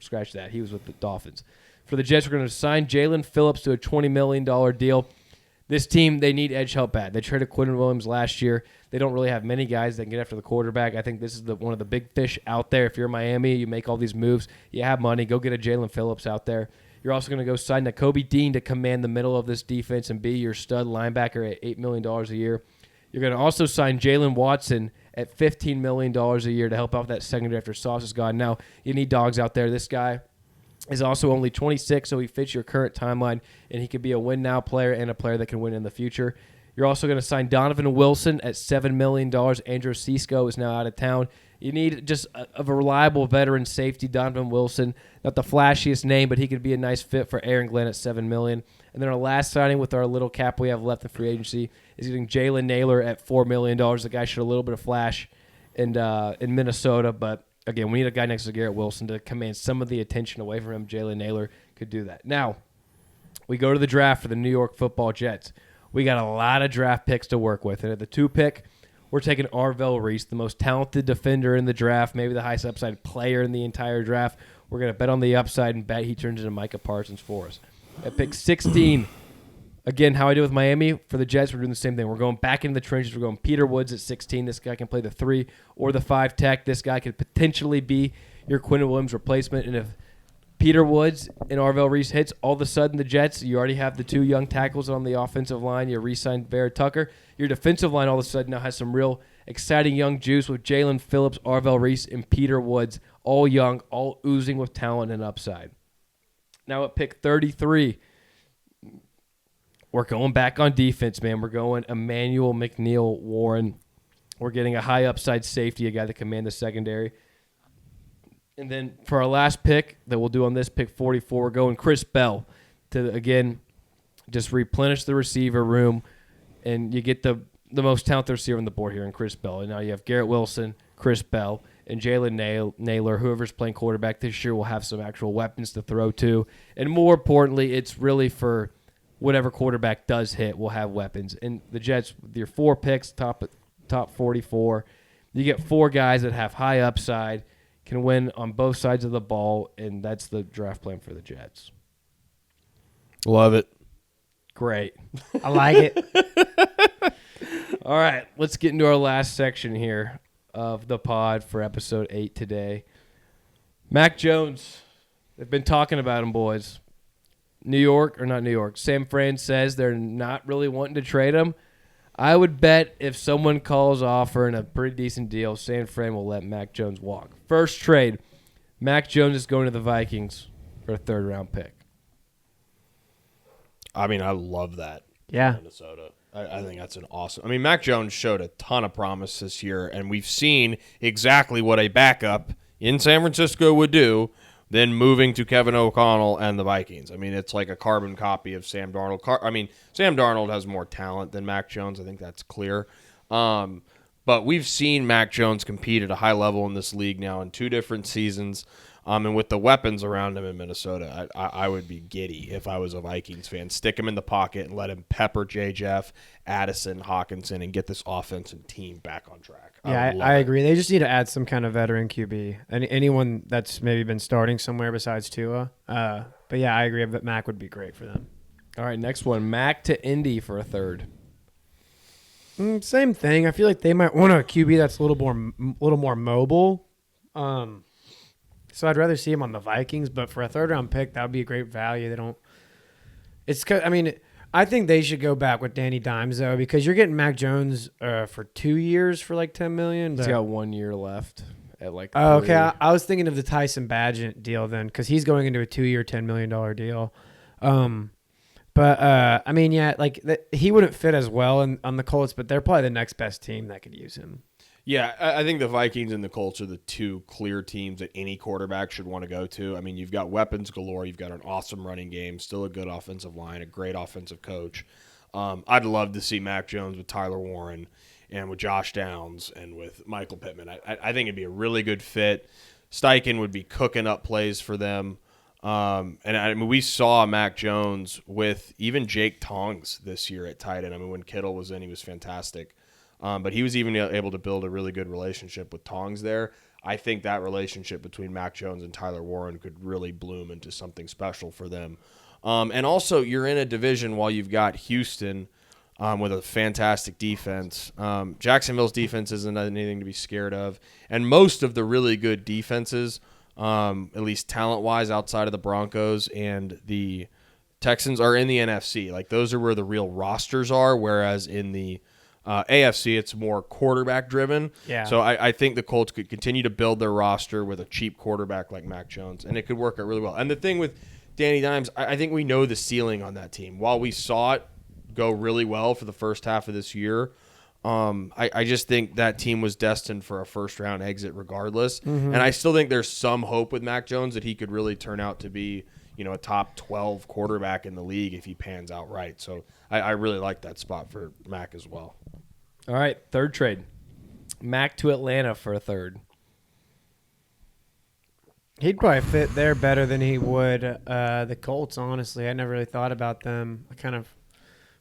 Scratch that. He was with the Dolphins. For the Jets, we're going to sign Jalen Phillips to a $20 million deal. This team, they need edge help bad. They traded Quentin Williams last year. They don't really have many guys that can get after the quarterback. I think this is one of the big fish out there. If you're Miami, you make all these moves, you have money, go get a Jalen Phillips out there. You're also going to go sign Nakobe Dean to command the middle of this defense and be your stud linebacker at $8 million a year. You're going to also sign Jalen Watson at $15 million a year to help out that secondary after Sauce is gone. Now, you need dogs out there. This guy is also only 26, so he fits your current timeline, and he could be a win-now player and a player that can win in the future. You're also going to sign Donovan Wilson at $7 million. Andrew Cisco is now out of town. You need just a reliable veteran safety, Donovan Wilson. Not the flashiest name, but he could be a nice fit for Aaron Glenn at $7 million. And then our last signing with our little cap we have left in free agency is getting Jalen Naylor at $4 million. The guy showed a little bit of flash in Minnesota, but again, we need a guy next to Garrett Wilson to command some of the attention away from him. Jalen Naylor could do that. Now, we go to the draft for the New York Football Jets. We got a lot of draft picks to work with. And at the 2 pick, we're taking Arvell Reese, the most talented defender in the draft, maybe the highest upside player in the entire draft. We're going to bet on the upside and bet he turns into Micah Parsons for us. At pick 16, again, how I do with Miami, for the Jets, we're doing the same thing. We're going back into the trenches. We're going Peter Woods at 16. This guy can play the 3 or the 5 tech. This guy could potentially be your Quinn Williams replacement. And if Peter Woods and Arvell Reese hits, all of a sudden the Jets, you already have the 2 young tackles on the offensive line. You re-signed Vera Tucker. Your defensive line all of a sudden now has some real exciting young juice with Jalen Phillips, Arvell Reese, and Peter Woods, all young, all oozing with talent and upside. Now at pick 33, we're going back on defense, man. We're going Emmanuel McNeil Warren. We're getting a high upside safety, a guy that can command the secondary. And then for our last pick that we'll do on this pick 44, we're going Chris Bell to, again, just replenish the receiver room. And you get the most talented receiver on the board here in Chris Bell. And now you have Garrett Wilson, Chris Bell, and Jalen Naylor. Whoever's playing quarterback this year will have some actual weapons to throw to. And more importantly, it's really for whatever quarterback does hit will have weapons. And the Jets, with your 4 picks, top 44, you get 4 guys that have high upside, can win on both sides of the ball, and that's the draft plan for the Jets. Love it. Great. I like it. All right, let's get into our last section here of the pod for episode 8 today. Mac Jones. They've been talking about him, boys. San Fran says they're not really wanting to trade him. I would bet if someone calls offering a pretty decent deal, San Fran will let Mac Jones walk. First trade, Mac Jones is going to the Vikings for a 3rd-round pick. I mean, I love that. Yeah. Minnesota. I think that's an awesome. I mean, Mac Jones showed a ton of promise this year, and we've seen exactly what a backup in San Francisco would do, then moving to Kevin O'Connell and the Vikings. I mean, it's like a carbon copy of Sam Darnold. Sam Darnold has more talent than Mac Jones. I think that's clear. But we've seen Mac Jones compete at a high level in this league now in 2 different seasons. And with the weapons around him in Minnesota, I would be giddy if I was a Vikings fan. Stick him in the pocket and let him pepper J. Jeff, Addison, Hawkinson, and get this offensive team back on track. Yeah, I agree. They just need to add some kind of veteran QB. Anyone that's maybe been starting somewhere besides Tua. But yeah, I agree that Mac would be great for them. All right, next one. Mac to Indy for a 3rd. Same thing. I feel like they might want a QB that's a little more mobile. So I'd rather see him on the Vikings, but for a 3rd-round pick, that would be a great value. They don't. I think they should go back with Danny Dimes though, because you're getting Mac Jones for 2 years for like $10 million. He's got 1 year left at like. Oh, okay. I was thinking of the Tyson Badgett deal then, because he's going into a 2-year, $10 million deal. I mean, yeah, like he wouldn't fit as well on the Colts, but they're probably the next best team that could use him. Yeah, I think the Vikings and the Colts are the 2 clear teams that any quarterback should want to go to. I mean, you've got weapons galore. You've got an awesome running game, still a good offensive line, a great offensive coach. I'd love to see Mac Jones with Tyler Warren and with Josh Downs and with Michael Pittman. I think it'd be a really good fit. Steichen would be cooking up plays for them. And I mean, we saw Mac Jones with even Jake Tongs this year at tight end. I mean, when Kittle was in, he was fantastic. But he was even able to build a really good relationship with Tongs there. I think that relationship between Mac Jones and Tyler Warren could really bloom into something special for them. And also, you're in a division while you've got Houston with a fantastic defense. Jacksonville's defense isn't anything to be scared of. And most of the really good defenses, at least talent-wise, outside of the Broncos and the Texans, are in the NFC. Like, those are where the real rosters are, whereas in the AFC, it's more quarterback-driven. Yeah. So I think the Colts could continue to build their roster with a cheap quarterback like Mac Jones, and it could work out really well. And the thing with Danny Dimes, I think we know the ceiling on that team. While we saw it go really well for the first half of this year, I just think that team was destined for a first-round exit regardless. Mm-hmm. And I still think there's some hope with Mac Jones that he could really turn out to be, a top 12 quarterback in the league if he pans out right. So I really like that spot for Mac as well. All right, 3rd trade. Mac to Atlanta for a 3rd. He'd probably fit there better than he would the Colts, honestly. I never really thought about them. I kind of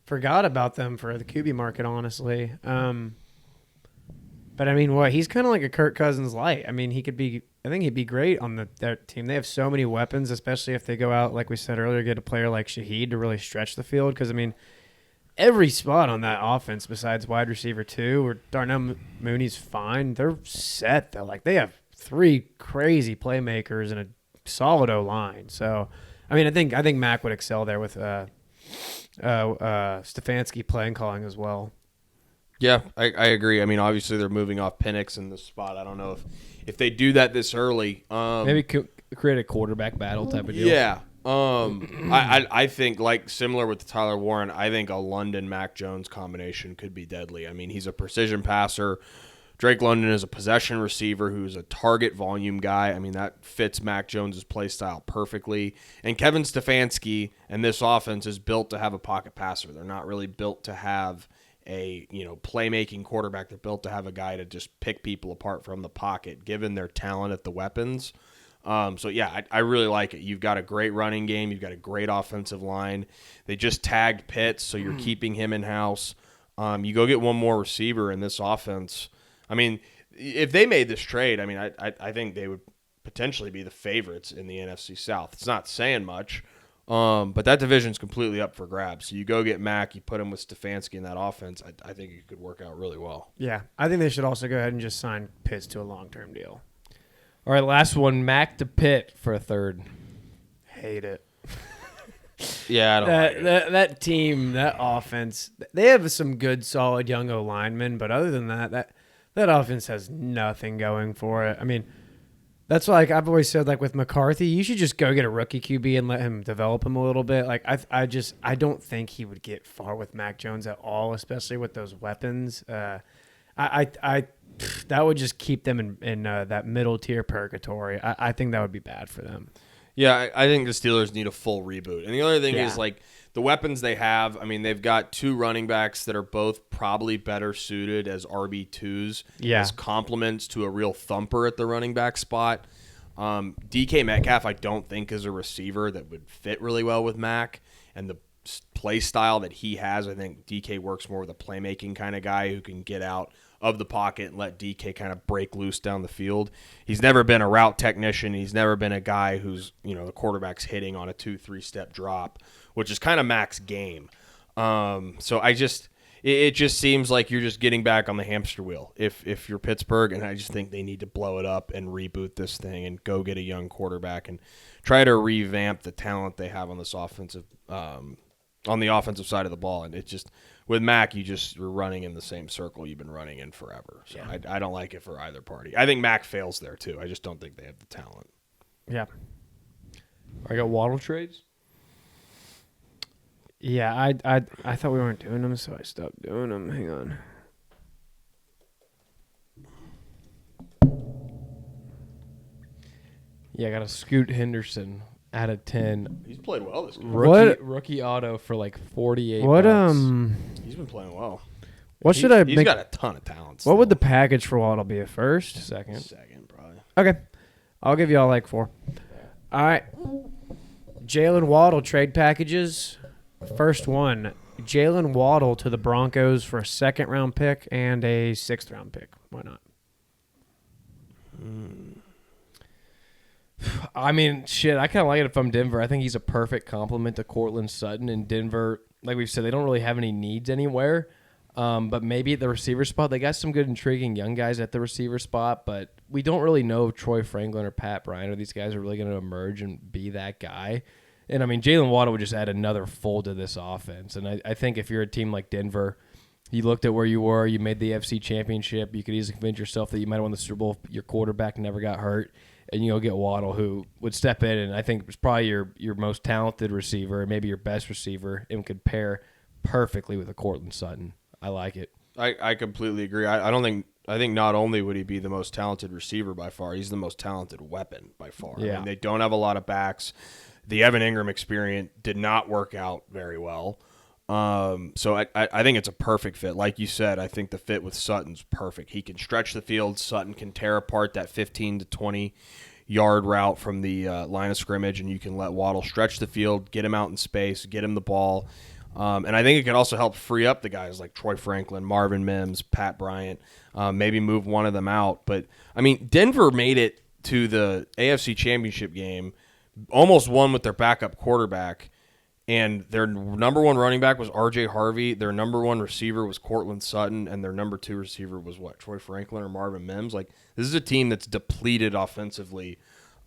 forgot about them for the QB market, honestly. But, I mean, he's kind of like a Kirk Cousins light. I mean, I think he'd be great on their team. They have so many weapons, especially if they go out, like we said earlier, get a player like Shaheed to really stretch the field. Because, I mean, every spot on that offense besides wide receiver 2 or Darnell Mooney's fine. They're set, though. Like, they have 3 crazy playmakers and a solid O-line. So, I mean, I think Mac would excel there with Stefanski playing calling as well. Yeah, I agree. I mean, obviously they're moving off Penix in this spot. I don't know if they do that this early. Maybe create a quarterback battle type of deal. Yeah. I think like similar with Tyler Warren, I think a London Mac Jones combination could be deadly. I mean, he's a precision passer. Drake London is a possession receiver who's a target volume guy. I mean, that fits Mac Jones's play style perfectly. And Kevin Stefanski and this offense is built to have a pocket passer. They're not really built to have a playmaking quarterback. They're built to have a guy to just pick people apart from the pocket, given their talent at the weapons. So, yeah, I really like it. You've got a great running game. You've got a great offensive line. They just tagged Pitts, so you're keeping him in-house. You go get one more receiver in this offense. I mean, if they made this trade, I mean, I think they would potentially be the favorites in the NFC South. It's not saying much, but that division's completely up for grabs. So you go get Mac, you put him with Stefanski in that offense, I think it could work out really well. Yeah, I think they should also go ahead and just sign Pitts to a long-term deal. All right, last one, Mac to Pitt for a third. Hate it. Yeah, I don't like it. That team, that offense, they have some good, solid young O-linemen, but other than that offense has nothing going for it. I mean, that's why I've always said, like with McCarthy, you should just go get a rookie QB and let him develop him a little bit. Like I don't think he would get far with Mac Jones at all, especially with those weapons. That would just keep them in that middle tier purgatory. I think that would be bad for them. Yeah, I think the Steelers need a full reboot. And the other thing is, like, the weapons they have, I mean, they've got two running backs that are both probably better suited as RB2s, as complements to a real thumper at the running back spot. DK Metcalf, I don't think, is a receiver that would fit really well with Mac. And the play style that he has, I think DK works more with a playmaking kind of guy who can get out of the pocket and let DK kind of break loose down the field. He's never been a route technician. He's never been a guy who's, the quarterback's hitting on a 2-3 step drop, which is kind of Mac's game. So it just seems like you're just getting back on the hamster wheel if you're Pittsburgh, and I just think they need to blow it up and reboot this thing and go get a young quarterback and try to revamp the talent they have on this offensive on the offensive side of the ball. And it just, with Mac, you're running in the same circle you've been running in forever. So yeah. I don't like it for either party. I think Mac fails there too. I just don't think they have the talent. Yeah. I got Waddle trades. Yeah, I thought we weren't doing them, so I stopped doing them. Hang on. Yeah, I got a Scoot Henderson out of 10. He's played well this game. Rookie auto for like 48 What bucks. He's been playing well. What should I He's make? got a ton of talent. What would the package for Waddle be? A first? Second, probably. Okay. I'll give y'all like 4. All right. Jaylen Waddle trade packages. First one, Jaylen Waddle to the Broncos for a 2nd-round pick and a 6th-round pick. Why not? I mean, shit, I kind of like it if I'm Denver. I think he's a perfect complement to Cortland Sutton. And Denver, like we've said, they don't really have any needs anywhere. But maybe at the receiver spot, they got some good, intriguing young guys at the receiver spot. But we don't really know if Troy Franklin or Pat Bryant or these guys are really going to emerge and be that guy. And, I mean, Jaylen Waddle would just add another fold to this offense. And I think if you're a team like Denver, you looked at where you were, you made the AFC Championship, you could easily convince yourself that you might have won the Super Bowl if your quarterback never got hurt, and you go get Waddle, who would step in and I think was probably your most talented receiver, maybe your best receiver, and could pair perfectly with a Cortland Sutton. I like it. I completely agree. I think not only would he be the most talented receiver by far, he's the most talented weapon by far. Yeah. I mean, they don't have a lot of backs. The Evan Ingram experience did not work out very well. So I think it's a perfect fit. Like you said, I think the fit with Sutton's perfect. He can stretch the field. Sutton can tear apart that 15 to 20-yard route from the line of scrimmage, and you can let Waddle stretch the field, get him out in space, get him the ball. And I think it could also help free up the guys like Troy Franklin, Marvin Mims, Pat Bryant, maybe move one of them out. But, I mean, Denver made it to the AFC Championship game, almost won with their backup quarterback, and their number one running back was R.J. Harvey. Their number one receiver was Cortland Sutton, and their number 2 receiver was Troy Franklin or Marvin Mims. Like, this is a team that's depleted offensively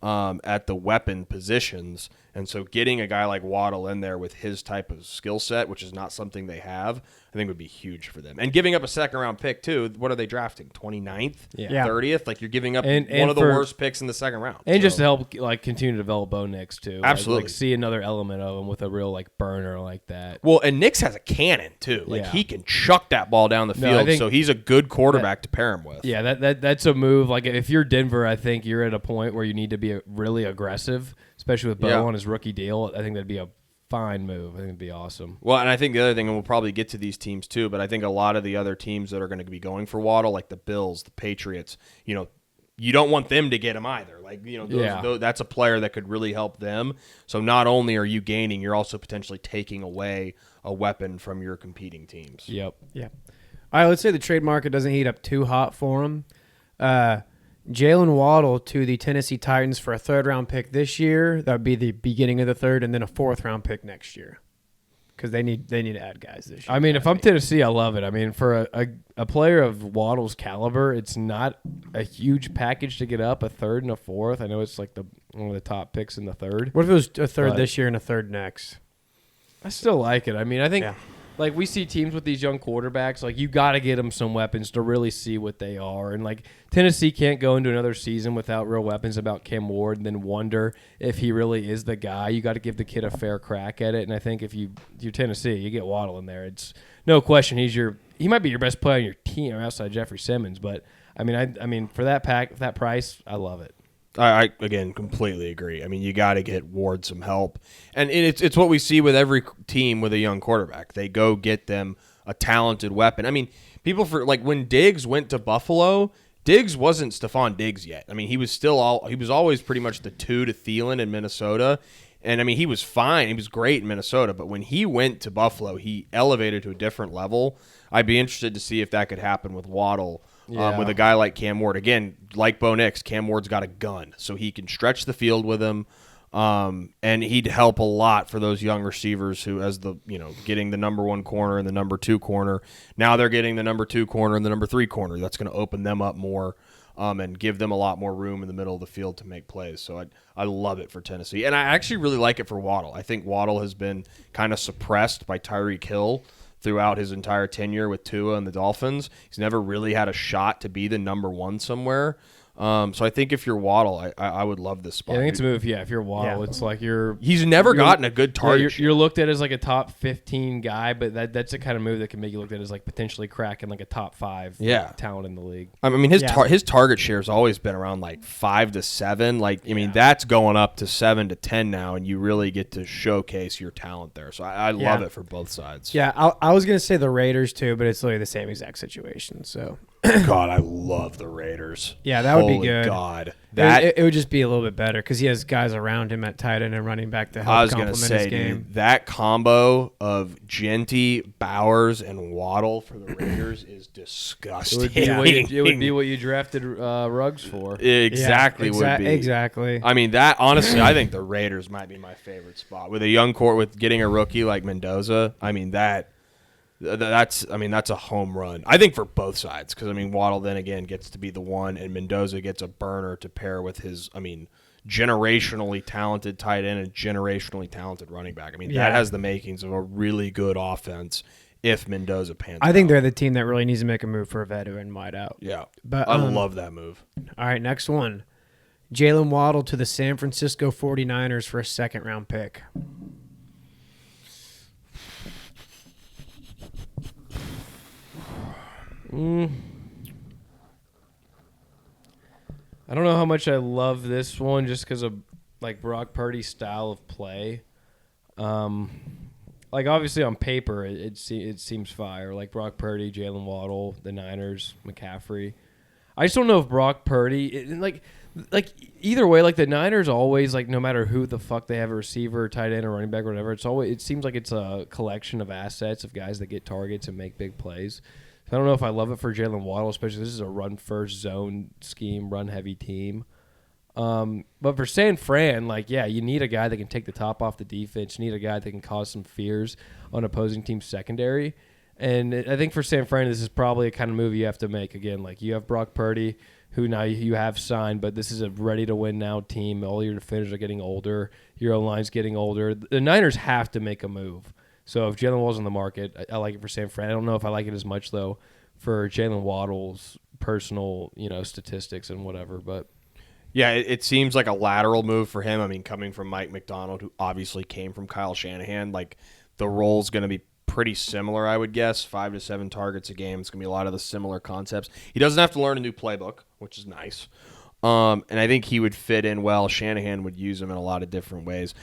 at the weapon positions, and so getting a guy like Waddle in there with his type of skill set, which is not something they have, I think would be huge for them. And giving up a second-round pick, too, what are they drafting, 29th, Yeah. 30th? Like, you're giving up And one of the for- worst picks in the second round. And So- just to help like continue to develop Bo Nix too. Absolutely. Like see another element of him with a real like burner like that. Well, and Nix has a cannon, too. Like, Yeah. he can chuck that ball down the No, I field, think so he's a good quarterback to pair him with. Yeah, that's a move. Like if you're Denver, I think you're at a point where you need to be really aggressive, especially with Bo Yeah. on his rookie deal. I think that'd be a fine move. I think it'd be awesome. Well, and I think the other thing, and we'll probably get to these teams too, but I think a lot of the other teams that are going to be going for Waddle, like the Bills, the Patriots, you don't want them to get him either. Like, that's a player that could really help them. So not only are you gaining, you're also potentially taking away a weapon from your competing teams. Yep. Yeah. All right, let's say the trade market doesn't heat up too hot for him. Jaylen Waddle to the Tennessee Titans for a third-round pick this year. That would be the beginning of the third, and then a fourth-round pick next year. Because they need to add guys this year. I mean, if I'm Tennessee, I love it. I mean, for a player of Waddle's caliber, it's not a huge package to get up a third and a fourth. I know it's like one of the top picks in the third. What if it was a third But- this year and a third next? I still like it. I mean, I think Yeah. like we see teams with these young quarterbacks, like you got to get them some weapons to really see what they are. And like Tennessee can't go into another season without real weapons about Cam Ward and then wonder if he really is the guy. You got to give the kid a fair crack at it. And I think if you're Tennessee, you get Waddle in there. It's no question he might be your best player on your team outside Jeffrey Simmons. But I mean for that price, I love it. I again completely agree. I mean, you got to get Ward some help, and it's what we see with every team with a young quarterback. They go get them a talented weapon. I mean, people when Diggs went to Buffalo, Diggs wasn't Stephon Diggs yet. I mean, he was always pretty much the 2 to Thielen in Minnesota, and I mean he was fine. He was great in Minnesota, but when he went to Buffalo, he elevated to a different level. I'd be interested to see if that could happen with Waddle. Yeah. With a guy like Cam Ward. Again, like Bo Nix, Cam Ward's got a gun, so he can stretch the field with him, and he'd help a lot for those young receivers who, getting the number 1 corner and the number 2 corner. Now they're getting the number 2 corner and the number 3 corner. That's going to open them up more and give them a lot more room in the middle of the field to make plays. So I love it for Tennessee. And I actually really like it for Waddle. I think Waddle has been kind of suppressed by Tyreek Hill throughout his entire tenure with Tua and the Dolphins. He's never really had a shot to be the number 1 somewhere. So I think if you're Waddle, I would love this spot. Yeah, I think it's a move. Yeah, if you're Waddle, it's like he's never gotten a good target. You're looked at as like a top 15 guy, but that's the kind of move that can make you looked at as like potentially cracking like a top 5 talent in the league. I mean, his target share has always been around like 5 to 7. Like, I mean, that's going up to 7 to 10 now, and you really get to showcase your talent there. So I love it for both sides. Yeah, I was going to say the Raiders too, but it's literally the same exact situation. So God, I love the Raiders. Yeah, that would be Holy good. God, it would just be a little bit better because he has guys around him at tight end and running back to help I was going to complement his say, game. dude, that combo of Genty, Bowers, and Waddle for the Raiders is disgusting. It would be what you drafted Ruggs for. Exactly would be. Exactly. I mean, that honestly, I think the Raiders might be my favorite spot with a young court with getting a rookie like Mendoza. I mean that's a home run. I think for both sides because I mean Waddle then again gets to be the 1 and Mendoza gets a burner to pair with his generationally talented tight end and generationally talented running back. I mean that has the makings of a really good offense if Mendoza pans I think out. they're the team that really needs to make a move for a veteran wideout. Yeah, But I love that move. All right, next one. Jaylen Waddle to the San Francisco 49ers for a second-round pick. I don't know how much I love this one just because of like Brock Purdy's style of play. Like obviously on paper it seems fire. Like Brock Purdy, Jaylen Waddle, the Niners, McCaffrey. I just don't know if Brock Purdy like either way, like the Niners always like no matter who the fuck they have a receiver, or tight end, or running back, or whatever. It seems like it's a collection of assets of guys that get targets and make big plays. I don't know if I love it for Jaylen Waddle, especially this is a run-first zone scheme, run-heavy team. But for San Fran, you need a guy that can take the top off the defense. You need a guy that can cause some fears on opposing team's secondary. And I think for San Fran, this is probably a kind of move you have to make. Again, like you have Brock Purdy, who now you have signed, but this is a ready-to-win-now team. All your defenders are getting older. Your O-line's getting older. The Niners have to make a move. So if Jaylen Waddle's on the market, I like it for San Fran. I don't know if I like it as much though for Jaylen Waddle's personal, statistics and whatever. But Yeah, it seems like a lateral move for him. I mean, coming from Mike McDonald, who obviously came from Kyle Shanahan, like the role's going to be pretty similar, I would guess. 5 to 7 targets a game. It's going to be a lot of the similar concepts. He doesn't have to learn a new playbook, which is nice. And I think he would fit in well. Shanahan would use him in a lot of different ways.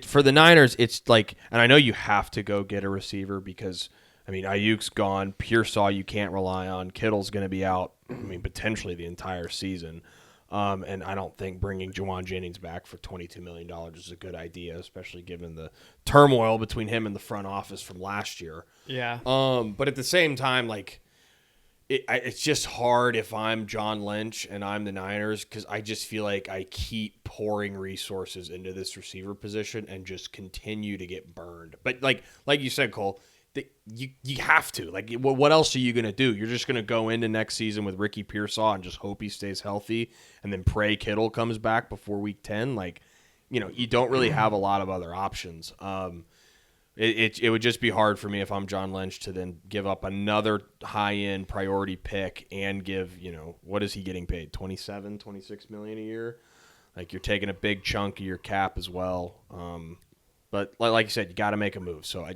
For the Niners, it's like, and I know you have to go get a receiver because, I mean, Ayuk's gone. Pearsall you can't rely on. Kittle's going to be out, potentially the entire season. And I don't think bringing Juwan Jennings back for $22 million is a good idea, especially given the turmoil between him and the front office from last year. Yeah. But at the same time, like, it's just hard if I'm John Lynch and I'm the Niners because I just feel like I keep pouring resources into this receiver position and just continue to get burned. But like you said, Cole, you have to. Like, what else are you going to do? You're just going to go into next season with Ricky Pearsall and just hope he stays healthy and then pray Kittle comes back before week 10? Like, you don't really have a lot of other options. It would just be hard for me if I'm John Lynch to then give up another high-end priority pick and give, what is he getting paid? $26 million a year? Like, you're taking a big chunk of your cap as well. But like you said, you got to make a move. So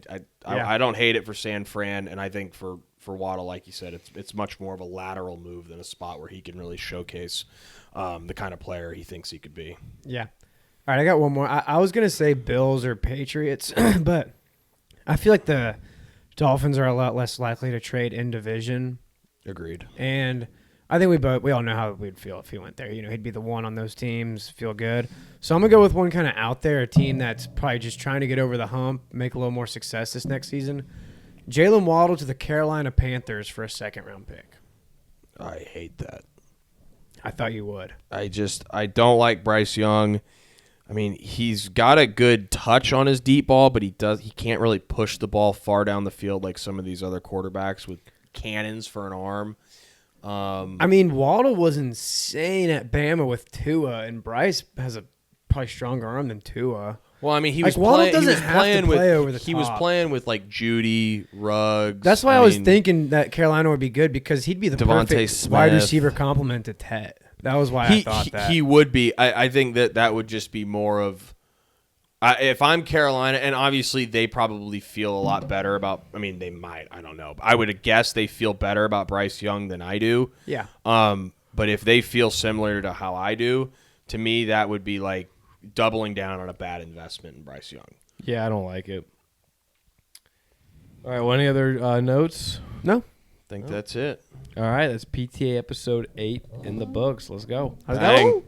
I don't hate it for San Fran, and I think for Waddle, like you said, it's much more of a lateral move than a spot where he can really showcase the kind of player he thinks he could be. Yeah. All right, I got one more. I was going to say Bills or Patriots, but I feel like the Dolphins are a lot less likely to trade in division. Agreed. And I think we all know how we'd feel if he went there. He'd be the one on those teams, feel good. So I'm going to go with one kind of out there, a team that's probably just trying to get over the hump, make a little more success this next season. Jaylen Waddle to the Carolina Panthers for a second-round pick. I hate that. I thought you would. I don't like Bryce Young. I mean, he's got a good touch on his deep ball, but he can't really push the ball far down the field like some of these other quarterbacks with cannons for an arm. Waddle was insane at Bama with Tua, and Bryce has a probably stronger arm than Tua. Well, I mean, he Like, was Waddle playing. He doesn't was have to playing with. play over the He was top. playing with like Judy Ruggs. That's why I was thinking that Carolina would be good because he'd be the Devontae perfect Smith. wide receiver complement to Tet. That was why I thought that. He would be. I think that would just be more of. If I'm Carolina, and obviously they probably feel a lot better about. I mean, they might. I don't know. I would guess they feel better about Bryce Young than I do. Yeah. But if they feel similar to how I do, to me that would be like doubling down on a bad investment in Bryce Young. yeah, I don't like it. All right, well, any other notes? No. I think that's it. All right, that's PTA episode 8 in the books. Let's go. Let's Bang. go.